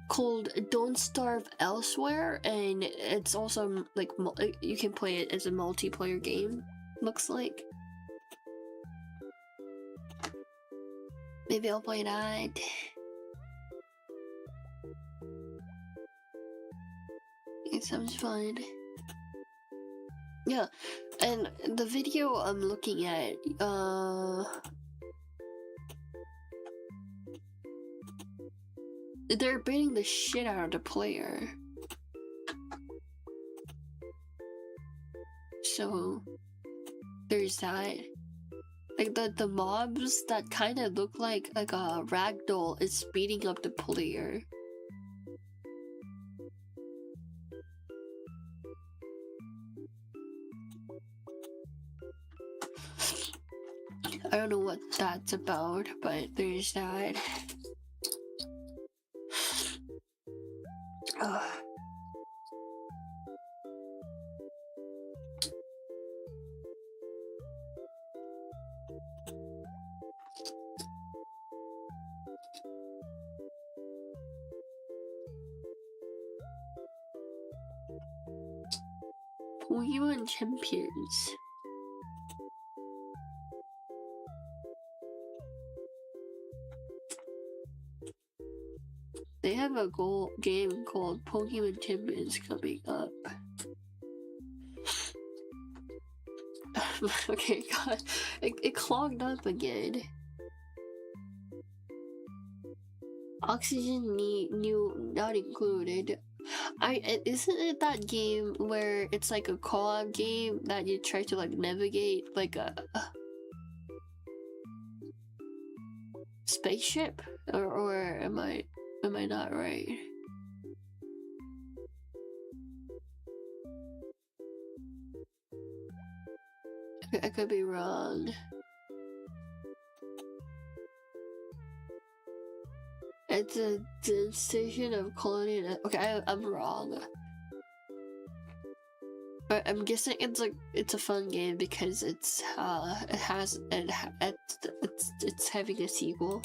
called Don't Starve Elsewhere, and it's also like you can play it as a multiplayer game, looks like. Maybe I'll play that. It sounds fun. Yeah, and the video I'm looking at, they're beating the shit out of the player. So there's that. Like the mobs that kind of look like a ragdoll is beating up the player. I don't know what that's about, but there's that. Pokemon Champions. They have a game called Pokemon Champions coming up. Okay, God, it clogged up again. Oxygen new not included. Isn't it that game where it's like a co-op game that you try to like navigate like a spaceship, or am I not right? I could be wrong. It's a decision of calling it. Okay, I'm wrong. But I'm guessing it's a fun game because it's having a sequel.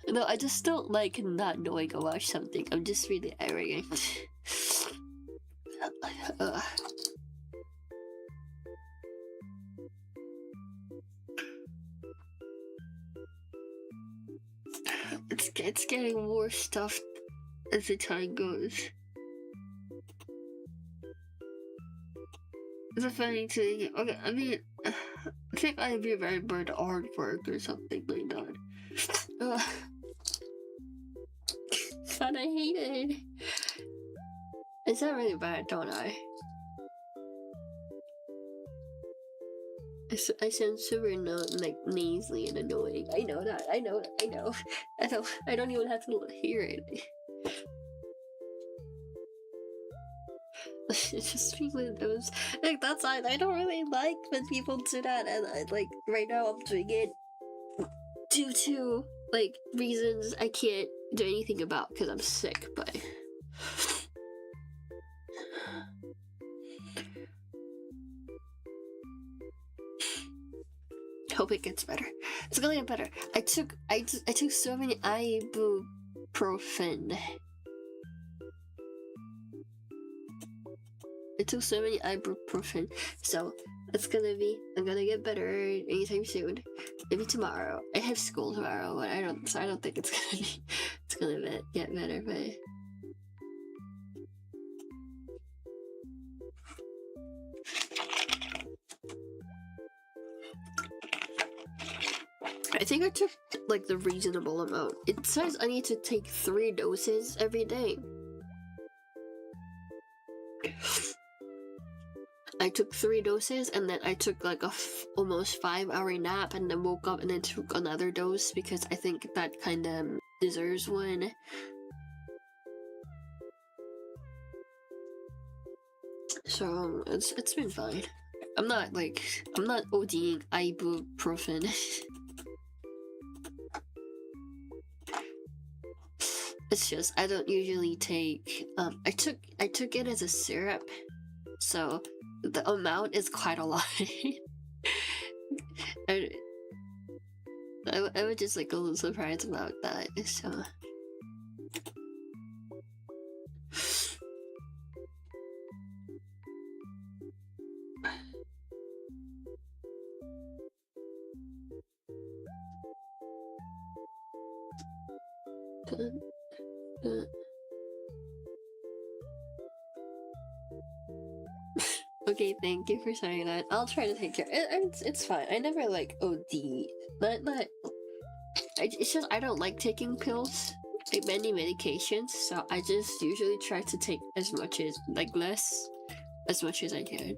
No, I just don't like not knowing about something. I'm just really arrogant. It's getting more stuff as the time goes. It's a funny thing. Okay, I mean, I think I'd be very bored artwork or something like that. But I hate it. It's not really bad, don't I? I sound super like nasally and annoying. I know that. I know. I don't even have to hear it. It's just really those. Like that's I don't really like when people do that, and like right now I'm doing it due to like reasons I can't do anything about because I'm sick. But hope it gets better. It's gonna get better. I took so many ibuprofen. I took so many ibuprofen, so I'm gonna get better anytime soon. Maybe tomorrow. I have school tomorrow, but I don't think it's gonna get better, but I think I took like the reasonable amount. It says I need to take 3 doses every day. I took 3 doses and then I took like a almost 5-hour nap and then woke up and then took another dose because I think that kind of deserves one. So it's been fine. I'm not ODing ibuprofen. It's just I don't usually take I took it as a syrup, so the amount is quite a lot. I was just like a little surprised about that, so okay, thank you for saying that. I'll try to take care. It's fine. I never like OD. It's just I don't like taking pills, like many medications. So I just usually try to take as much as I can.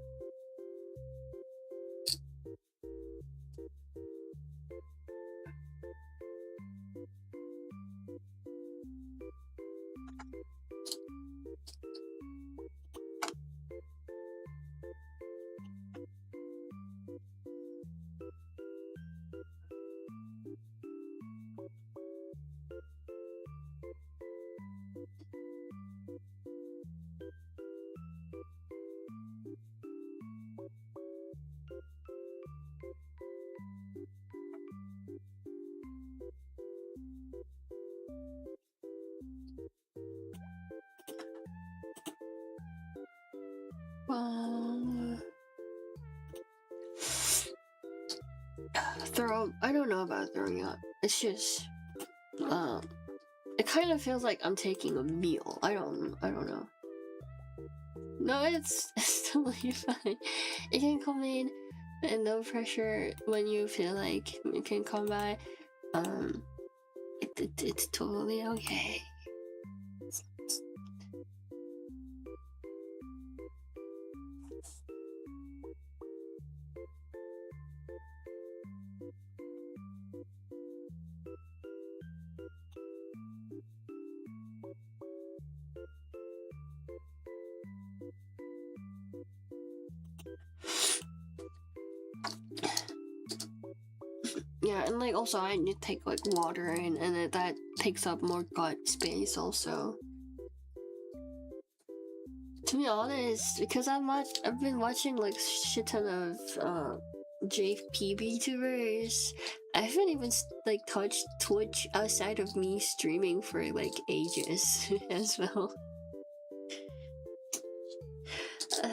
I don't know about throwing up. It's just it kind of feels like I'm taking a meal. I don't know. No, it's totally fine. It can come in and no pressure when you feel like it can come by. It's totally okay. Yeah, and like also I need to take like water and that takes up more gut space also. To be honest, because I've been watching like shit ton of JPB tubers. I haven't even like touched Twitch outside of me streaming for like ages as well.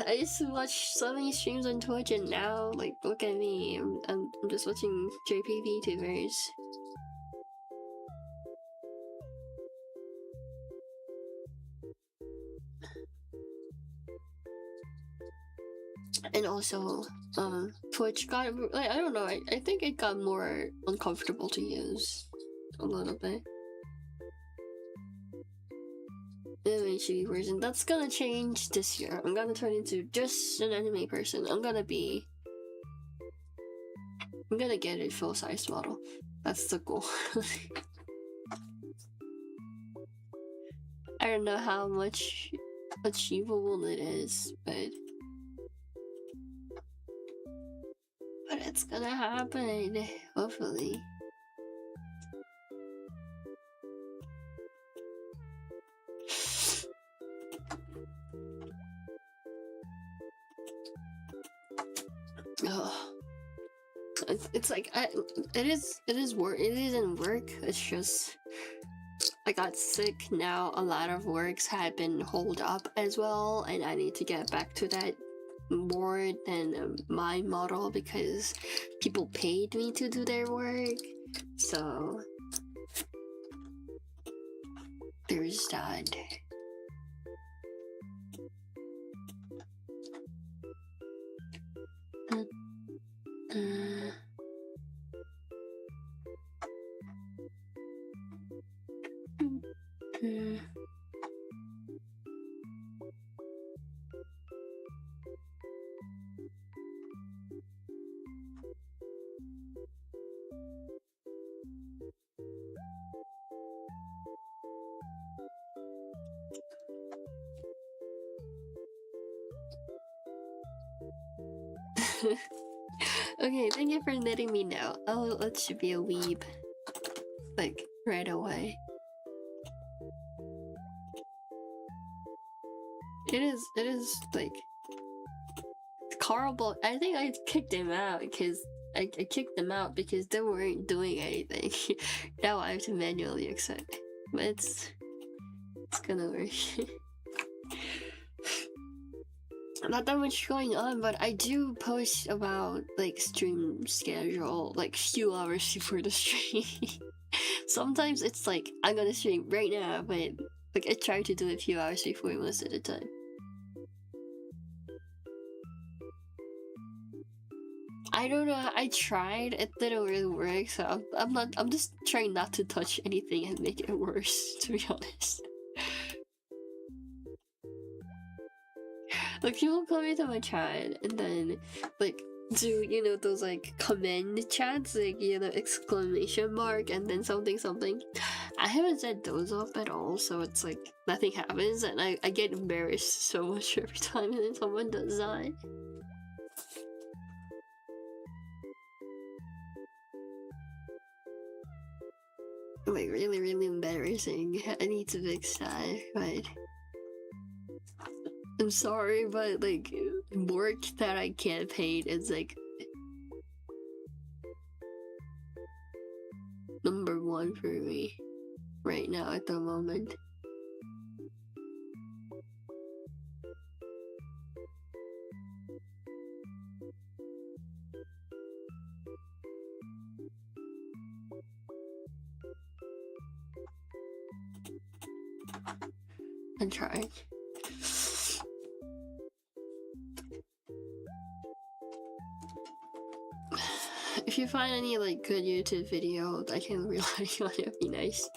I used to watch so many streams on Twitch, and now, like, look at me. I'm just watching JPV tubers. And also, Twitch got, like, I don't know, I think it got more uncomfortable to use. A little bit. Anime chibi version. That's gonna change this year. I'm gonna turn into just an anime person. I'm gonna get a full-size model. That's the goal. I don't know how much achievable it is, but it's gonna happen, hopefully. it's like it is work. It isn't work. It's just I got sick now. A lot of works have been hold up as well, and I need to get back to that more than my model because people paid me to do their work. So there's that. Okay, thank you for letting me know. I'll let you be a weeb. Like, right away. It is, like... horrible. I think I kicked him out because... I kicked them out because they weren't doing anything. Now I have to manually accept. But it's gonna work. Not that much going on, but I do post about like stream schedule like few hours before the stream. Sometimes it's like I'm gonna stream right now, but like I try to do it a few hours before most of the time. I don't know. I tried. It didn't really work, so I'm just trying not to touch anything and make it worse. To be honest. Like people come into my chat and then like do you know those like comment chats, like you know exclamation mark and then something something. I haven't set those off at all, so it's like nothing happens and I get embarrassed so much every time and then someone does that. Like really embarrassing. I need to fix that, but I'm sorry, but like work that I can't pay is like number one for me right now at the moment. I'm trying. If you find any like good YouTube video I can rely on, it'd be nice.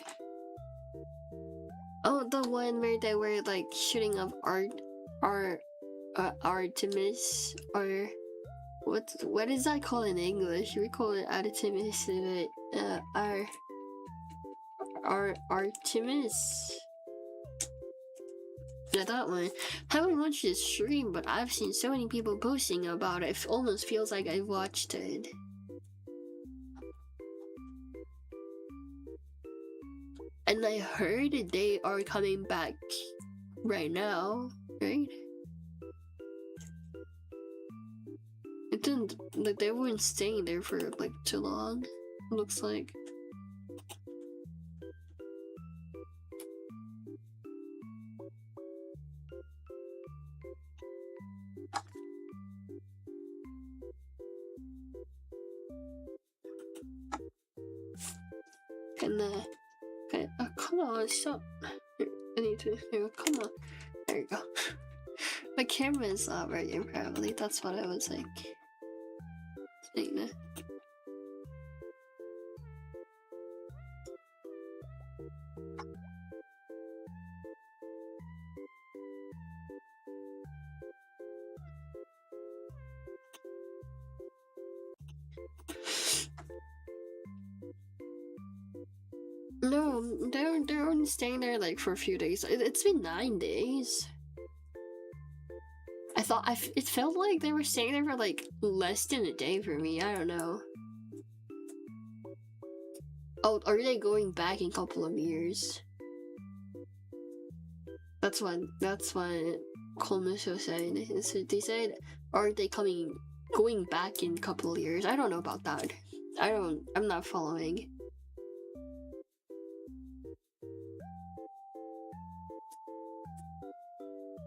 Oh, the one where they were like shooting up Artemis, or what is that called in English? We call it Artemis, but Artemis. Yeah, that one. Haven't watched the stream, but I've seen so many people posting about it. It almost feels like I watched it. And I heard they are coming back right now, right? It didn't, like, they weren't staying there for like too long, looks like. And okay, oh, come on, stop. Here, I need to, here, come on. There you go. My camera is not working properly, that's what I was like saying that. No, they're only staying there like for a few days. It's been 9 days. I thought it felt like they were staying there for like less than a day for me. I don't know. Oh, are they going back in a couple of years? That's what Colmus was saying. So they said, are they coming going back in a couple of years. I don't know about that. I'm not following.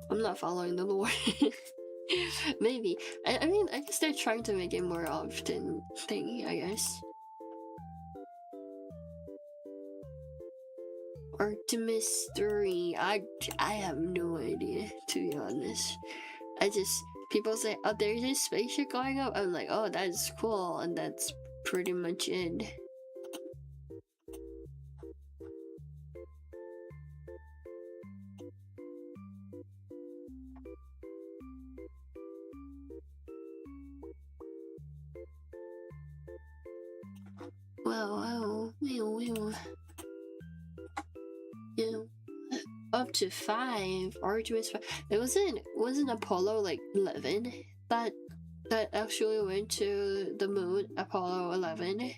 I'm not following the lore. Maybe. I mean, I guess they're trying to make it more often thing, I guess. Artemis 3. I have no idea, to be honest. People say, oh, there's this spaceship going up. I'm like, oh, that's cool, and that's pretty much it. Wow. Yeah. Up to 5. Artemis 5. It wasn't Apollo like 11 that actually went to the moon. Apollo 11.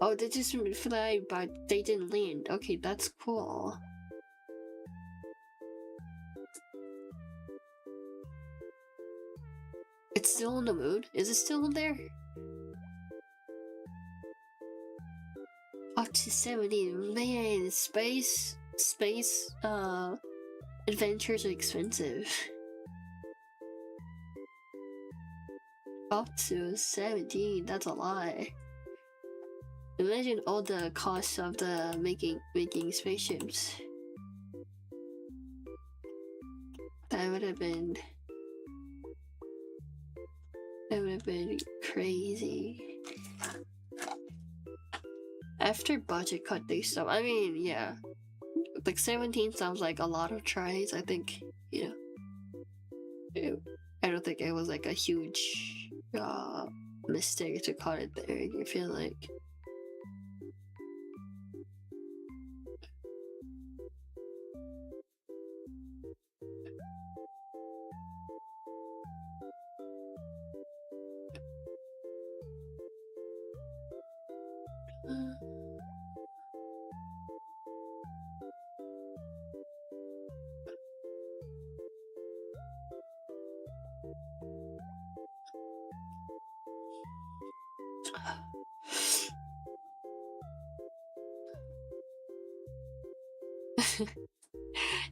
Oh, they just fly, but they didn't land. Okay, that's cool. It's still on the moon? Is it still in there? Up to 70. Man, space adventures are expensive. Up to 17, that's a lot. Imagine all the costs of the making spaceships. That would have been crazy. After budget cut, they stopped. I mean, yeah, like 17 sounds like a lot of tries. I think, you know, I don't think it was like a huge mistake to cut it there. I feel like.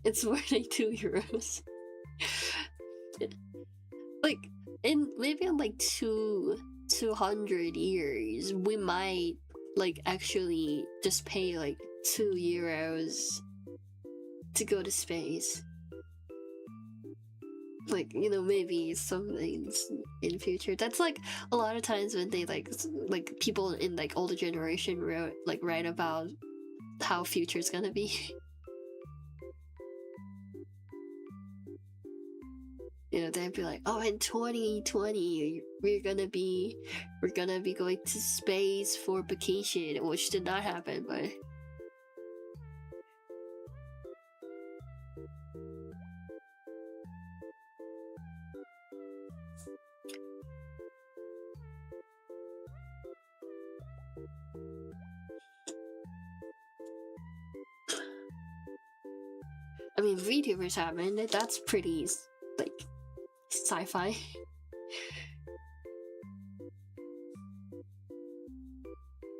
It's more like €2. Like in like 200 years, we might like actually just pay like €2 to go to space. Like, you know, maybe some things in future. That's like a lot of times when they like people in like older generation write about how future's gonna be. You know, they'd be like, oh, in 2020 we're gonna be going to space for vacation, which did not happen, but I mean, VTubers happened. That's pretty like sci-fi.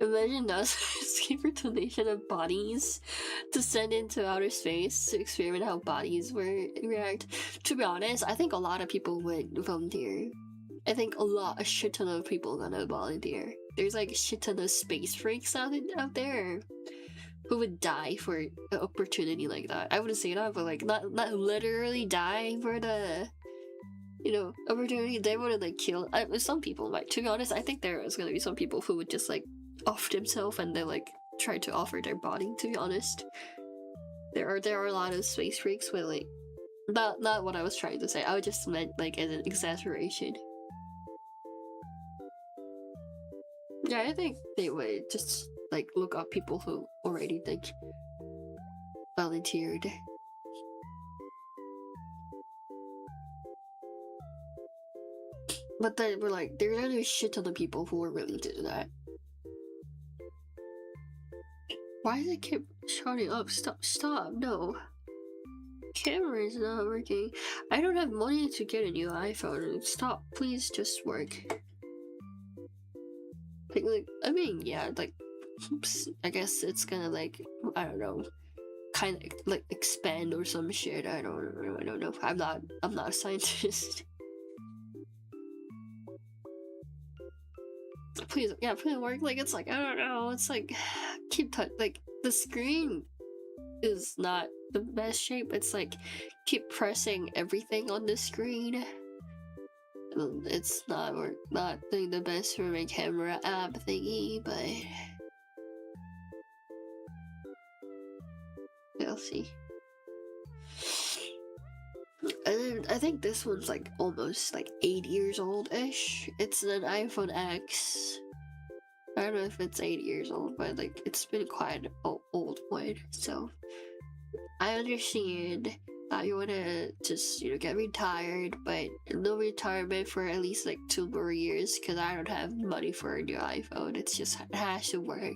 Imagine us escape a donation of bodies to send into outer space to experiment how bodies react. To be honest, I think a lot of people would volunteer. I think a shit ton of people are gonna volunteer. There's like a shit ton of space freaks out there who would die for an opportunity like that. I wouldn't say that, but like not literally die for the, you know, opportunity. They wouldn't like kill. Some people might. To be honest, I think there is gonna be some people who would just like off themselves and they like try to offer their body. To be honest, there are a lot of space freaks with like not what I was trying to say. I just meant like as an exaggeration. Yeah, I think they would just like look up people who already like volunteered. But then we're like, there's a shit ton of people who are willing to do that. Why does it keep shouting up? Stop, no. camera is not working. I don't have money to get a new iPhone. Stop, please just work. Like I mean, yeah, like, oops, I guess it's gonna like, I don't know, kind of like expand or some shit. I don't know. I'm not a scientist. Please, yeah, please work. Like, it's like, I don't know. It's like, like the screen is not the best shape. It's like keep pressing everything on the screen. It's not doing the best for my camera app thingy, but we'll see. And then I think this one's like almost like 8 years old-ish. It's an iPhone X. I don't know if it's 8 years old, but like it's been quite an old one. So I understand that you wanna just, you know, get retired, but no retirement for at least like 2 more years because I don't have money for a new iPhone. It has to work.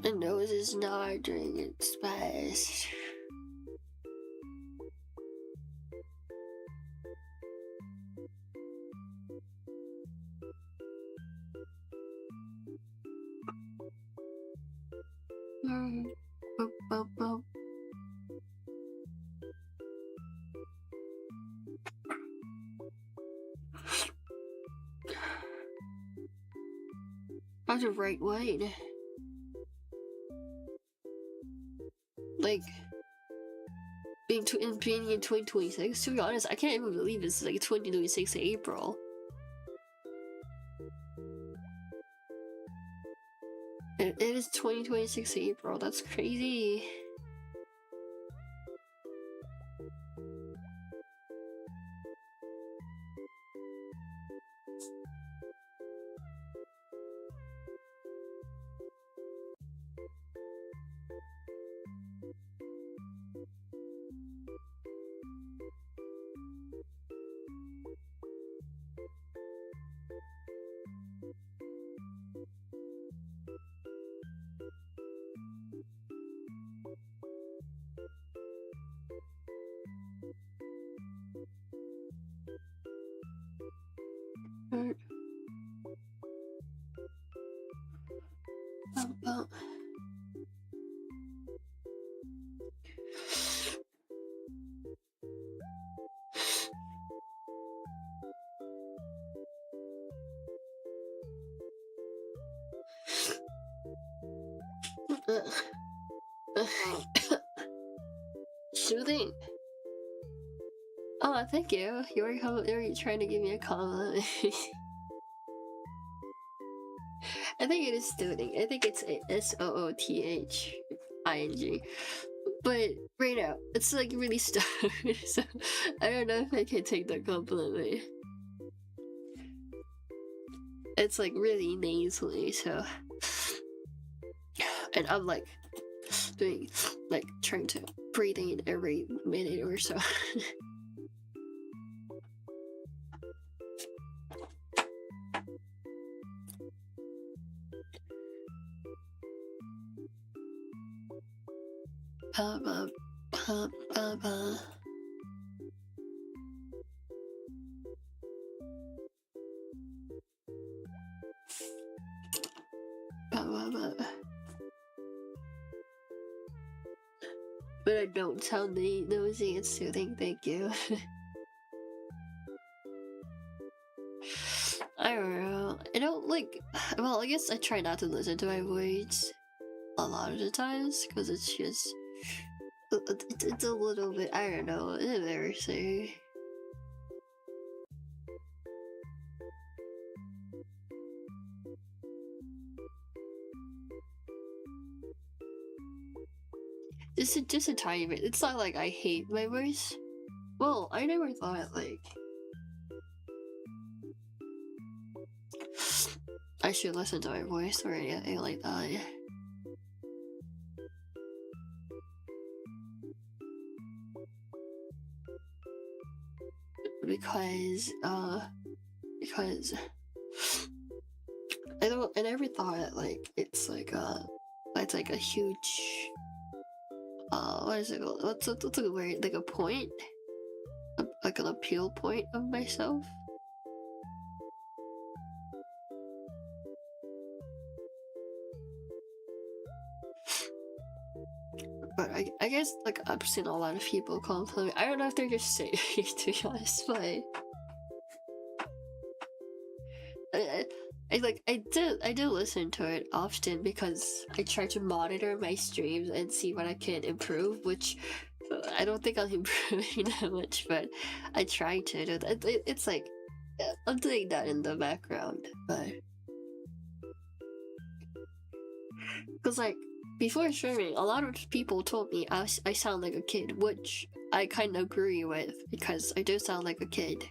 The nose is not doing its best. How's the right way? Like being in 2026. To be honest, I can't even believe this is like 2026 April. It is 2026 April. That's crazy. Soothing. Oh, thank you. You were trying to give me a compliment. I think it is soothing. I think it's SOOTHING. But right now, it's like really stubborn, so I don't know if I can take that compliment. It's like really nasally, so. And I'm like doing, like trying to breathe in every minute or so. But I don't sound nosy and soothing, thank you. I don't know. I don't like. Well, I guess I try not to listen to my voice a lot of the times because it's just it's a little bit, I don't know, embarrassing. Just a tiny bit. It's not like I hate my voice. Well, I never thought like I should listen to my voice or anything like that. Because I never thought like it's like a huge what is it called? What's a good word? Like a point? Like an appeal point of myself? But I guess like I've seen a lot of people compliment. I don't know if they're just saying it, to be honest, but I do listen to it often because I try to monitor my streams and see what I can improve, which I don't think I'm improving that much, but I try to. It's like I'm doing that in the background, but because like before streaming, a lot of people told me I sound like a kid, which I kind of agree with because I do sound like a kid.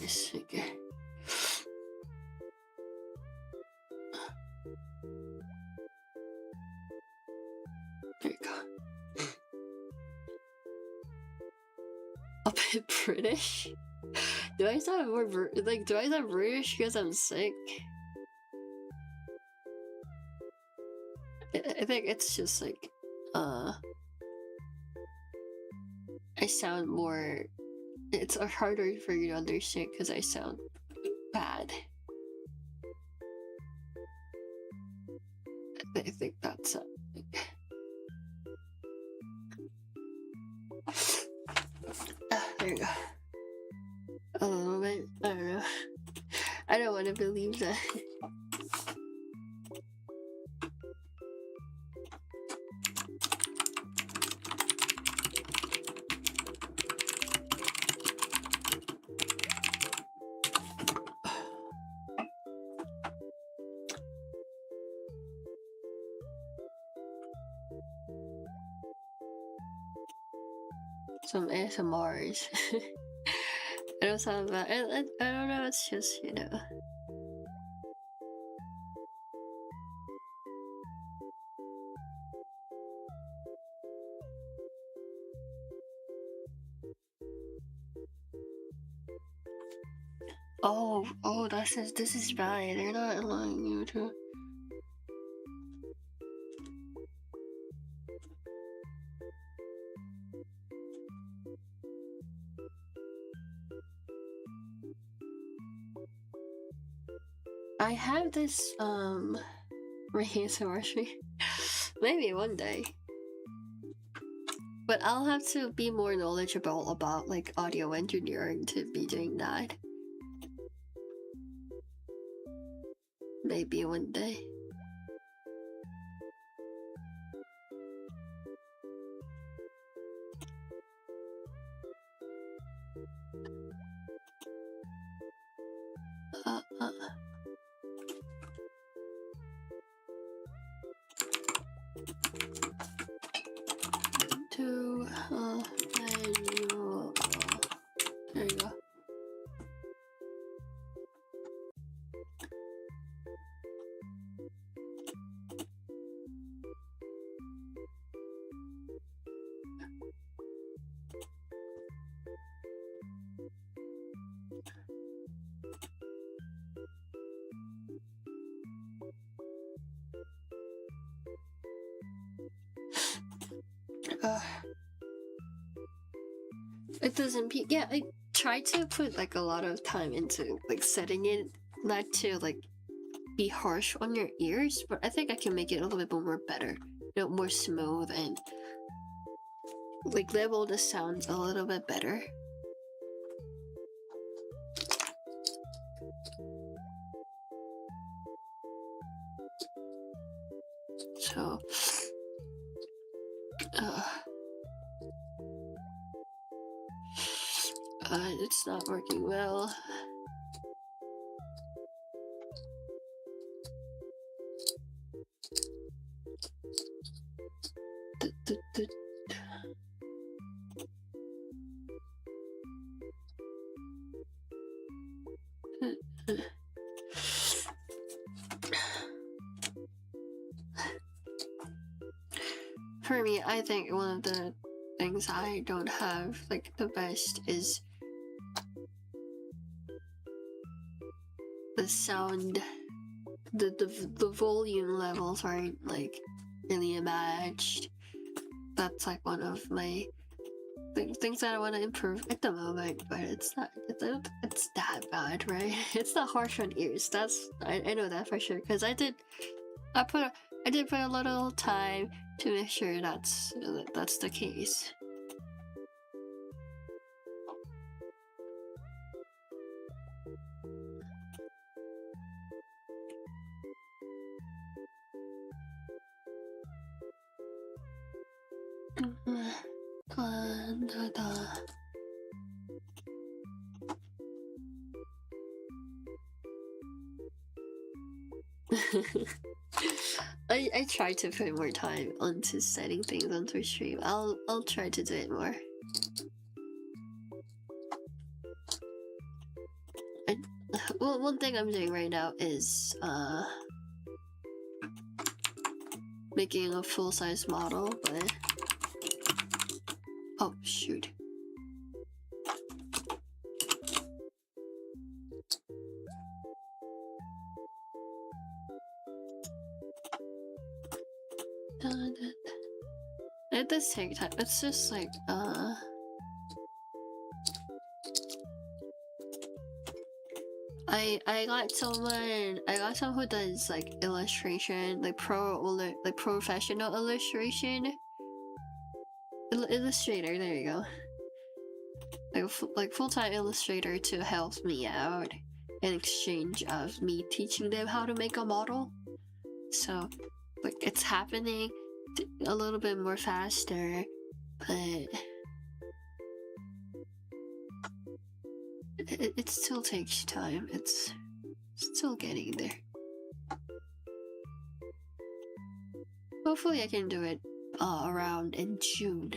Yes, okay. There you go. A bit British? Do I sound more do I sound British because I'm sick? I think it's just like I sound more. It's harder for you to understand because I sound bad. I think that's there you go. A little bit. I don't know. I don't want to believe that. Some ASMRs. I don't sound bad. I don't know, it's just, you know. Oh, this is bad. They're not allowing you to. I have this ASMR stream. Maybe one day. But I'll have to be more knowledgeable about like audio engineering to be doing that. Maybe one day. Manual. There you go. It doesn't yeah, I tried to put like a lot of time into like setting it not to like be harsh on your ears, but I think I can make it a little bit more better, more smooth and like level the sounds a little bit better. So, it's not working well. For me, I think one of the things I don't have like the best is the sound. The volume levels aren't like really matched. That's like one of my things that I want to improve at the moment, but it's not it's that bad, right? It's not harsh on ears. I know that for sure, because I did put a little time to make sure that's the case. I try to put more time onto setting things onto stream. I'll try to do it more. Well, one thing I'm doing right now is making a full-size model, but oh shoot. At the same time, it's just like I got someone who does like illustration, like professional illustration. Illustrator, there you go. Like full-time illustrator to help me out in exchange of me teaching them how to make a model. So like it's happening a little bit more faster, but it still takes time. It's still getting there. Hopefully I can do it around in June.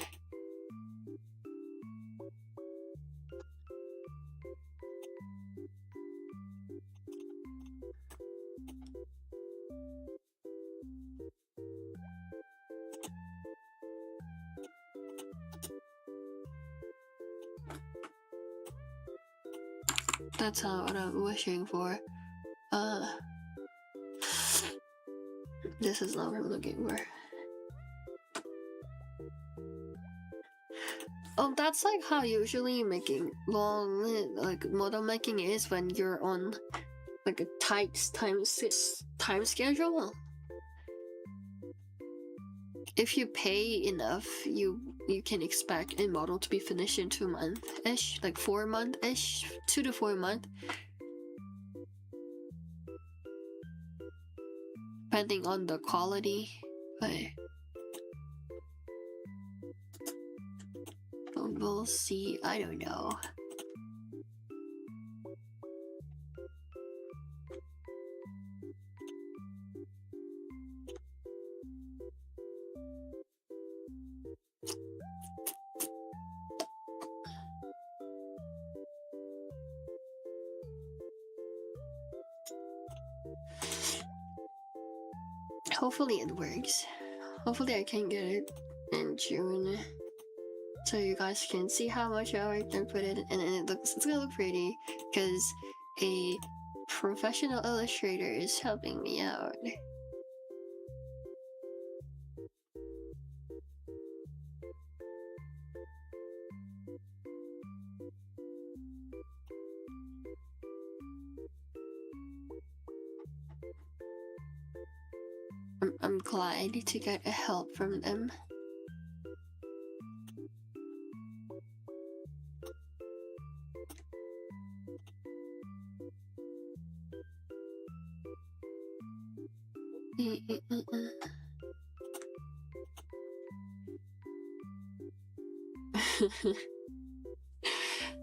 That's what I'm wishing for. This is not what I'm looking for. That's like how usually making like model making is when you're on like a tight time schedule. If you pay enough, you can expect a model to be finished in 2 months-ish, like 4 months-ish, 2 to 4 months. Depending on the quality, but we'll see. I don't know. Hopefully it works. Hopefully I can get it in June, so you guys can see how much I can put it, and it's gonna look pretty because a professional illustrator is helping me out. I'm glad to get help from them.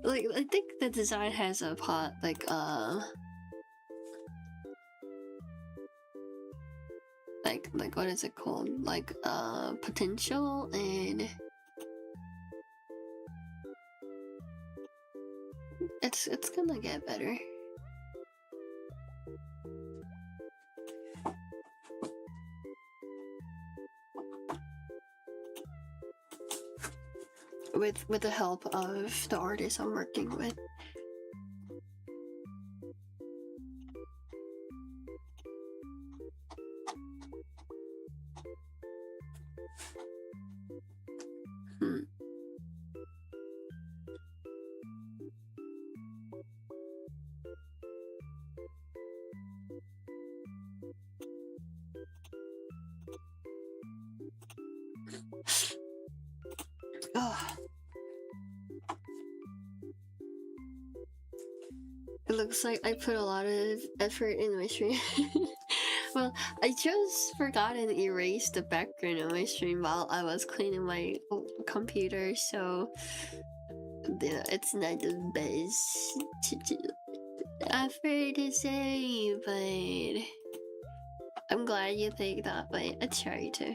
Like, I think the design has a pot, like what is it called? Like potential, and it's gonna get better. With the help of the artist I'm working with. Oh. It looks like I put a lot of effort in my stream. Well, I just forgot and erased the background of my stream while I was cleaning my computer, so it's not the best effort to say, but I'm glad you think that way. I try to.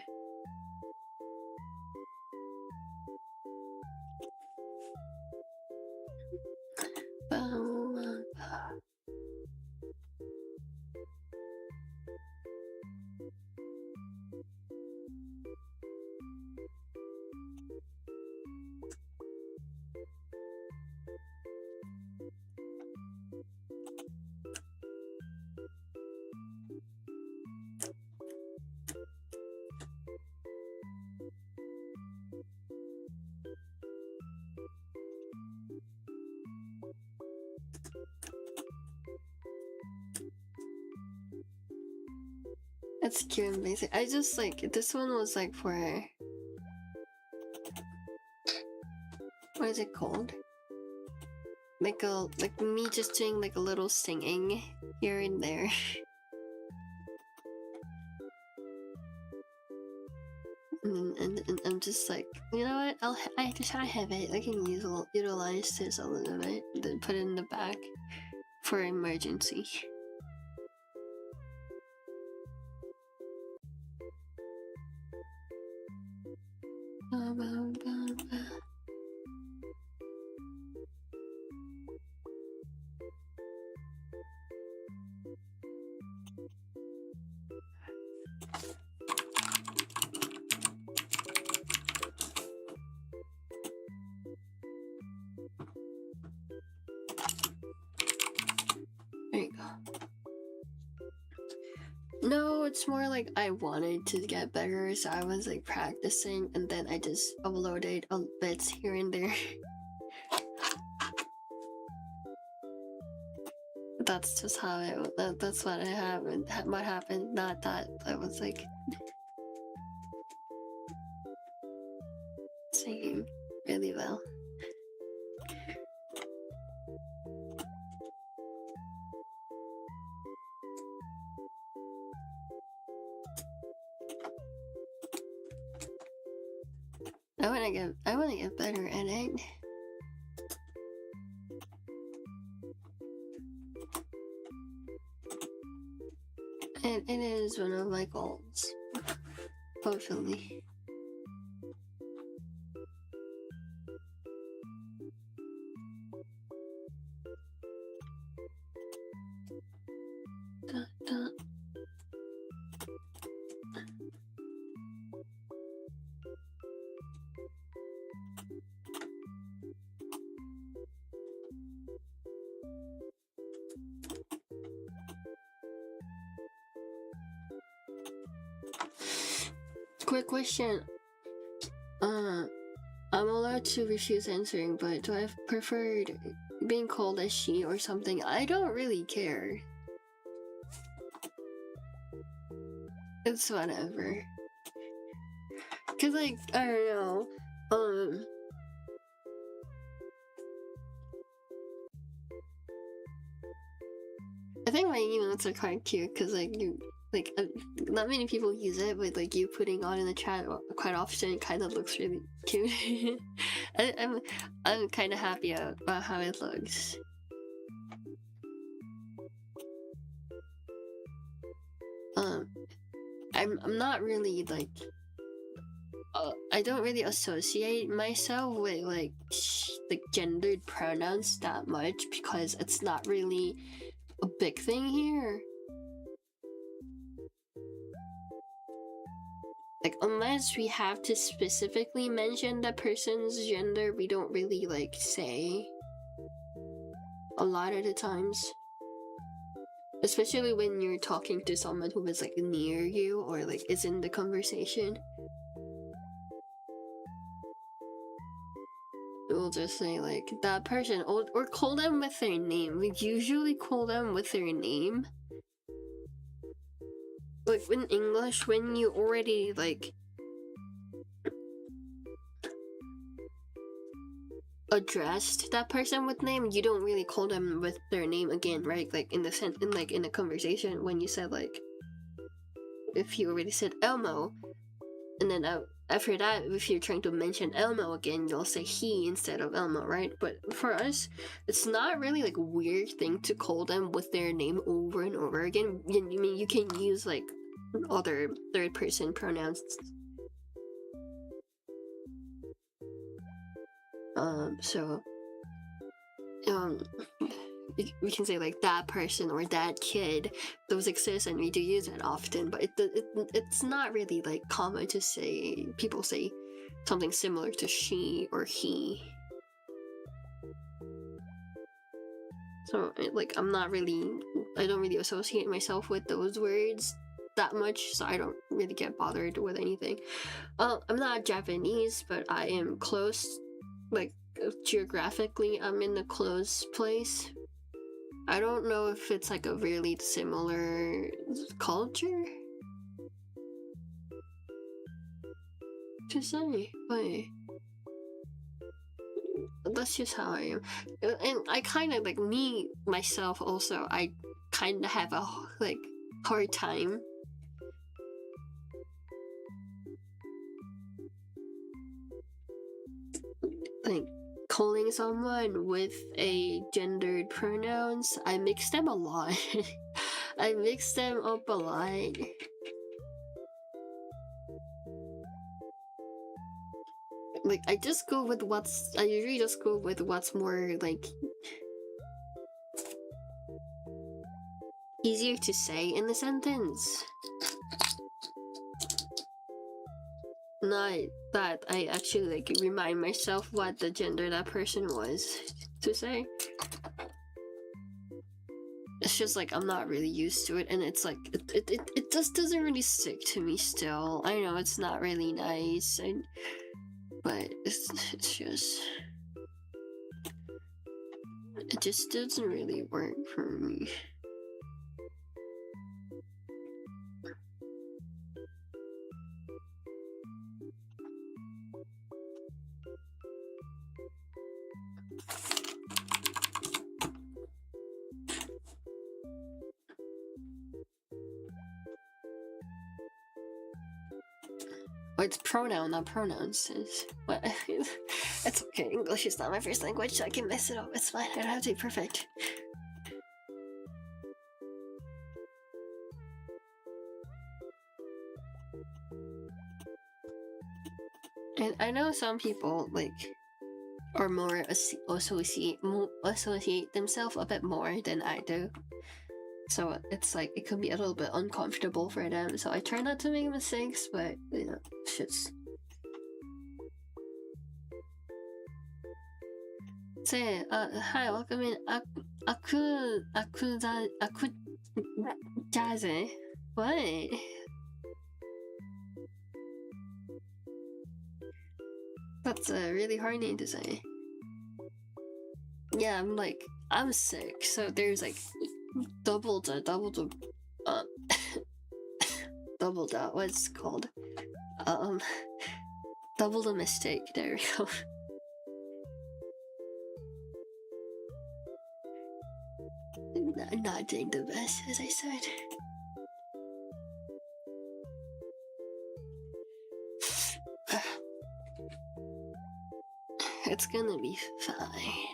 It's cute and basic. I just like this one was like for what is it called? Like me just doing like a little singing here and there. and I'm just like, you know what? I have it. I can utilize this a little bit. Then put it in the back for emergency. There you go. No, it's more like I wanted to get better, so I was like practicing, and then I just uploaded bits here and there. That's just how it. That's what happened. What happened? Not that I was like singing really well. I wanna get better at it. And it is one of my goals. Hopefully. Quick question. I'm allowed to refuse answering, but do I prefer being called a she or something? I don't really care. It's whatever. Cause like, I don't know, I think my emotes are quite cute because not many people use it, but like you putting on in the chat quite often kind of looks really cute. I'm kind of happy about how it looks. I'm not really like I don't really associate myself with like gendered pronouns that much because it's not really a big thing here. Like, unless we have to specifically mention the person's gender, we don't really like say a lot of the times. Especially when you're talking to someone who is like near you or like is in the conversation. We'll just say like that person or call them with their name. We usually call them with their name. Like in English, when you already like addressed that person with name, you don't really call them with their name again, right? Like in the conversation when you said like if you already said Elmo, and then after that, if you're trying to mention Elmo again, you'll say he instead of Elmo, right? But for us, it's not really like a weird thing to call them with their name over and over again. I mean, you can use like other third person pronouns. We can say like that person or that kid. Those exist and we do use it often, but it's not really like common to say. People say something similar to she or he. So like I don't really associate myself with those words that much, so I don't really get bothered with anything. I'm not Japanese, but I am close, like geographically I'm in a close place. I don't know if it's like a really similar culture to say, but that's just how I am. And I kind of like myself also, I kind of have a like hard time like calling someone with a gendered pronouns. I mix them a lot. I mix them up a lot. Like I usually just go with what's more like easier to say in the sentence. Not that I actually like remind myself what the gender that person was to say. It's just like I'm not really used to it, and it's like it just doesn't really stick to me still. I know it's not really nice, but it's just it just doesn't really work for me. Oh, it's pronoun, not pronouns. It's okay. English is not my first language, so I can mess it up. It's fine. I don't have to be perfect. And I know some people like are more associate themselves a bit more than I do. So it's like it could be a little bit uncomfortable for them. So I try not to make mistakes, but you know, it's just. Say, hi, welcome in. Jazzy. What? That's a really hard name to say. Yeah, I'm sick, so there's like double the double dot. What's it called? Double the mistake. There we go. Not doing the best, as I said. It's gonna be fine.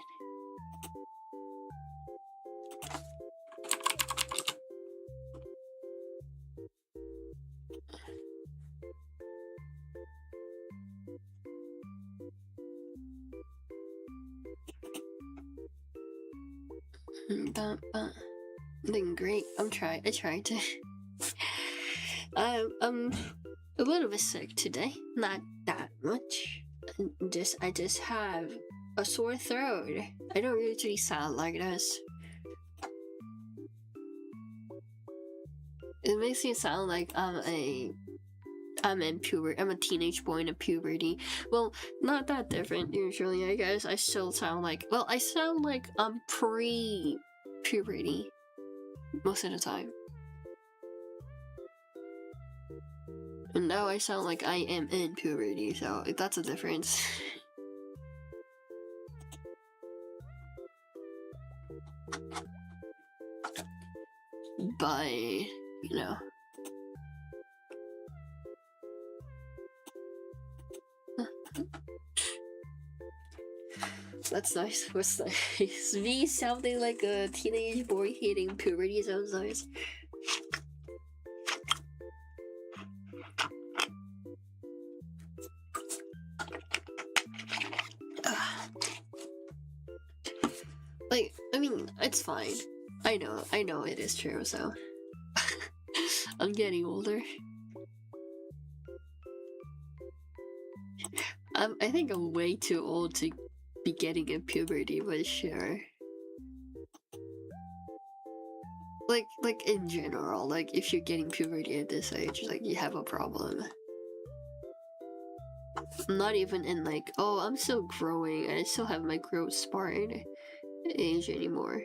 Doing great. I tried to. I'm a little bit sick today. Not that much. I just have a sore throat. I don't usually sound like this. It makes me sound like I'm a teenage boy in a puberty. Well, not that different usually, I guess. I still sound like, well, I sound like I'm pre-puberty most of the time. And now I sound like I am in puberty, so that's a difference. But, you know. That's nice. What's nice? Me sounding like a teenage boy hitting puberty sounds nice. Like, I mean, it's fine. I know it is true, so. I'm getting older. I think I'm way too old to be getting in puberty, but sure. Like in general, like if you're getting puberty at this age, like you have a problem. Not even in like, oh, I'm still growing, I still have my growth spurt age anymore.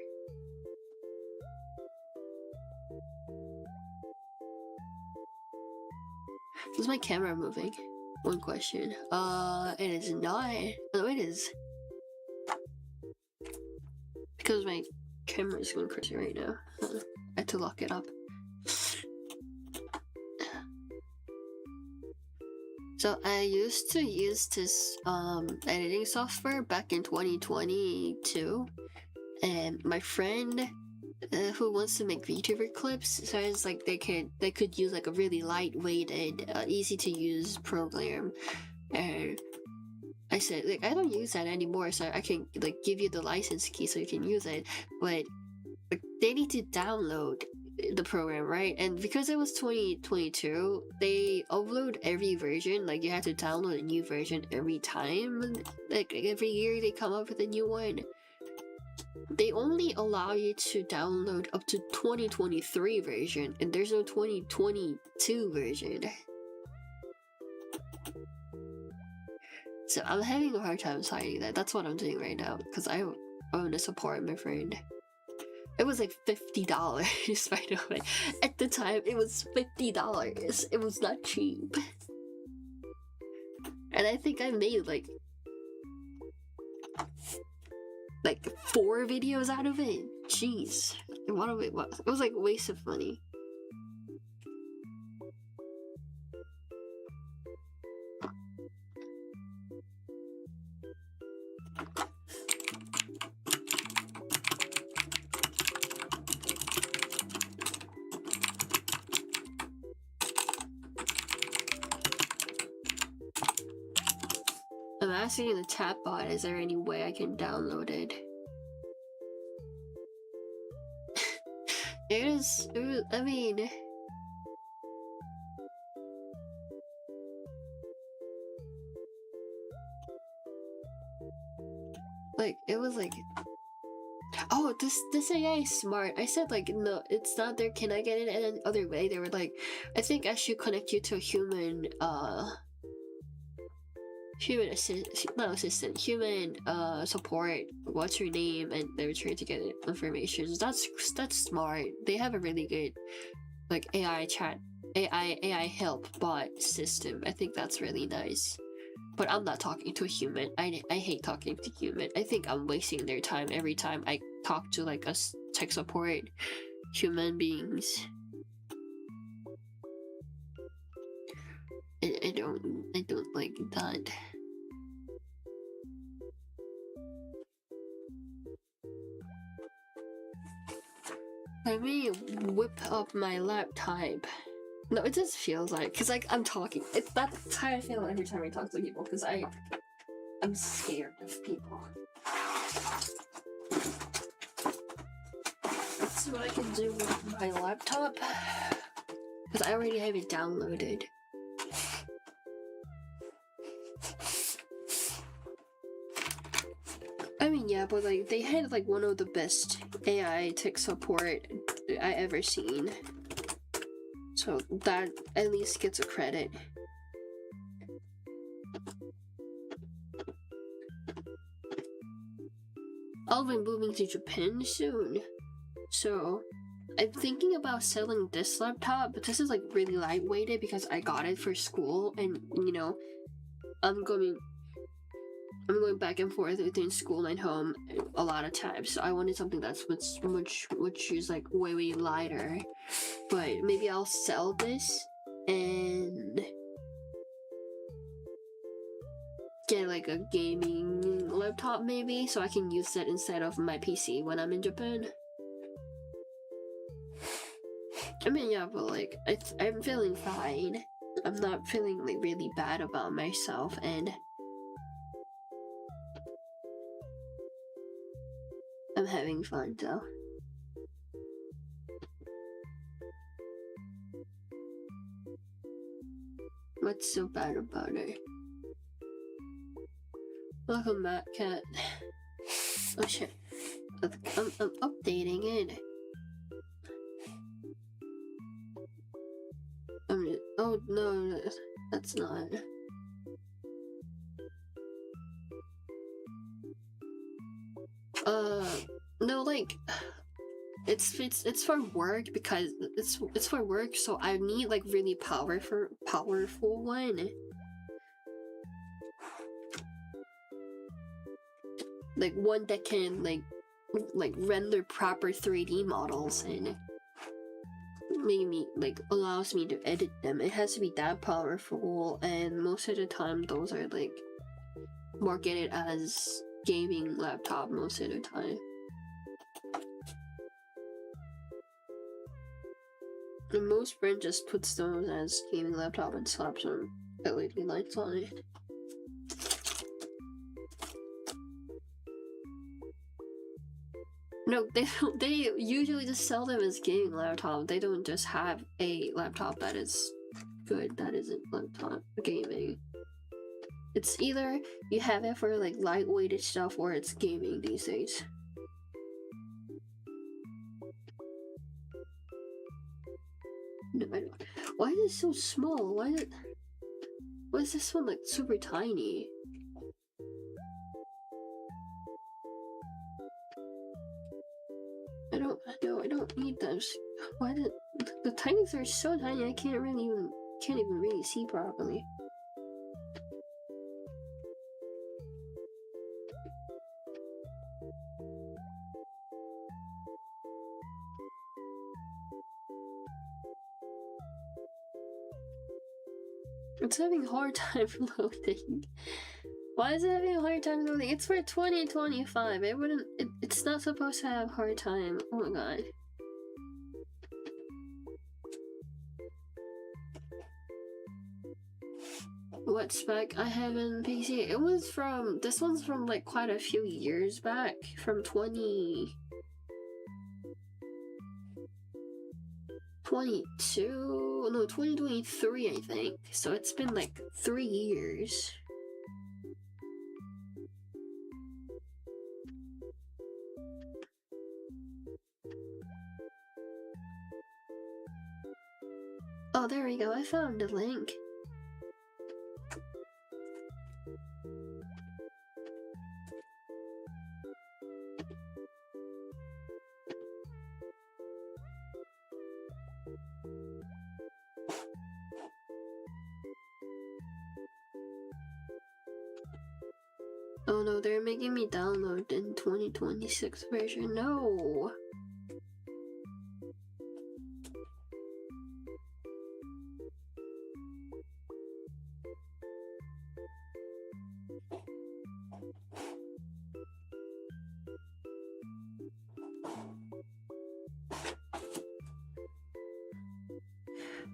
Is my camera moving? One question. It is not. No, it is. Because my camera is going crazy right now. I had to lock it up. So I used to use this editing software back in 2022, and my friend who wants to make VTuber clips says like they could use like a really lightweighted, easy to use program, and I said like I don't use that anymore, so I can like give you the license key so you can use it, but like, they need to download the program, right? And because it was 2022, they upload every version, like you have to download a new version every time, like every year they come up with a new one. They only allow you to download up to 2023 version, and there's no 2022 version. So I'm having a hard time signing that. That's what I'm doing right now, because I want to support my friend. It was like $50, by the way. At the time, it was $50. It was not cheap. And I think I made like 4 videos out of it. Jeez. And one of it was like a waste of money. I'm asking in the chat bot, is there any way I can download it? It was, I mean... Like, it was like... Oh, this AI is smart. I said like, no, it's not there, can I get it in another way? They were like, I think I should connect you to a human support, what's your name, and they were trying to get information. That's smart. They have a really good like AI chat AI help bot system. I think that's really nice. But I'm not talking to a human. I hate talking to human. I think I'm wasting their time every time I talk to like a tech support human beings. I don't like that. Let me whip up my laptop. No, it just feels like, cause like I'm talking. That's how I feel every time I talk to people. Cause I'm scared of people. Let's see what I can do with my laptop. Cause I already have it downloaded. I mean, yeah, but like they had like one of the best AI tech support I ever seen. So that at least gets a credit. I'll be moving to Japan soon. So I'm thinking about selling this laptop, but this is like really lightweighted because I got it for school, and you know, I'm going back and forth between school and home a lot of times, so I wanted something that's which is like way lighter. But maybe I'll sell this and get like a gaming laptop maybe, so I can use that instead of my PC when I'm in Japan. I mean, yeah, but like I'm feeling fine. I'm not feeling like really bad about myself, and I'm having fun though. What's so bad about it? Welcome back, cat. Oh shit. I'm updating it. Oh no, that's not. No, like it's for work, because it's for work, so I need like really powerful one. Like one that can like render proper 3D models and maybe like allows me to edit them. It has to be that powerful, and most of the time those are like marketed as gaming laptop most of the time. And most brand just puts those as gaming laptop and slaps some LED lights on it. No, they usually just sell them as gaming laptop. They don't just have a laptop that is good, that isn't laptop gaming. It's either you have it for like lightweighted stuff or it's gaming these days. No, I don't. Why is it so small? Why is this one like super tiny? I don't need those. Why did the tinies are so tiny? I can't even really see properly. It's having a hard time loading. Why is it having a hard time loading? It's for 2025. It's not supposed to have a hard time. Oh my god. What spec I have in PC? This one's from like quite a few years back. From 2023, I think. So it's been like 3 years. Oh, there we go. I found the link. no, they're making me download in 2026 version. No.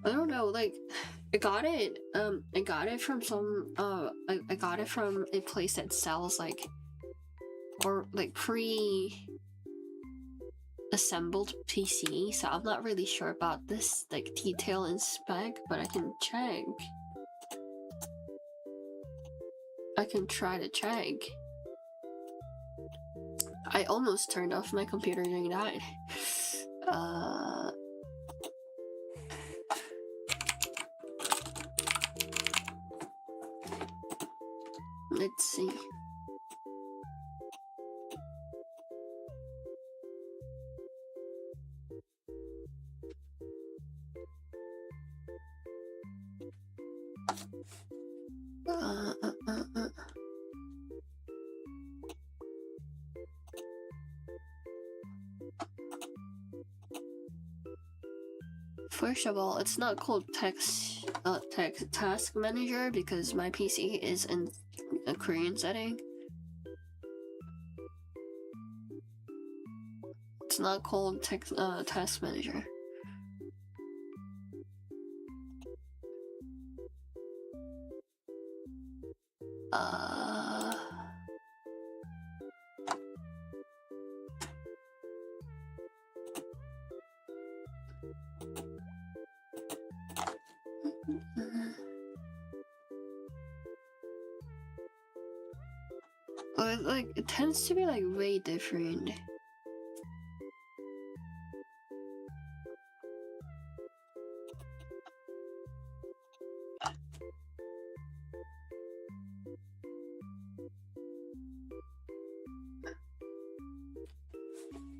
I don't know, like, I got it from some, I got it from a place that sells, like, or, like, pre-assembled PC, so I'm not really sure about this, like, detail and spec, but I can check. I can try to check. I almost turned off my computer during that. Let's see. First of all, it's not called task manager because my PC is in a Korean setting. It's not called task manager. Like, it tends to be like way different.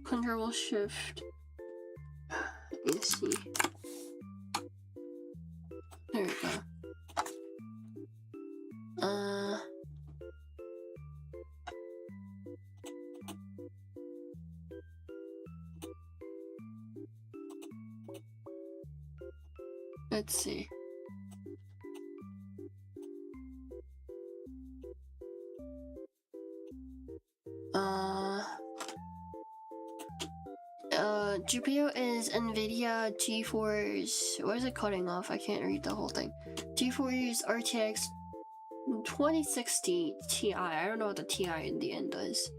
Control Shift. Let's see. There we go. Let's see. GPU is NVIDIA GeForce. Where is it cutting off? I can't read the whole thing. GeForce RTX 2060 Ti. I don't know what the Ti in the end does.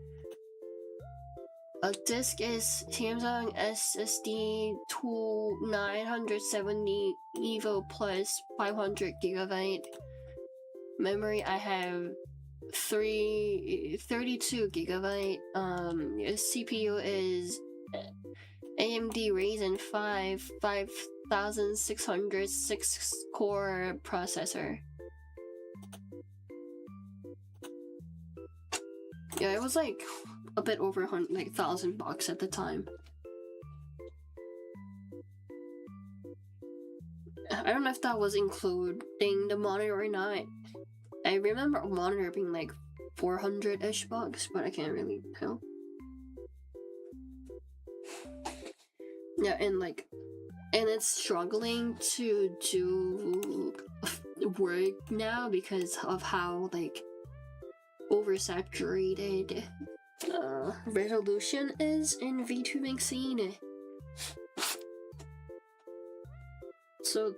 A disk is Samsung SSD 970 EVO plus 500 GB. Memory, I have 32 GB. CPU is AMD Ryzen 5 5606 core processor. Yeah, it was like a bit over like $1,000 at the time. I don't know if that was including the monitor or not. I remember a monitor being like 400-ish bucks, but I can't really tell. Yeah, and it's struggling to do work now because of how like oversaturated resolution is in VTubing scene. So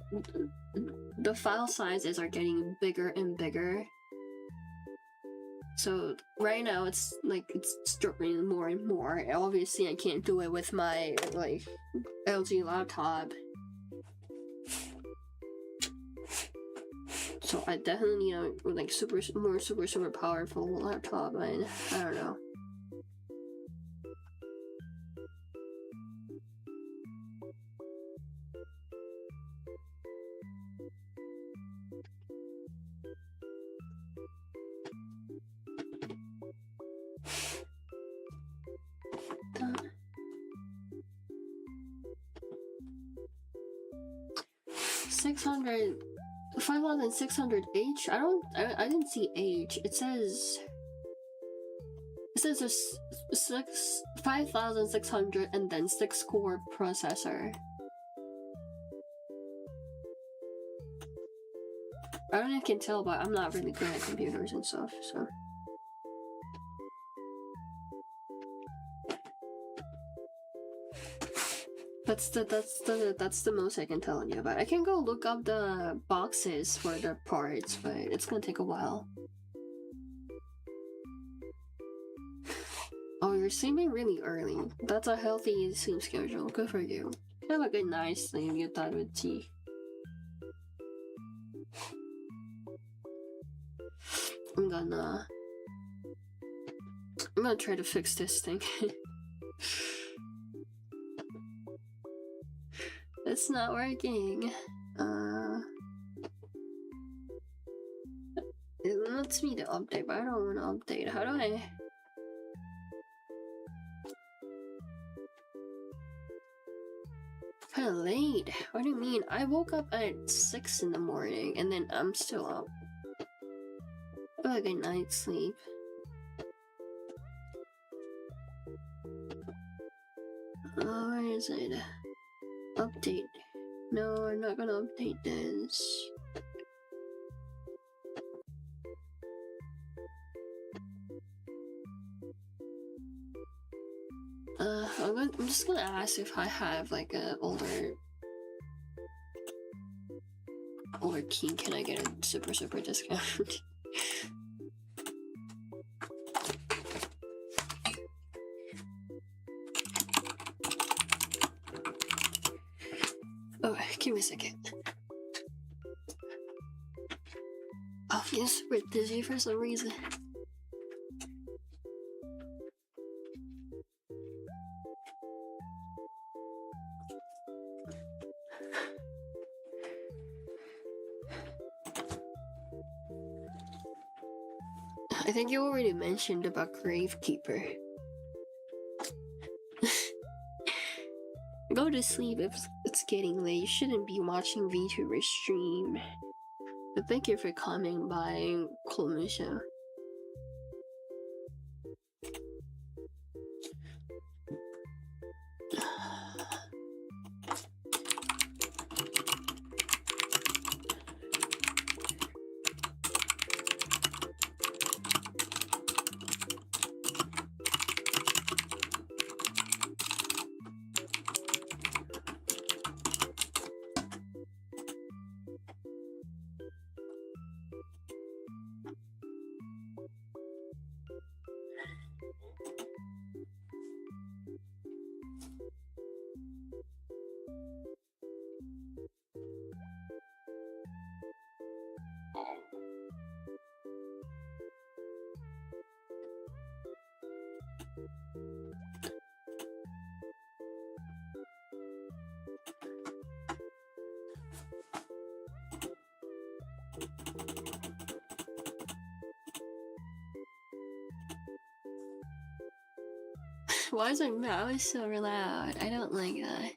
the file sizes are getting bigger and bigger. So right now it's struggling more and more. Obviously I can't do it with my like LG laptop. So I definitely need a like super powerful laptop, and I don't know. $600, 5,600 H? I didn't see H. It says It says a 5,600 and then 6-core processor. I don't know if you can tell, but I'm not really good at computers and stuff, so. That's the most I can tell you about. I can go look up the boxes for the parts, but it's gonna take a while. Oh, you're sleeping really early. That's a healthy sleep schedule. Good for you. Have a good night's sleep, you thought with tea. I'm gonna try to fix this thing. It's not working. It wants me to update, but I don't want to update. How do I? Kinda late. What do you mean? I woke up at 6 in the morning and then I'm still up. I feel like a night's sleep. Where is it? Update. No, I'm not gonna update this. I'm just gonna ask if I have like a older key. Can I get a super discount? Oh, give me a second. Oh, I'm super dizzy for some reason. I think you already mentioned about Gravekeeper. Go to sleep if it's getting late. You shouldn't be watching VTuber stream. But thank you for coming by, Colomisha. Why is my mouse so loud? I don't like that.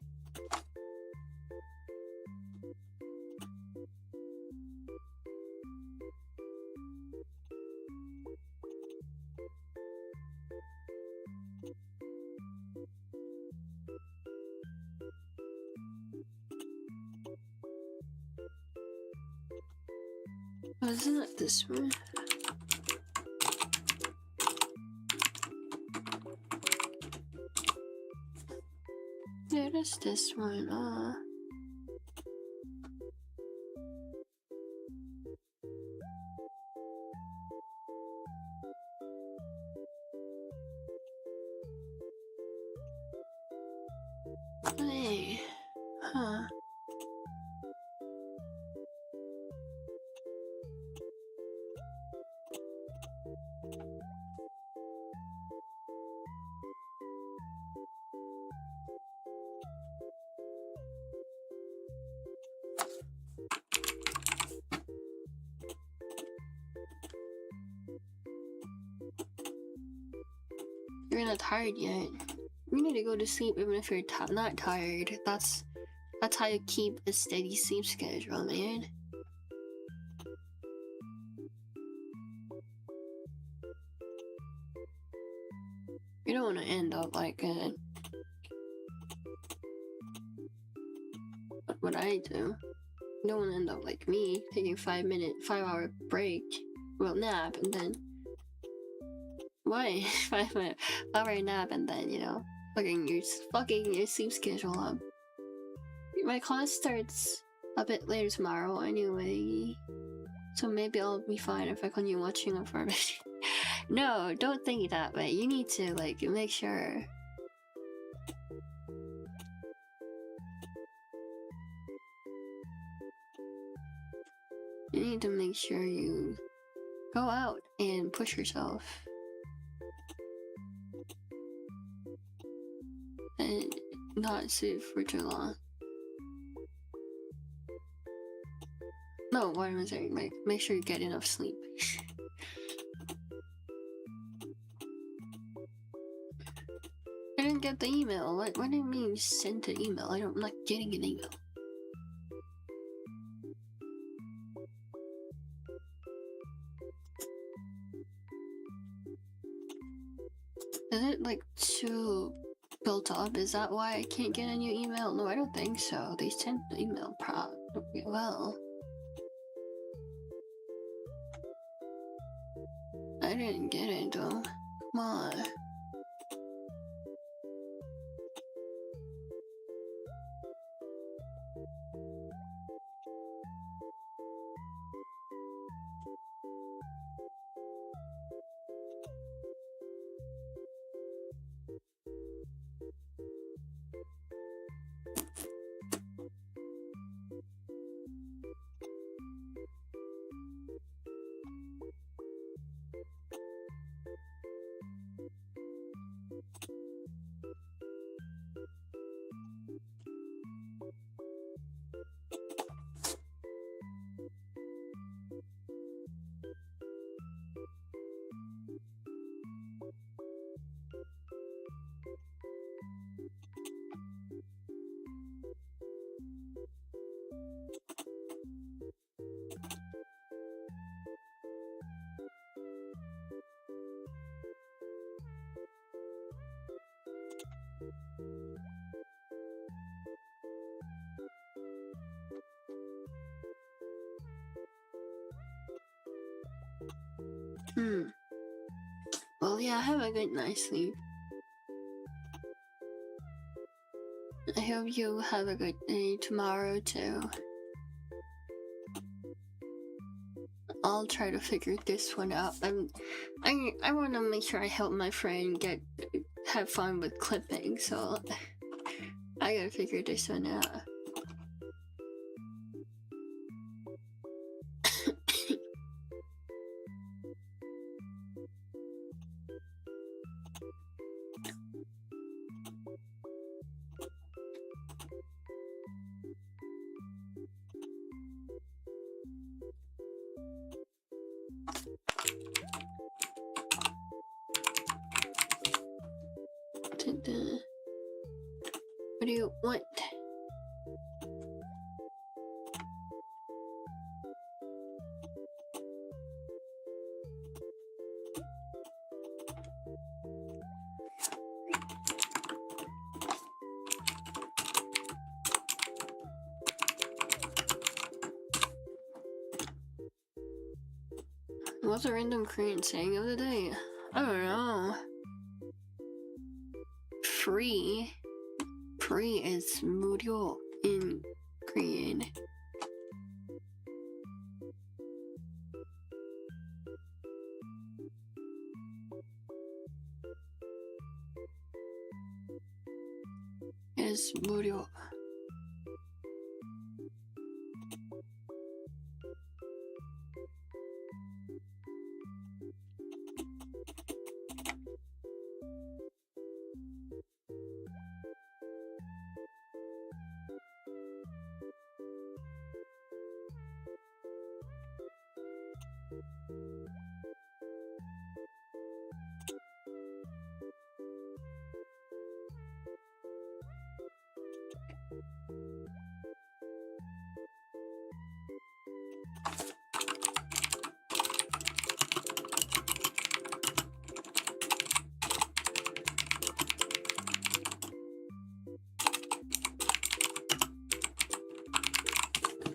Oh, isn't it this one? Yeah, it is this one. Hey, huh? You're not tired yet. You need to go to sleep even if you're not tired. That's how you keep a steady sleep schedule, man. want to end up like what I do. You don't want to end up like me, taking 5-hour break, well, nap, and then why 5-hour nap, and then fucking your sleep schedule up. My class starts a bit later tomorrow anyway, so maybe I'll be fine if I continue watching it for a bit. No, don't think that way. You need to like make sure. You need to make sure you go out and push yourself. And not sit for too long. No, what am I saying? Make sure you get enough sleep. I didn't get the email. What do you mean you sent an email? I'm not getting an email. Is it like too built up? Is that why I can't get a new email? No, I don't think so. They sent the email probably well. I didn't get it though. Come on. Well, yeah, have a good night's sleep. I hope you have a good day tomorrow too. I'll try to figure this one out. I want to make sure I help my friend have fun with clipping, so I gotta figure this one out. What do you want? What's a random Korean saying of the day? I don't know. Free is 무료 in Korean. Is 무료.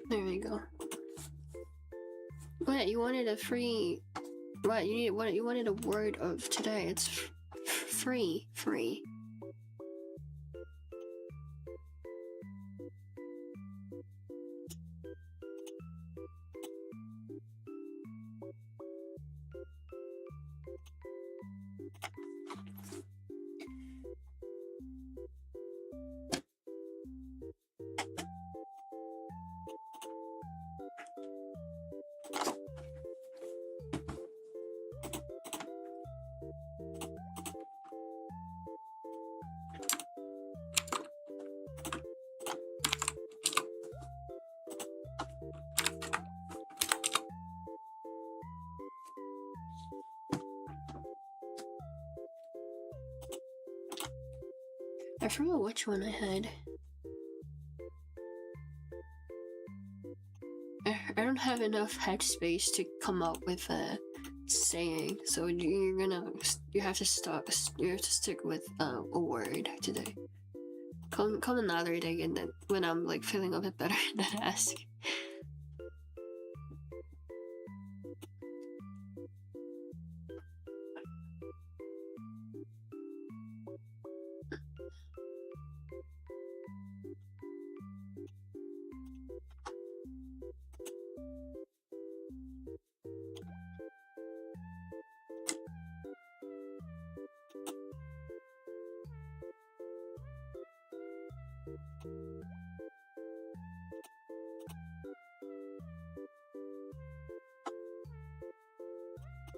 There we go. What, you wanted a free... What, you wanted a word of today. It's free. Free. I forgot which one I had. I don't have enough headspace to come up with a saying, so you have to stick with a word today. Come another day, and then when I'm like feeling a bit better, then ask.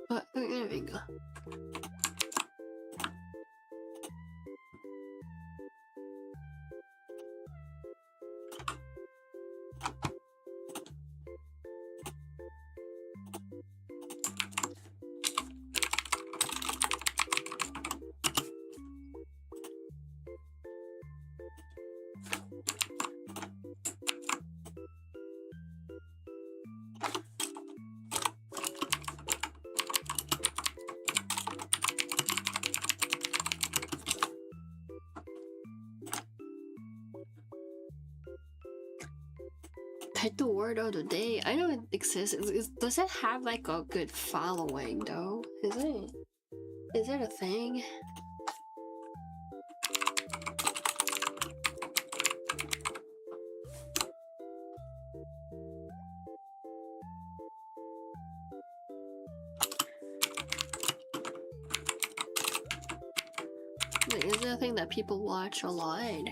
But there we go. Pick the word of the day. I know it exists. Does it have like a good following though? Is it a thing? Like, is it a thing that people watch a lot?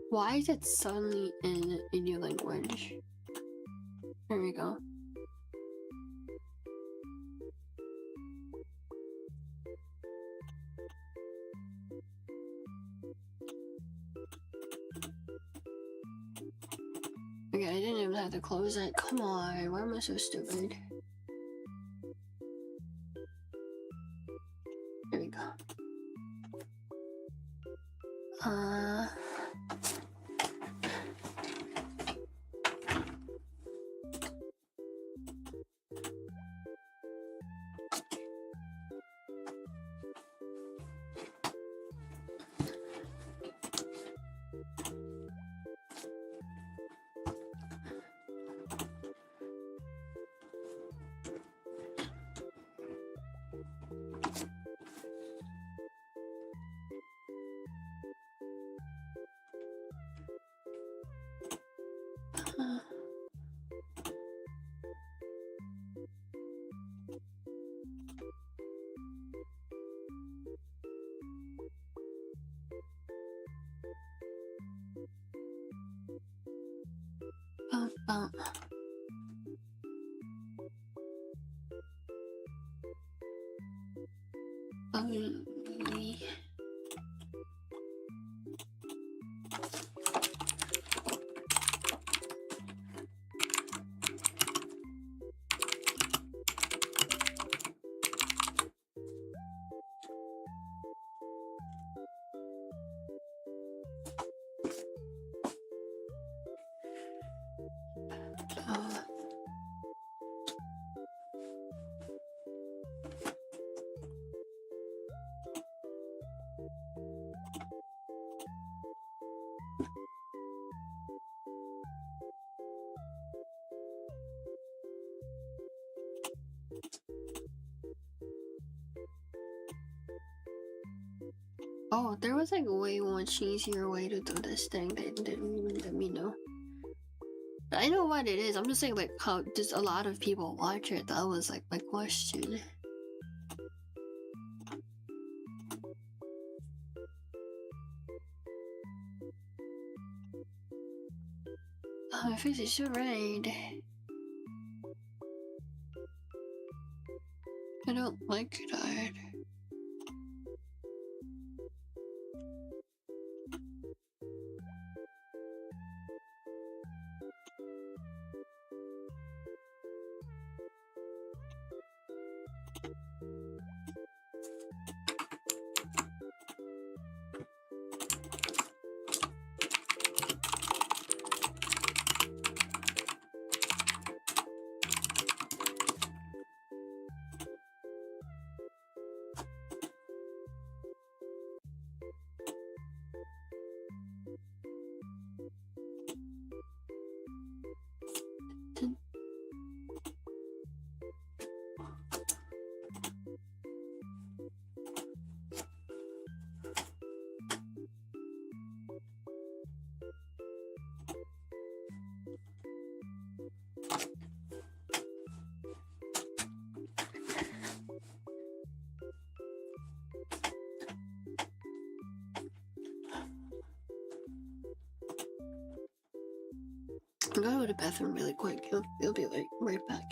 Why is it suddenly in a new language? There we go. Okay, I didn't even have to close it. Come on, why am I so stupid? There we go. Oh, there was like a way much easier way to do this thing. They didn't even let me know. I know what it is. I'm just saying like how just a lot of people watch it. That was like my question. Oh, my face is so red. I don't like that. I'm going to the bathroom really quick. You'll be like right back.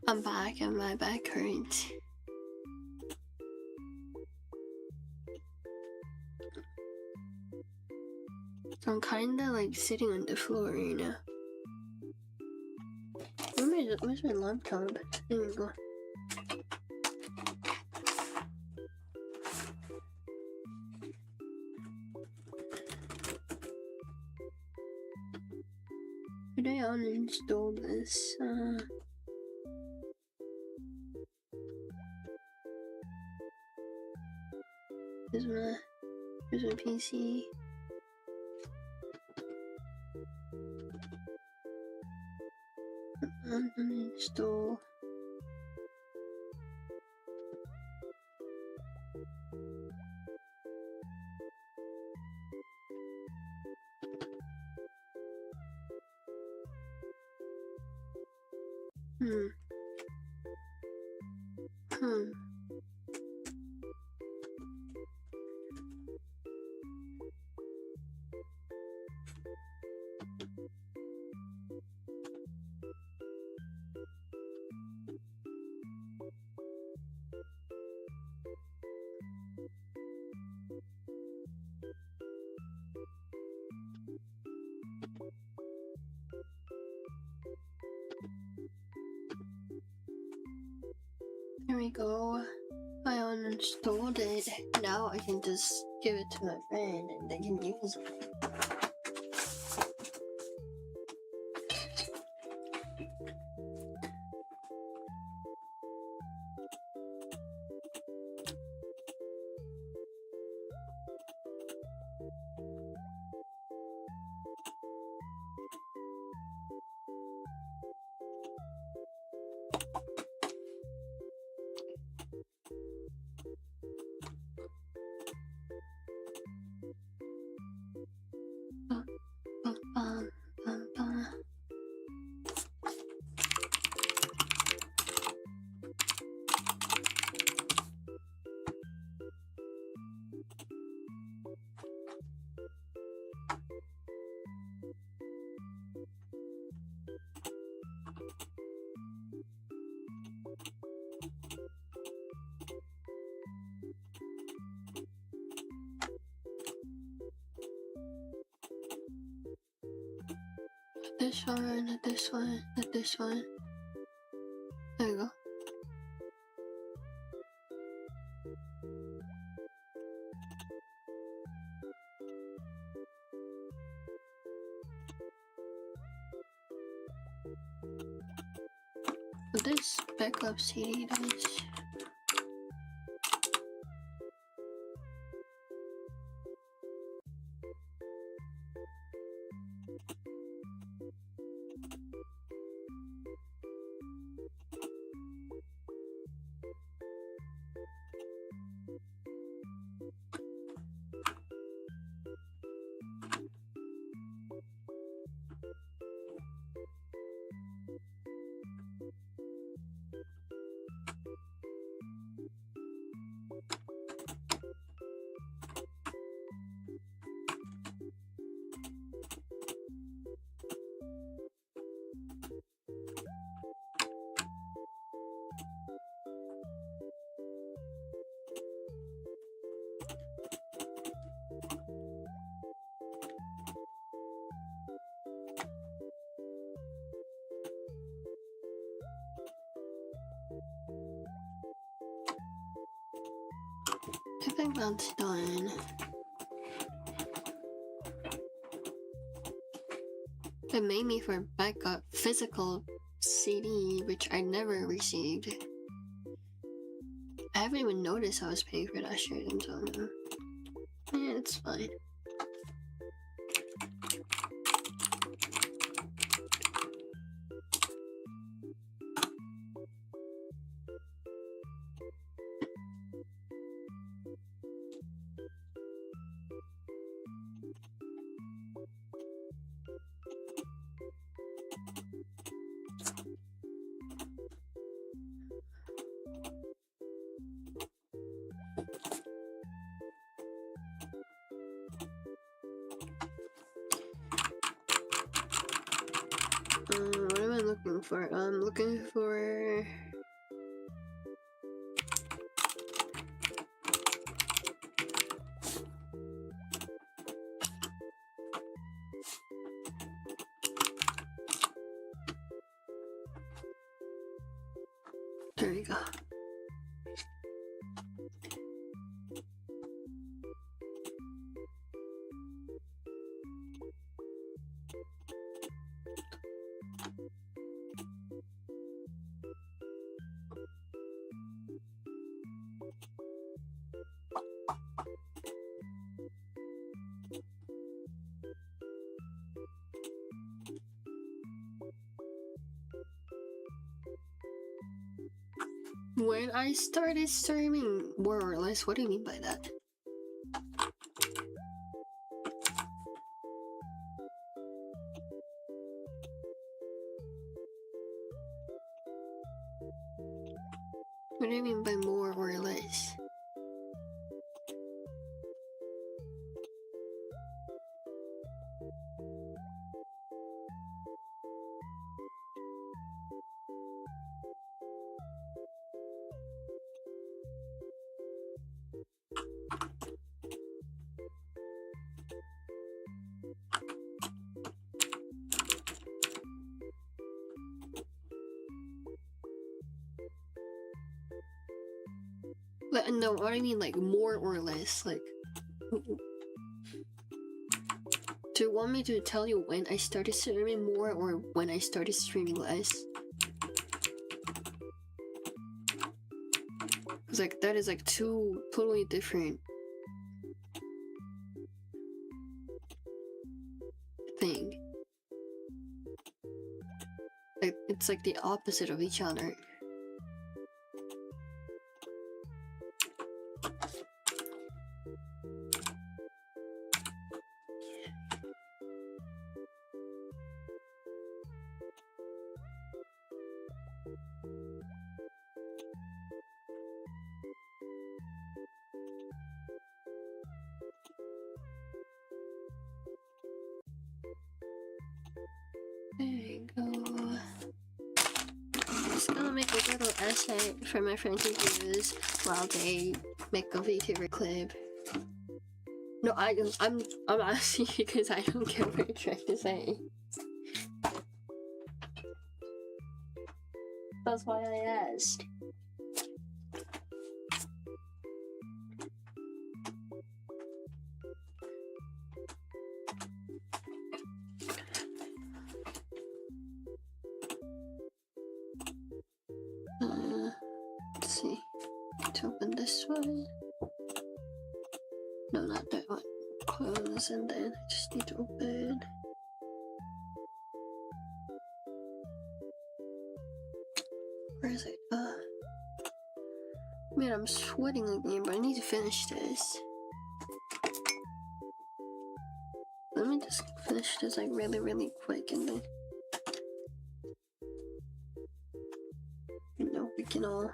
I'm back and my back hurts. So I'm kinda like sitting on the floor right now. Where's my laptop? There we go. Should I uninstall this? Here's my PC. Uninstall. There we go. I uninstalled it. Now I can just give it to my friend and they can use it. This one, this one, this one. There we go. What this backup CD does. I think that's done. It made me for backup physical CD, which I never received. I haven't even noticed I was paying for that shit until now. Yeah, it's fine. for? I'm looking for. There we go. When I started streaming, more or less, what do you mean by that? What do you mean by more or less? But no, what I mean, like more or less, like. Do you want me to tell you when I started streaming more or when I started streaming less? Cause like that is like two totally different thing. Like it's like the opposite of each other. There you go. Just gonna make a little essay for my friends to use while they make a VTuber clip. No, I'm asking because I don't get what you're trying to say. That's why I asked. Let's see. To open this one. No, not that one. Close, and then I just need to open. Where is it? Man, I'm sweating again, but I need to finish this. Let me just finish this like really quick, and then we can all.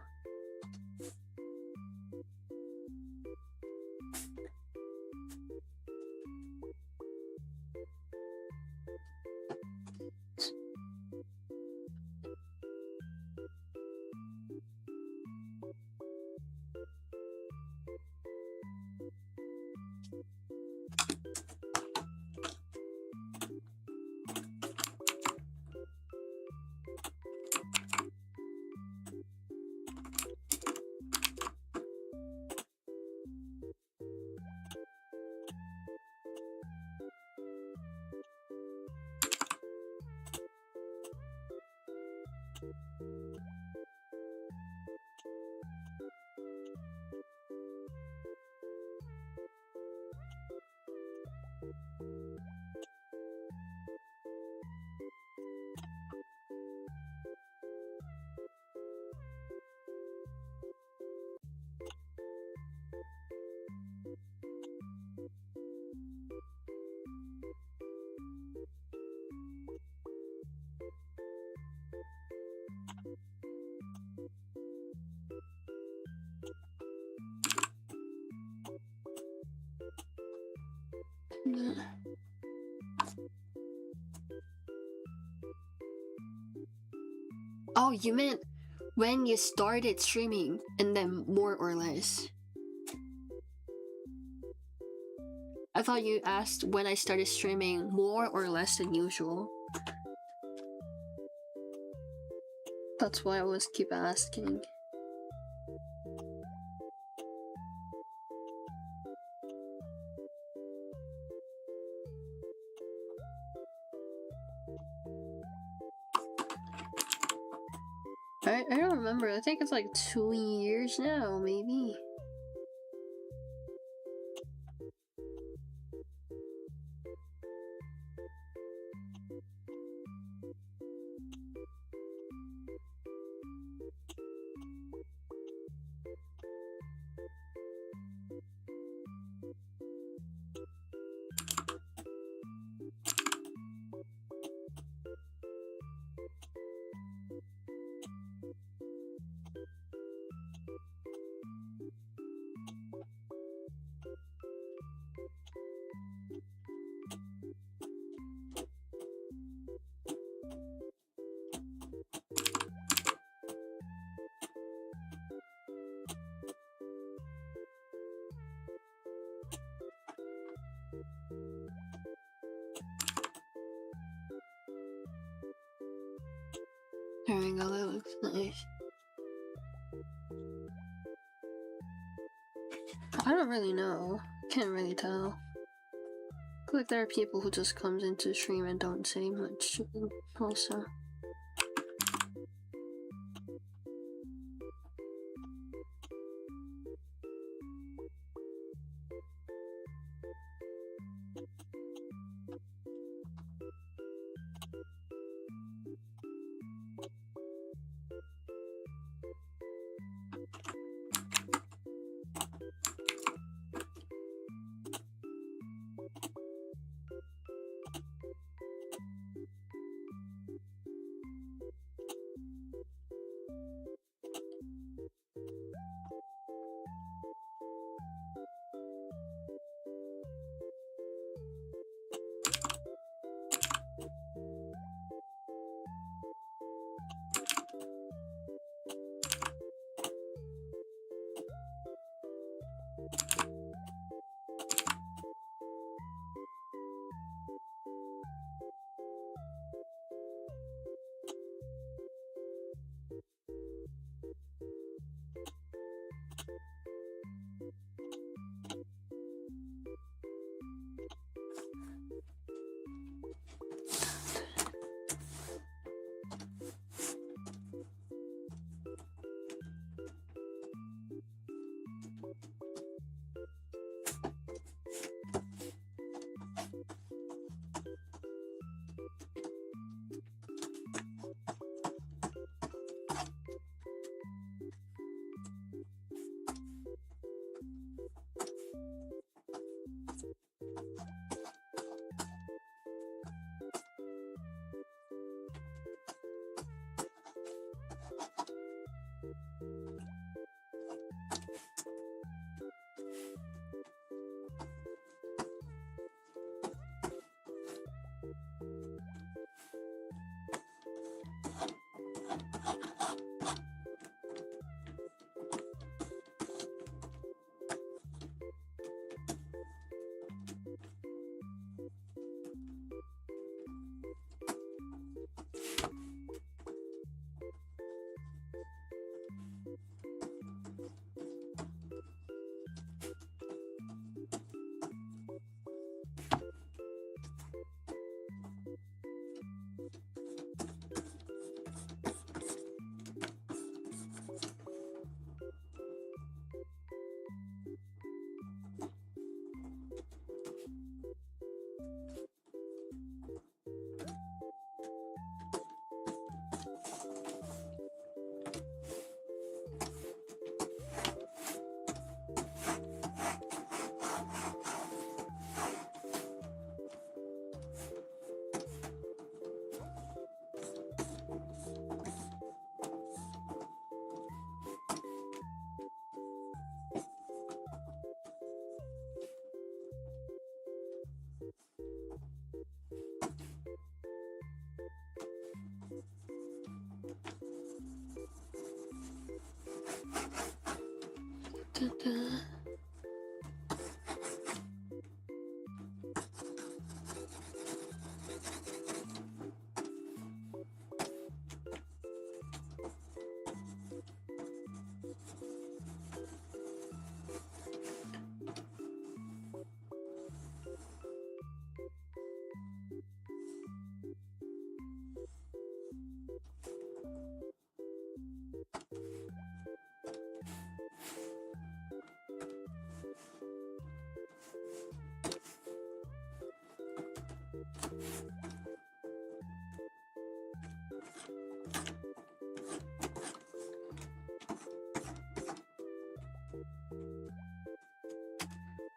Yeah. Oh, you meant when you started streaming and then more or less. I thought you asked when I started streaming more or less than usual. That's why I was keep asking. I don't remember. I think it's like 2 years now, maybe. There we go, that looks nice. I don't really know. Can't really tell. I feel like there are people who just comes into stream and don't say much also.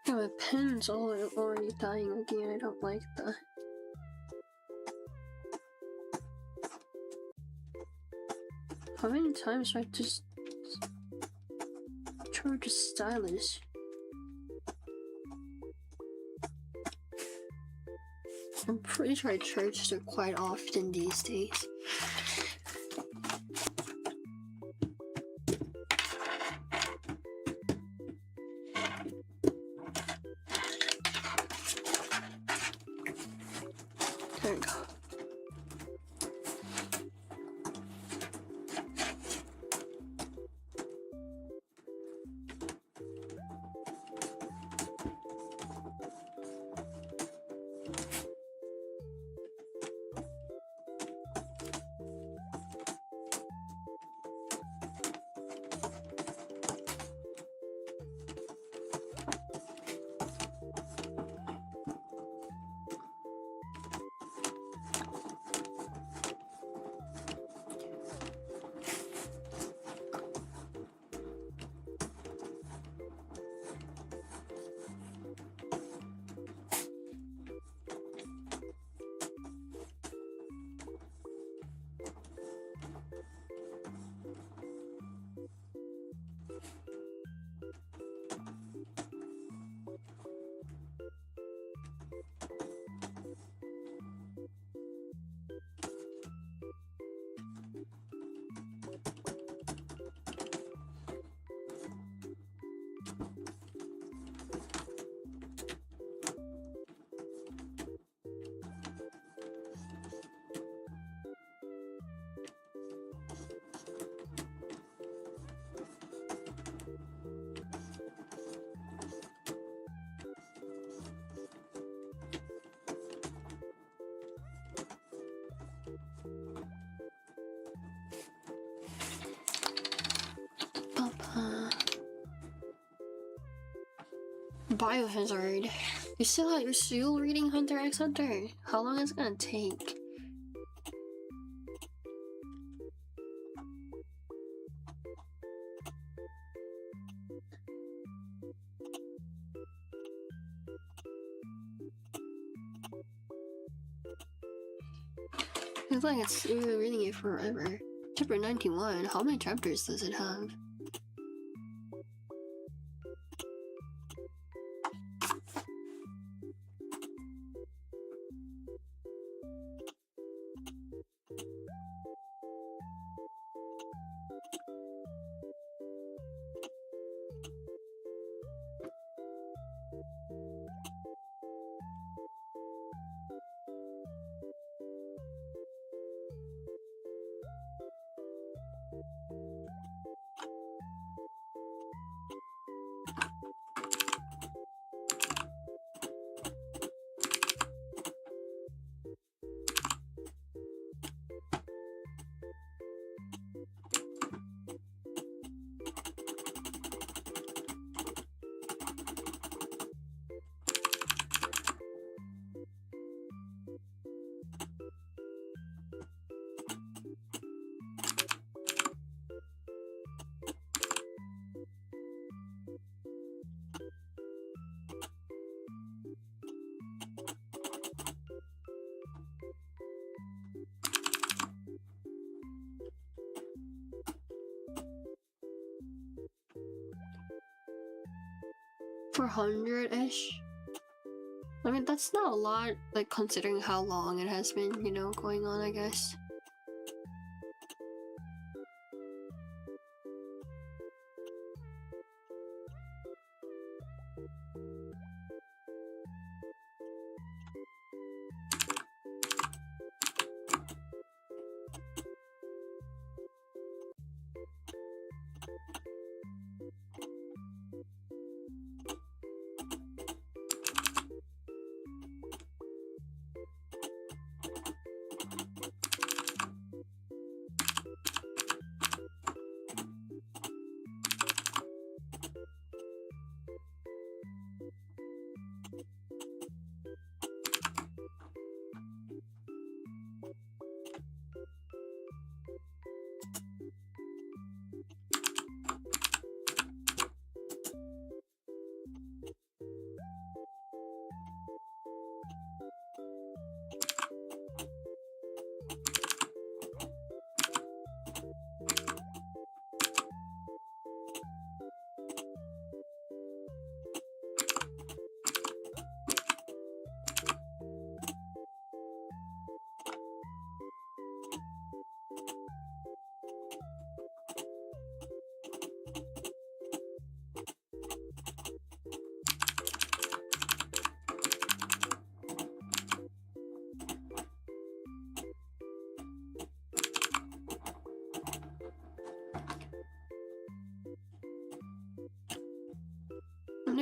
Yeah, my pen's already dying again. I don't like that. How many times do I just charge a stylus? I'm pretty sure I charge it quite often these days. There we go. Biohazard. You're still reading Hunter x Hunter? How long is it gonna take? It's like you're reading it forever. Chapter 91. How many chapters does it have? $400-ish. I mean, that's not a lot, like, considering how long it has been, you know, going on, I guess.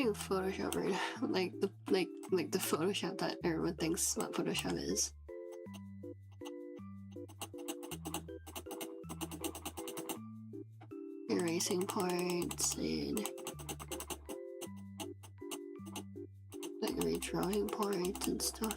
running Photoshop right now. like the Photoshop that everyone thinks what Photoshop is. Erasing parts and like redrawing parts and stuff.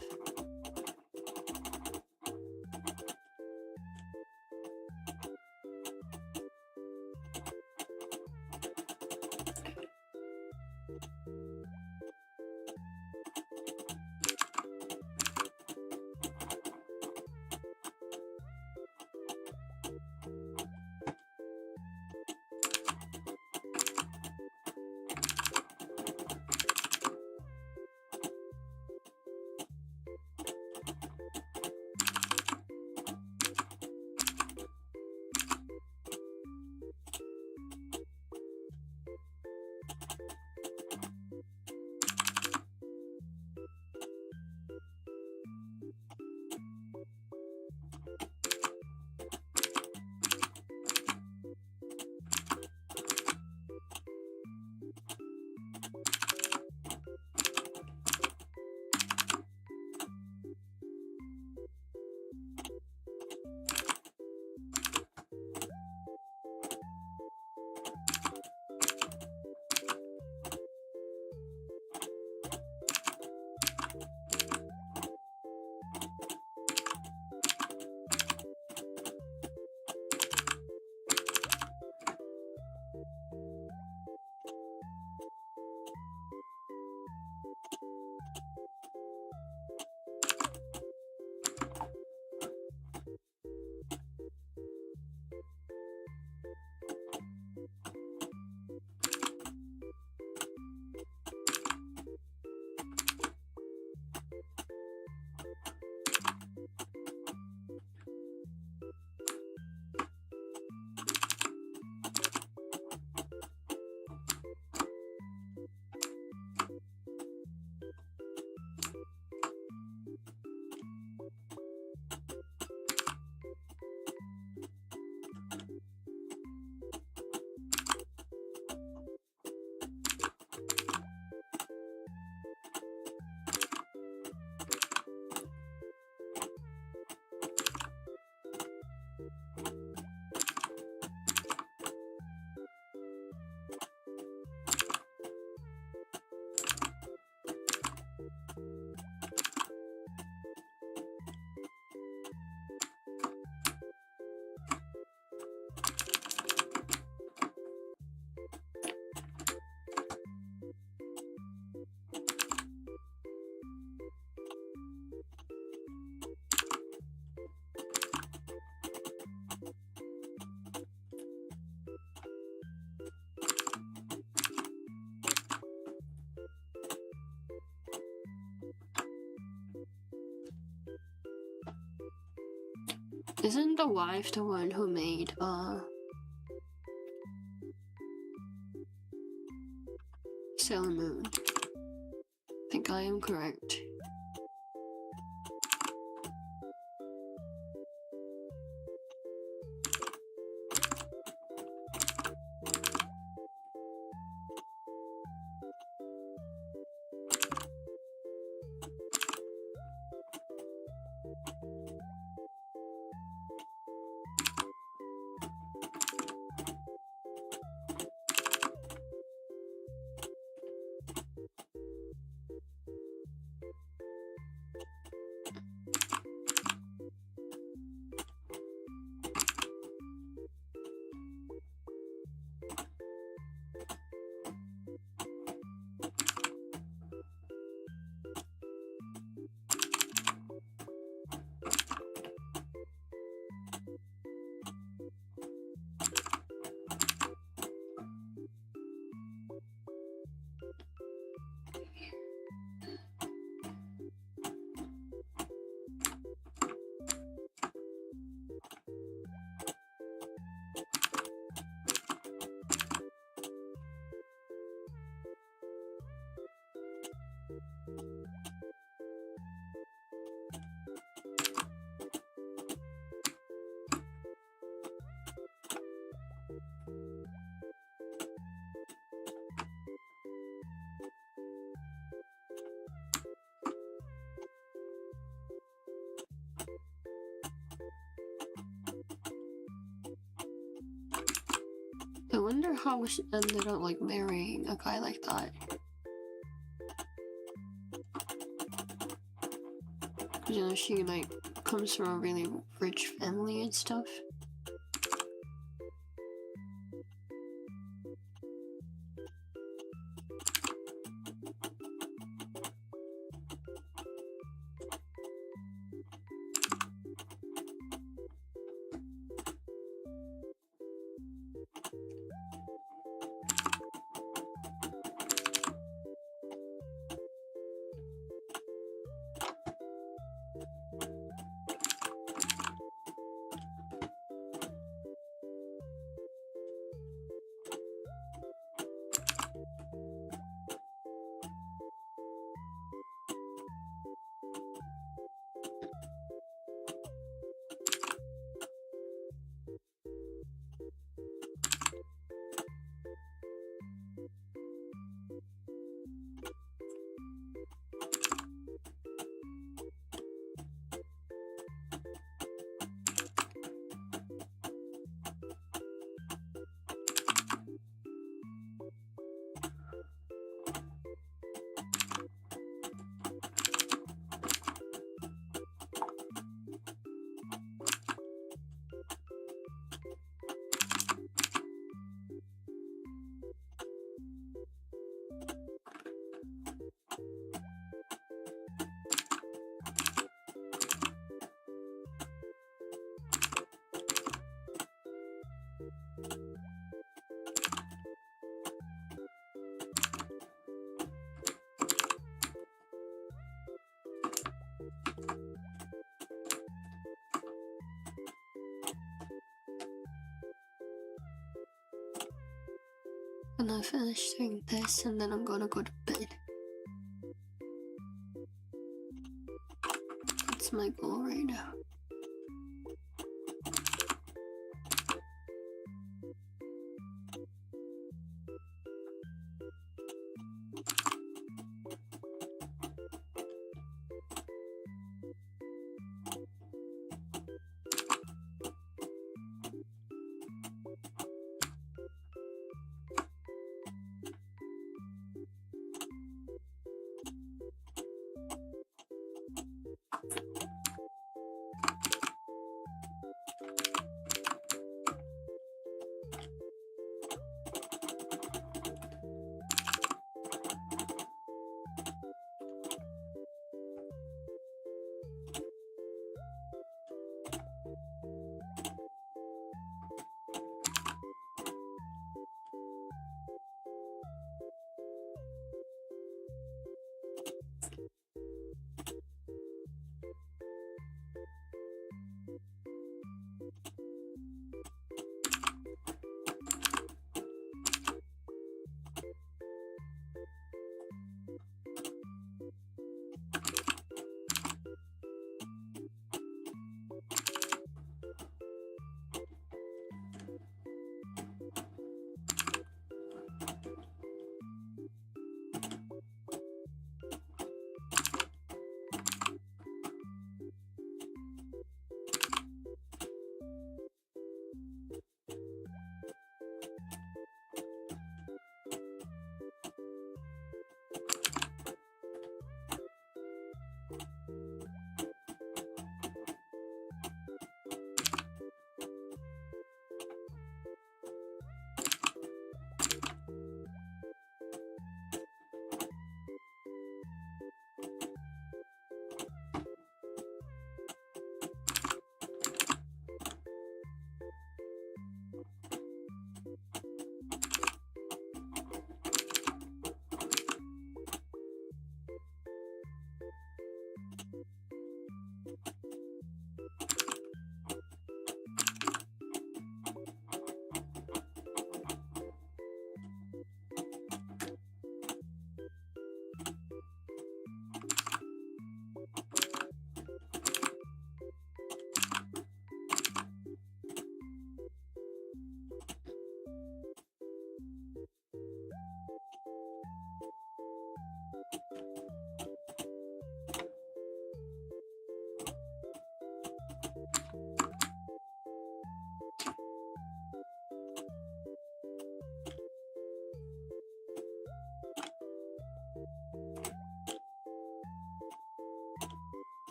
Isn't the wife the one who made Sailor Moon? I think I am correct. I wonder how she ended up like marrying a guy like that. Cause you know she like comes from a really rich family and stuff. And I finish doing this and then I'm gonna go to bed. That's my goal right now.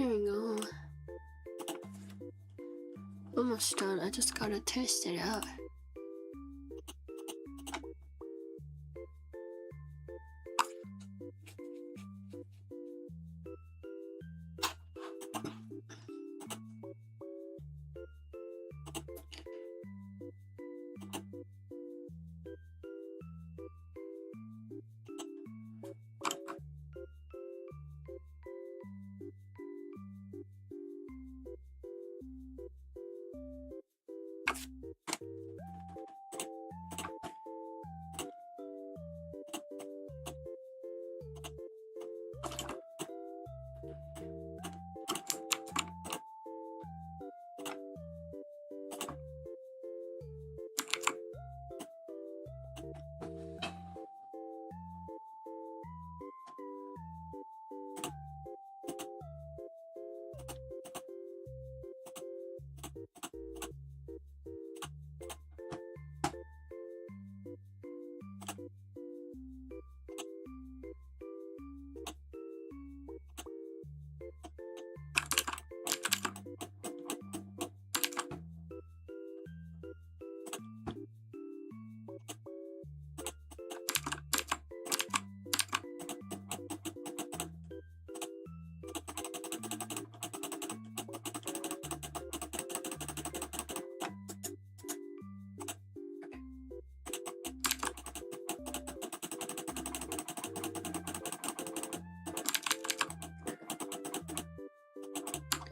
There we go. Almost done. I just gotta test it out.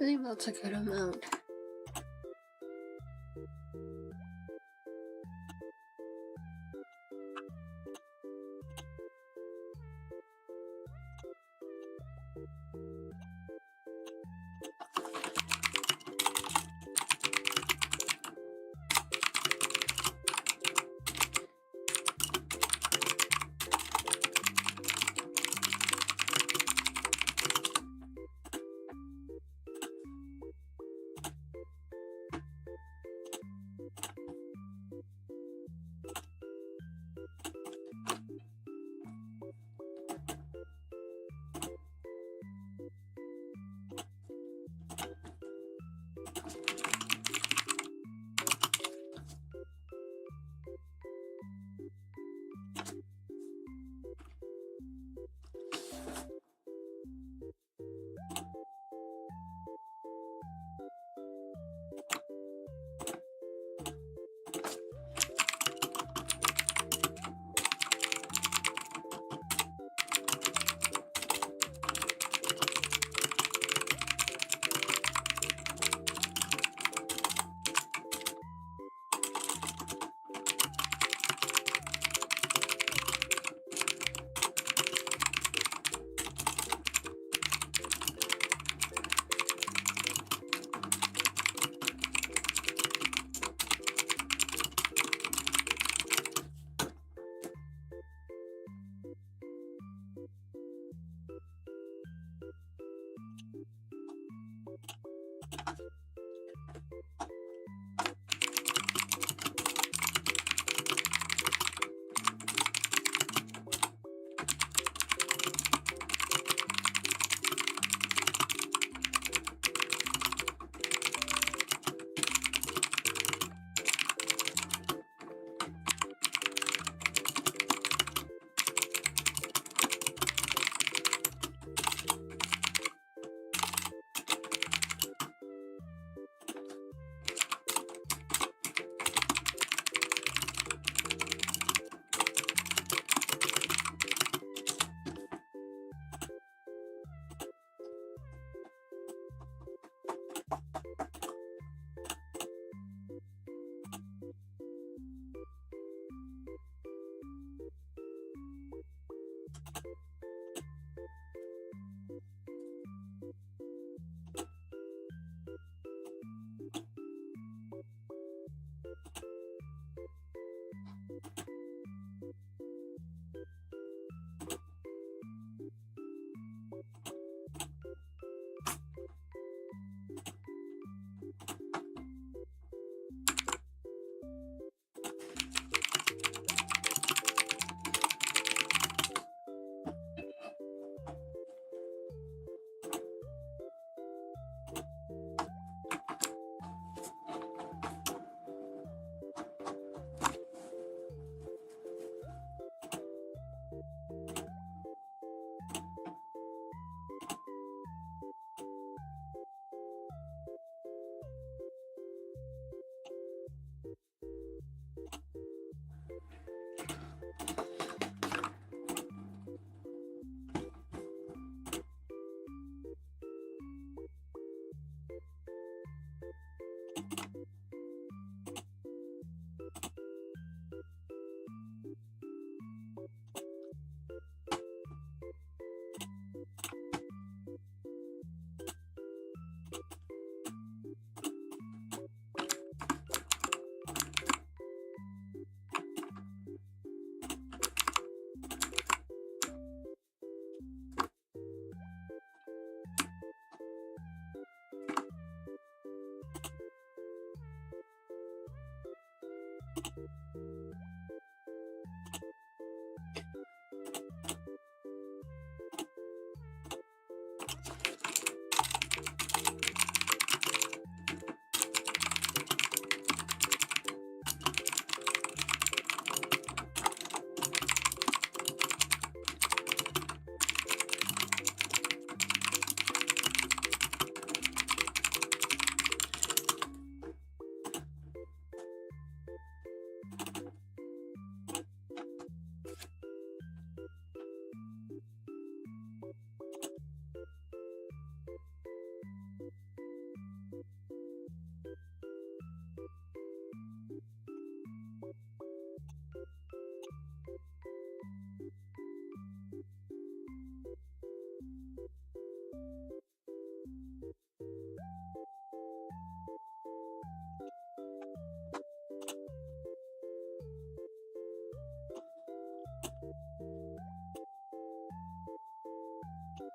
I think that's a good amount.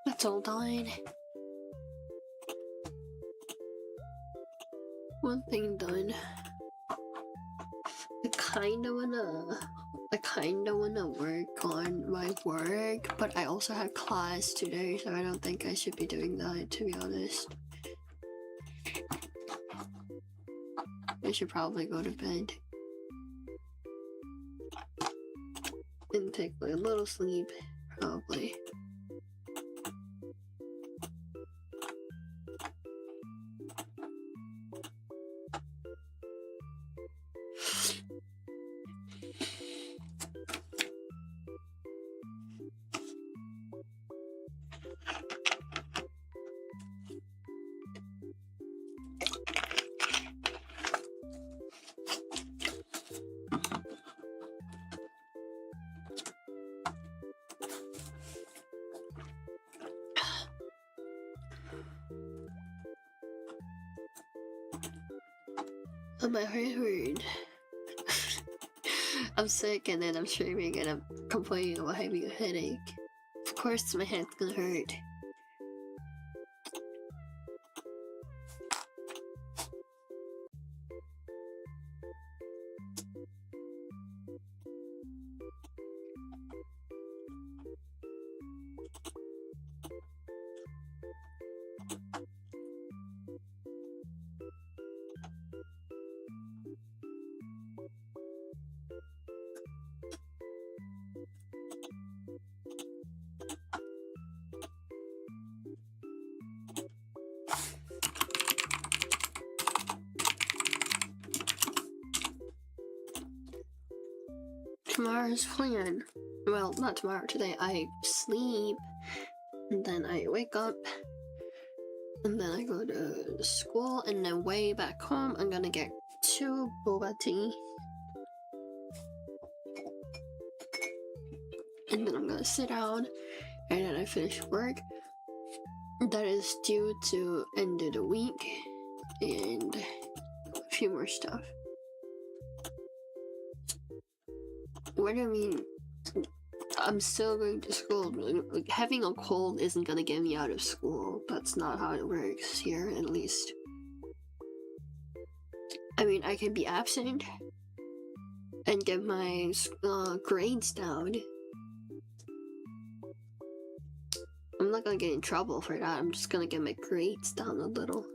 That's all done. One thing done. I kinda wanna work on my work, but I also have class today, so I don't think I should be doing that, to be honest. I should probably go to bed and take like a little sleep, probably. Oh, my heart hurt. I'm sick and then I'm streaming and I'm complaining about having a headache. Of course my head's gonna hurt. Tomorrow's plan. Well, not tomorrow, today. I sleep, and then I wake up, and then I go to school, and then way back home, I'm gonna get 2 boba tea. And then I'm gonna sit down, and then I finish work. That is due to end of the week, and a few more stuff. What do you mean? I'm still going to school. Like, having a cold isn't gonna get me out of school. That's not how it works here, at least. I mean, I can be absent and get my grades down. I'm not gonna get in trouble for that. I'm just gonna get my grades down a little.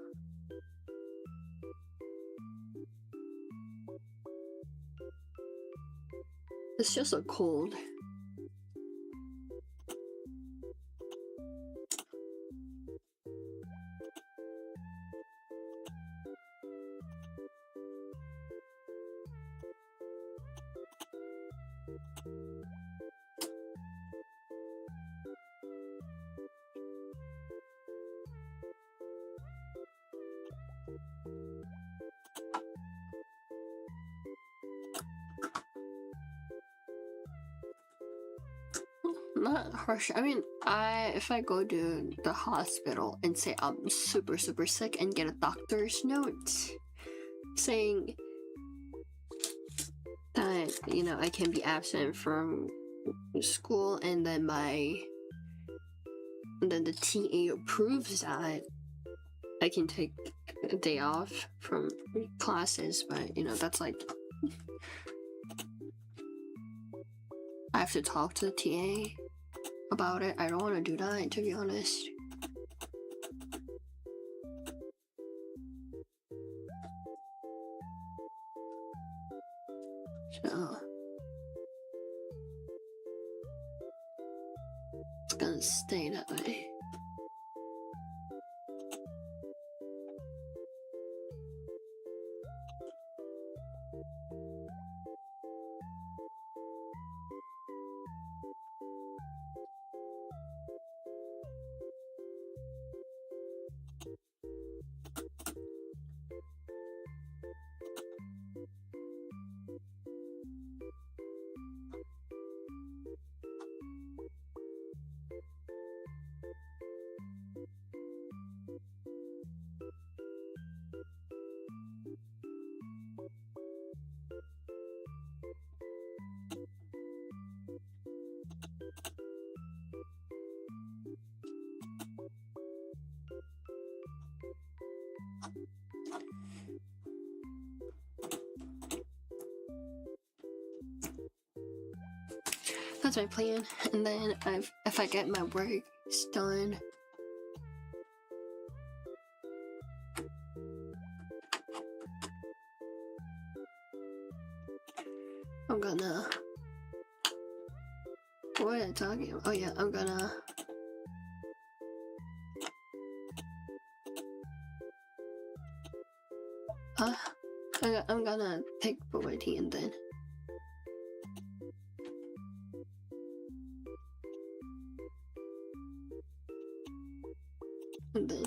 It's just a cold. Not harsh. I mean, if I go to the hospital and say I'm super sick and get a doctor's note saying that, you know, I can be absent from school, and then the TA approves that, I can take a day off from classes, but you know, that's like have to talk to the TA about it. I don't want to do that, to be honest. So it's gonna stay that way. That's my plan, and then if I get my work done, I'm gonna. What am I talking about? Oh yeah, I'm gonna. I'm gonna take boba tea and then. And then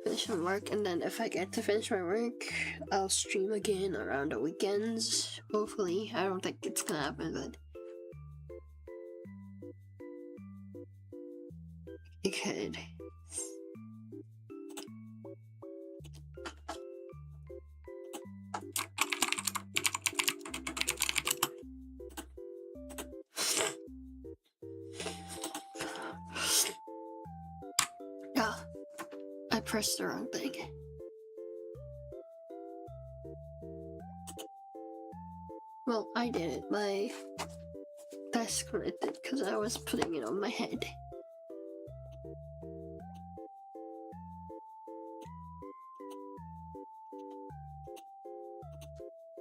finish my work, and then if I get to finish my work, I'll stream again around the weekends. Hopefully, I don't think it's gonna happen, but it could. Ah, I pressed the wrong thing. Well, I did it. My desk connected because I was putting it on my head.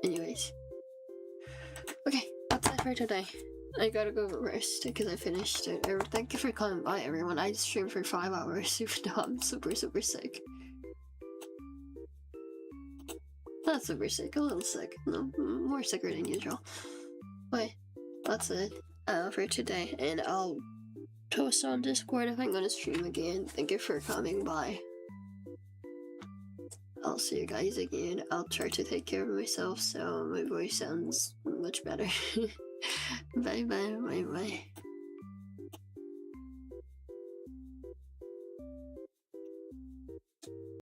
Anyways. Okay, that's it for today. I gotta go rest because I finished it. Thank you for coming by, everyone. I streamed for 5 hours, even though I'm super sick. Not super sick, a little sick. No, more sicker than usual. But that's it for today, and I'll post on Discord if I'm gonna stream again. Thank you for coming by. I'll see you guys again. I'll try to take care of myself so my voice sounds much better. Bye.